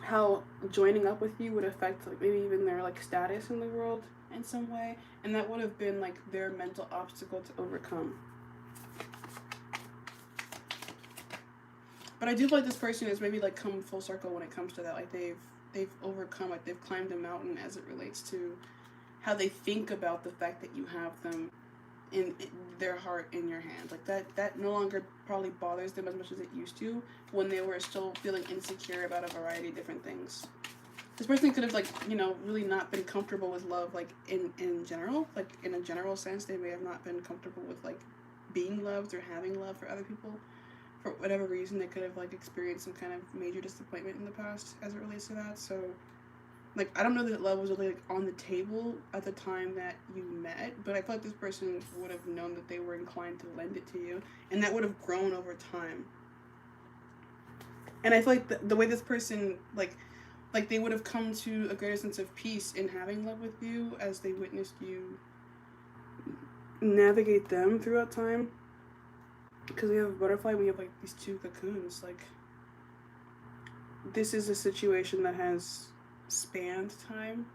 how joining up with you would affect, like, maybe even their, like, status in the world in some way, and that would have been, like, their mental obstacle to overcome. But I do feel like this person has maybe, like, come full circle when it comes to that. Like, they've overcome, like, they've climbed a mountain as it relates to how they think about the fact that you have them in their heart in your hand. Like, that no longer probably bothers them as much as it used to when they were still feeling insecure about a variety of different things. This person could have, like, really not been comfortable with love, like, in general. Like, in a general sense, they may have not been comfortable with, like, being loved or having love for other people. For whatever reason, they could have, like, experienced some kind of major disappointment in the past as it relates to that. So, like, I don't know that love was really, like, on the table at the time that you met, but I feel like this person would have known that they were inclined to lend it to you, and that would have grown over time. And I feel like the way this person, like they would have come to a greater sense of peace in having love with you as they witnessed you navigate them throughout time. Because we have a butterfly, we have, like, these two cocoons. Like, this is a situation that has spanned time,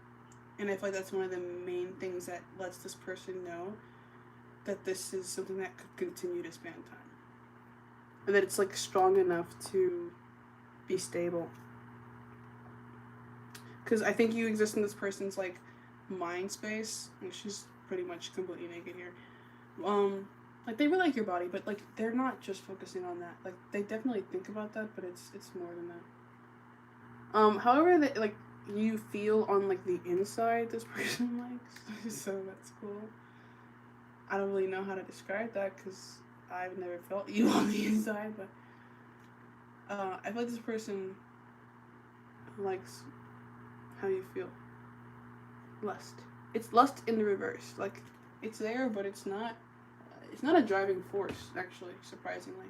and I feel like that's one of the main things that lets this person know that this is something that could continue to span time, and that it's, like, strong enough to be stable. Because I think you exist in this person's, like, mind space. Like, she's pretty much completely naked here. Like, they really like your body, but, like, they're not just focusing on that. Like, they definitely think about that, but it's more than that. However, like, you feel on, like, the inside this person likes, so that's cool. I don't really know how to describe that because I've never felt you on the inside, but I feel like this person likes how you feel. Lust. It's lust in the reverse. Like, it's there, but it's not a driving force, actually, surprisingly.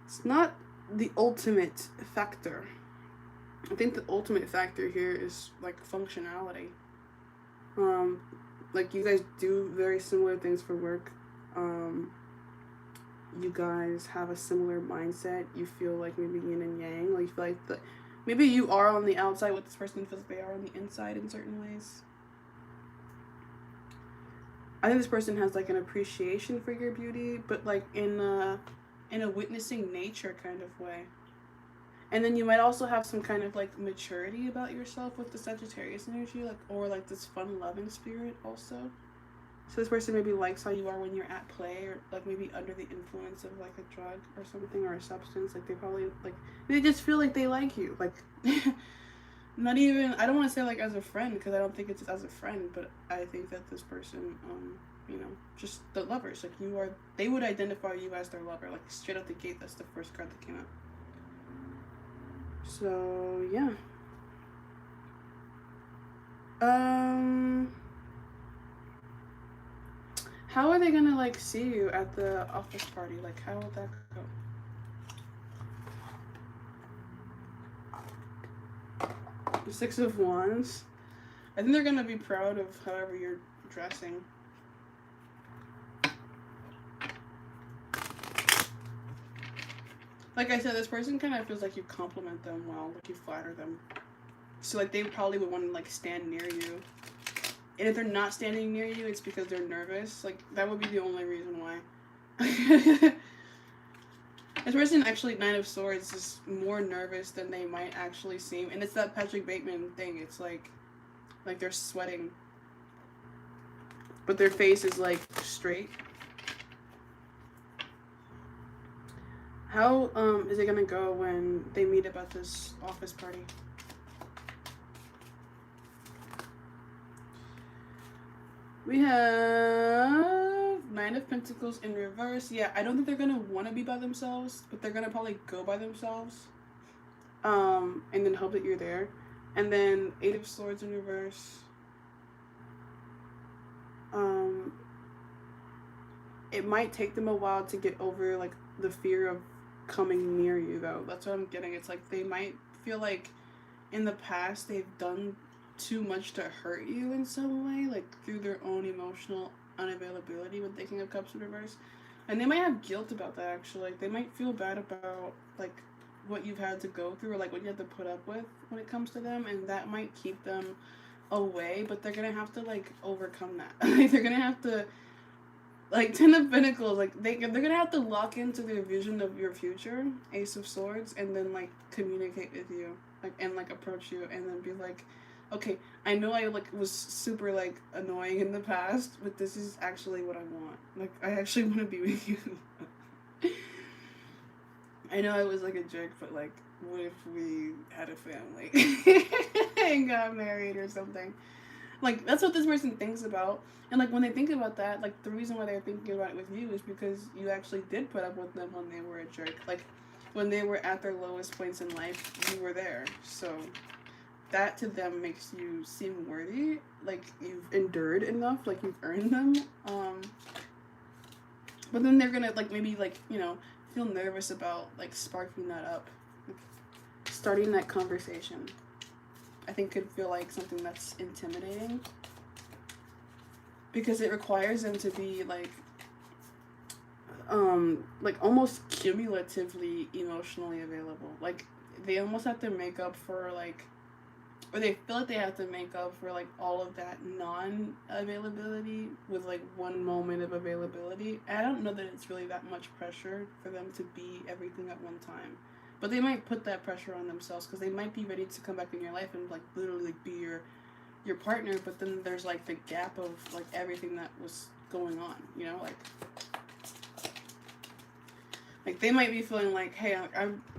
It's not the ultimate factor. I think the ultimate factor here is, like, functionality. like you guys do very similar things for work. You guys have a similar mindset. You feel like maybe yin and yang. Like you feel like maybe you are on the outside what this person feels like they are on the inside in certain ways. I think this person has like an appreciation for your beauty, but like in a witnessing nature kind of way. And then you might also have some kind of like maturity about yourself with the Sagittarius energy, like, or like this fun loving spirit also. So this person maybe likes how you are when you're at play, or like maybe under the influence of like a drug or something, or a substance. Like they probably like, they just feel like they like you. Like not even, I don't want to say like as a friend, because I don't think it's as a friend, but I think that this person, you know, just the lovers, like you are, they would identify you as their lover, like straight out the gate. That's the first card that came out. So yeah. How are they gonna like see you at the office party? Like how would that go? The 6 of Wands. I think they're gonna be proud of however you're dressing. Like I said, this person kind of feels like you compliment them well, like you flatter them. So like they probably would want to like stand near you. And if they're not standing near you, it's because they're nervous. Like that would be the only reason why. This person actually, 9 of Swords, is more nervous than they might actually seem. And it's that Patrick Bateman thing. It's like they're sweating. But their face is like straight. How is it gonna go when they meet up at this office party? We have 9 of Pentacles in reverse. Yeah, I don't think they're gonna want to be by themselves, but they're gonna probably go by themselves. And then hope that you're there. And then 8 of Swords in reverse. It might take them a while to get over like the fear of coming near you, though. That's what I'm getting. It's like they might feel like in the past they've done too much to hurt you in some way, like through their own emotional unavailability when thinking of Cups in reverse. And they might have guilt about that, actually. Like they might feel bad about like what you've had to go through, or like what you have to put up with when it comes to them, and that might keep them away, but they're gonna have to like overcome that. Like they're gonna have to, like 10 of Pentacles, like they're gonna have to lock into their vision of your future, Ace of Swords, and then like communicate with you, like, and like approach you, and then be like, okay, I know I like was super like annoying in the past, but this is actually what I want. Like I actually want to be with you. I know I was like a jerk, but like what if we had a family and got married or something? Like that's what this person thinks about. And like when they think about that, like the reason why they're thinking about it with you is because you actually did put up with them when they were a jerk. Like when they were at their lowest points in life, you were there. So that to them makes you seem worthy. Like you've endured enough, like you've earned them. But then they're gonna like maybe like, you know, feel nervous about like sparking that up. Like, starting that conversation, I think could feel like something that's intimidating, because it requires them to be like almost cumulatively emotionally available. Like they almost have to make up for like, or they feel like they have to make up for like all of that non-availability with like one moment of availability. And I don't know that it's really that much pressure for them to be everything at one time. But they might put that pressure on themselves because they might be ready to come back in your life and like literally be your partner, but then there's like the gap of like everything that was going on, you know, like they might be feeling like, hey,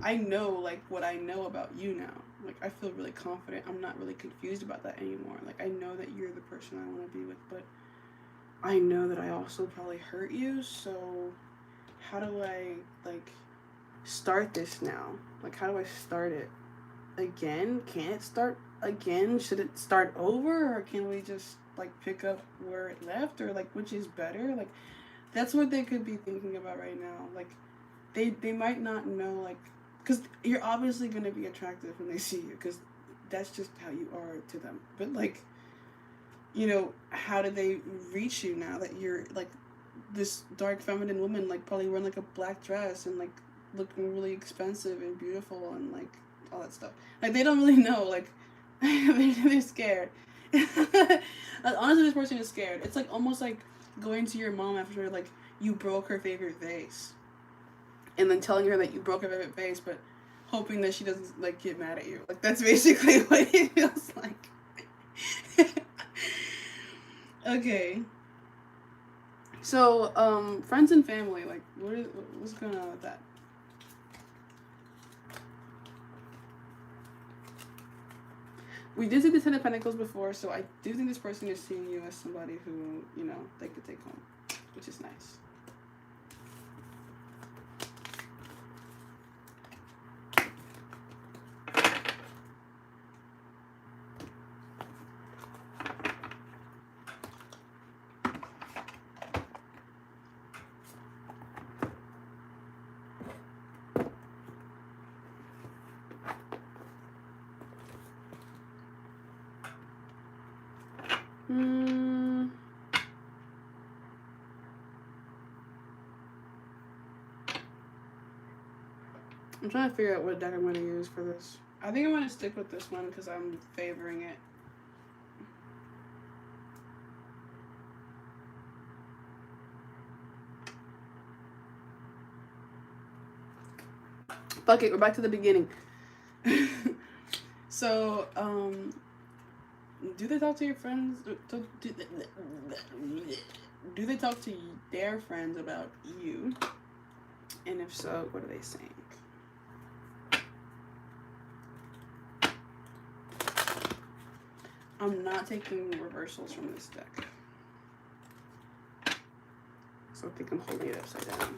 I know like what I know about you now. Like I feel really confident. I'm not really confused about that anymore. Like I know that you're the person I want to be with, but I know that I also probably hurt you. So how do I like start this now? Like how do I start it again? Can it start again? Should it start over, or can we just like pick up where it left, or like which is better? Like that's what they could be thinking about right now. Like they might not know, like, because you're obviously going to be attractive when they see you, because that's just how you are to them. But like how did they reach you now that you're like this dark feminine woman, like probably wearing like a black dress and like looking really expensive and beautiful and like all that stuff. Like they don't really know. Like they're scared. Honestly, this person is scared. It's like almost like going to your mom after like you broke her favorite vase, and then telling her that you broke her favorite vase, but hoping that she doesn't like get mad at you. Like that's basically what it feels like. Okay. So, friends and family, like, what's going on with that? We did see the Ten of Pentacles before, so I do think this person is seeing you as somebody who, they could take home, which is nice. I'm trying to figure out what deck I'm going to use for this. I think I'm going to stick with this one because I'm favoring it. Fuck it, we're back to the beginning. So, do they talk to your friends? Do they talk to their friends about you? And if so, what are they saying? I'm not taking reversals from this deck. So I think I'm holding it upside down.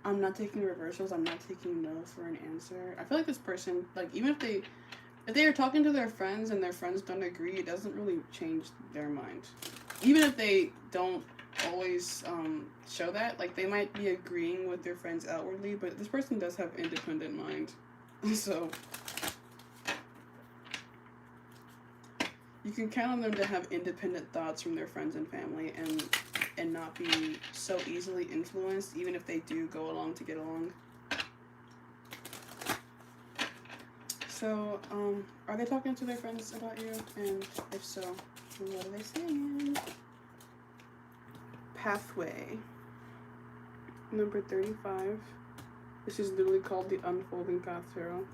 I'm not taking reversals. I'm not taking no for an answer. I feel like this person, like, even if they are talking to their friends and their friends don't agree, it doesn't really change their mind. Even if they don't always show that, like, they might be agreeing with their friends outwardly, but this person does have independent mind. So you can count on them to have independent thoughts from their friends and family and not be so easily influenced, even if they do go along to get along. So, are they talking to their friends about you? And if so, what are they saying? Pathway. Number 35. This is literally called the Unfolding Path Tarot.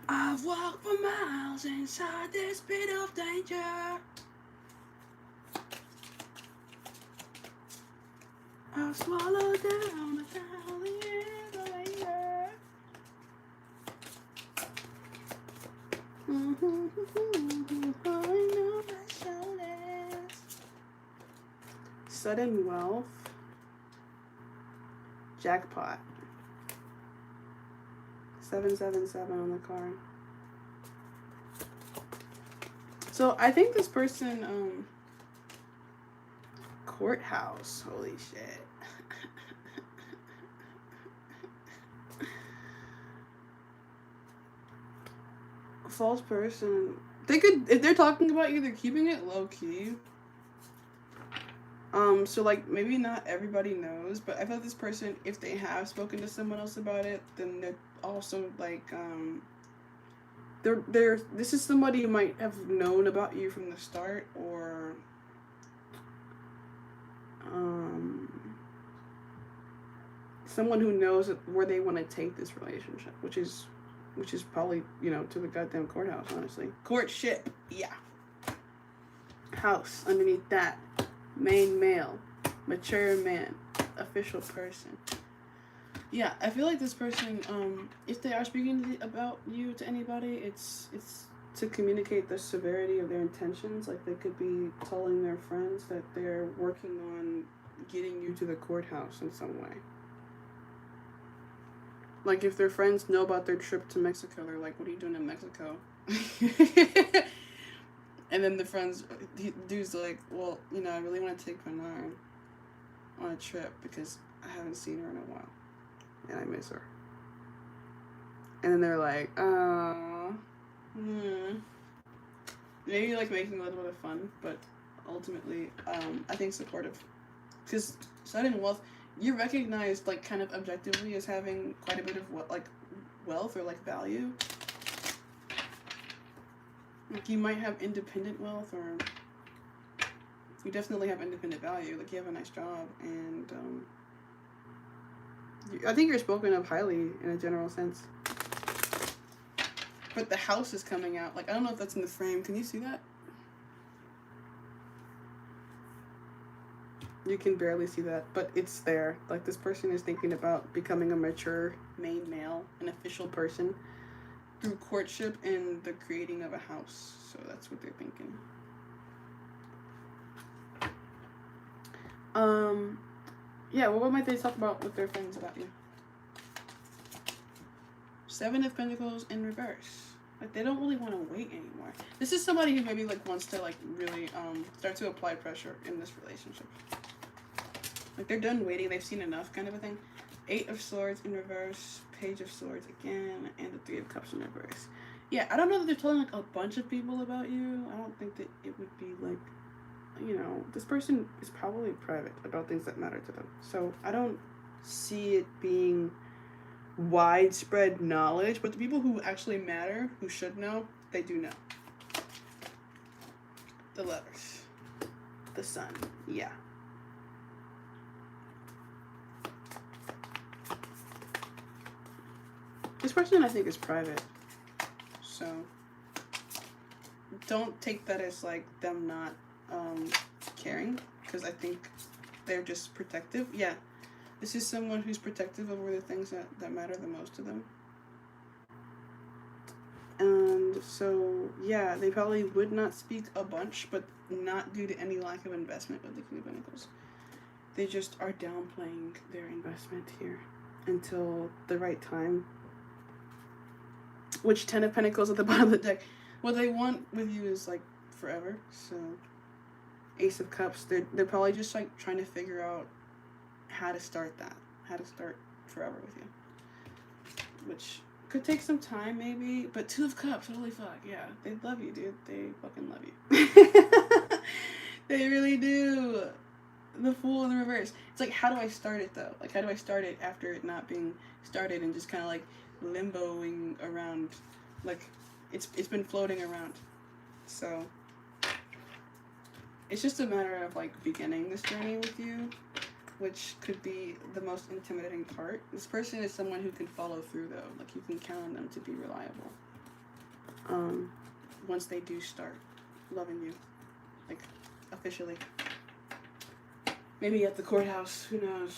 I've walked for miles inside this pit of danger. I've swallowed down 1,000 years of anger. On my shoulders. Sudden wealth. Jackpot. 777 on the card. So I think this person, courthouse. Holy shit. False person. They could, if they're talking about you, they're keeping it low key. So like maybe not everybody knows, but I feel like this person, if they have spoken to someone else about it, then they're also like this is somebody who might have known about you from the start, or someone who knows where they want to take this relationship, which is probably, to the goddamn courthouse, honestly. Courtship, yeah. House, underneath that. Main male. Mature man. Official person. Yeah, I feel like this person, if they are speaking about you to anybody, it's to communicate the severity of their intentions. Like, they could be telling their friends that they're working on getting you to the courthouse in some way. Like, if their friends know about their trip to Mexico, they're like, what are you doing in Mexico? And then the friends, dude's like, well, you know, I really want to take Bernard on a trip because I haven't seen her in a while. And I miss her. And then they're like, maybe like making a little bit of fun, but ultimately, I think supportive. Because sudden wealth, you're recognized like kind of objectively as having quite a bit of wealth or like value. Like you might have independent wealth, or you definitely have independent value. Like you have a nice job, and I think you're spoken of highly in a general sense. But the house is coming out. Like I don't know if that's in the frame. Can you see that? You can barely see that, but it's there. Like this person is thinking about becoming a mature main male, an official person, through courtship and the creating of a house. So that's what they're thinking. Yeah, well, what might they talk about with their friends about you? 7 of Pentacles in reverse. Like they don't really want to wait anymore. This is somebody who maybe like wants to like really start to apply pressure in this relationship. Like they're done waiting, they've seen enough kind of a thing. 8 of Swords in reverse, Page of Swords again, and the 3 of Cups in reverse. Yeah, I don't know that they're telling like a bunch of people about you. I don't think that it would be like, you know, this person is probably private about things that matter to them. So I don't see it being widespread knowledge, but the people who actually matter, who should know, they do know. The Lovers. The Sun. Yeah. This person I think is private. So don't take that as like them not caring, because I think they're just protective. Yeah. This is someone who's protective over the things that matter the most to them. And so, yeah, they probably would not speak a bunch, but not due to any lack of investment with the Queen of Pentacles. They just are downplaying their investment here until the right time. Which 10 of Pentacles at the bottom of the deck. What they want with you is like forever. So, Ace of Cups, they're probably just like trying to figure out how to start that, how to start forever with you, which could take some time maybe. But 2 of Cups, holy fuck, yeah, they love you, dude. They fucking love you. They really do. The Fool in the reverse. It's like, how do I start it though? Like, how do I start it after it not being started and just kind of like limboing around? Like, it's been floating around. So it's just a matter of like beginning this journey with you, which could be the most intimidating part. This person is someone who can follow through though. Like you can count on them to be reliable. Once they do start loving you, like officially. Maybe at the courthouse, who knows?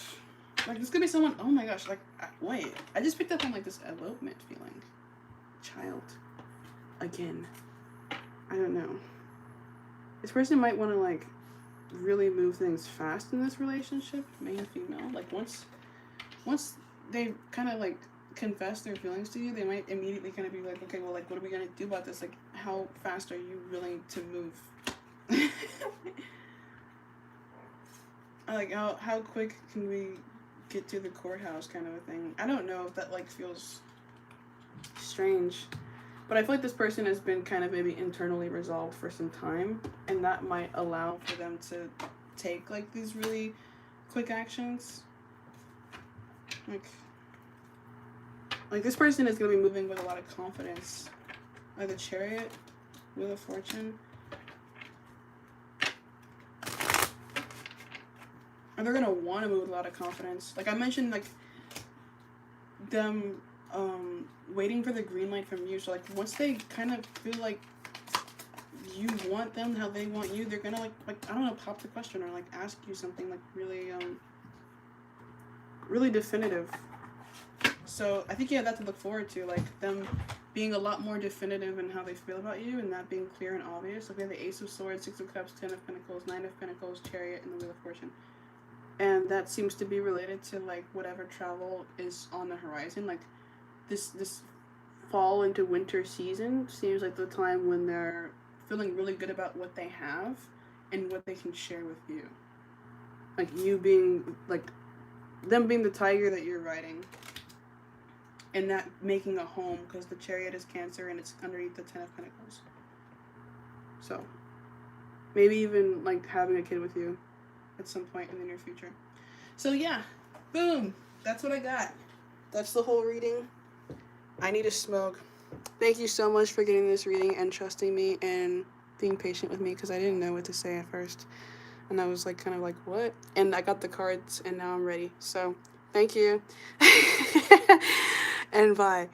Like this could be someone, oh my gosh, like, wait. I just picked up on like this elopement feeling. Child. Again. I don't know. This person might want to like really move things fast in this relationship, male and female. Like once they kind of like confess their feelings to you, they might immediately kind of be like, okay, well, like, what are we gonna do about this? Like, how fast are you willing to move? Like, how quick can we get to the courthouse, kind of a thing. I don't know if that like feels strange, but I feel like this person has been kind of maybe internally resolved for some time, and that might allow for them to take like these really quick actions. Like this person is going to be moving with a lot of confidence. Like the Chariot, Wheel of Fortune. And they're going to want to move with a lot of confidence. Like I mentioned, like them waiting for the green light from you. So like once they kind of feel like you want them how they want you, they're gonna like I don't know, pop the question or like ask you something like really really definitive. So I think you have that to look forward to, like them being a lot more definitive in how they feel about you, and that being clear and obvious. Like we have the Ace of Swords, 6 of Cups, 10 of Pentacles, 9 of Pentacles, Chariot, and the Wheel of Fortune. And that seems to be related to like whatever travel is on the horizon. Like this fall into winter season seems like the time when they're feeling really good about what they have and what they can share with you. Like you being, like, them being the tiger that you're riding. And that making a home, because the Chariot is Cancer and it's underneath the Ten of Pentacles. So, maybe even, like, having a kid with you at some point in the near future. So, yeah. Boom. That's what I got. That's the whole reading. I need a smoke. Thank you so much for getting this reading and trusting me and being patient with me, because I didn't know what to say at first. And I was, like, kind of like, what? And I got the cards, and now I'm ready. So, thank you. And bye.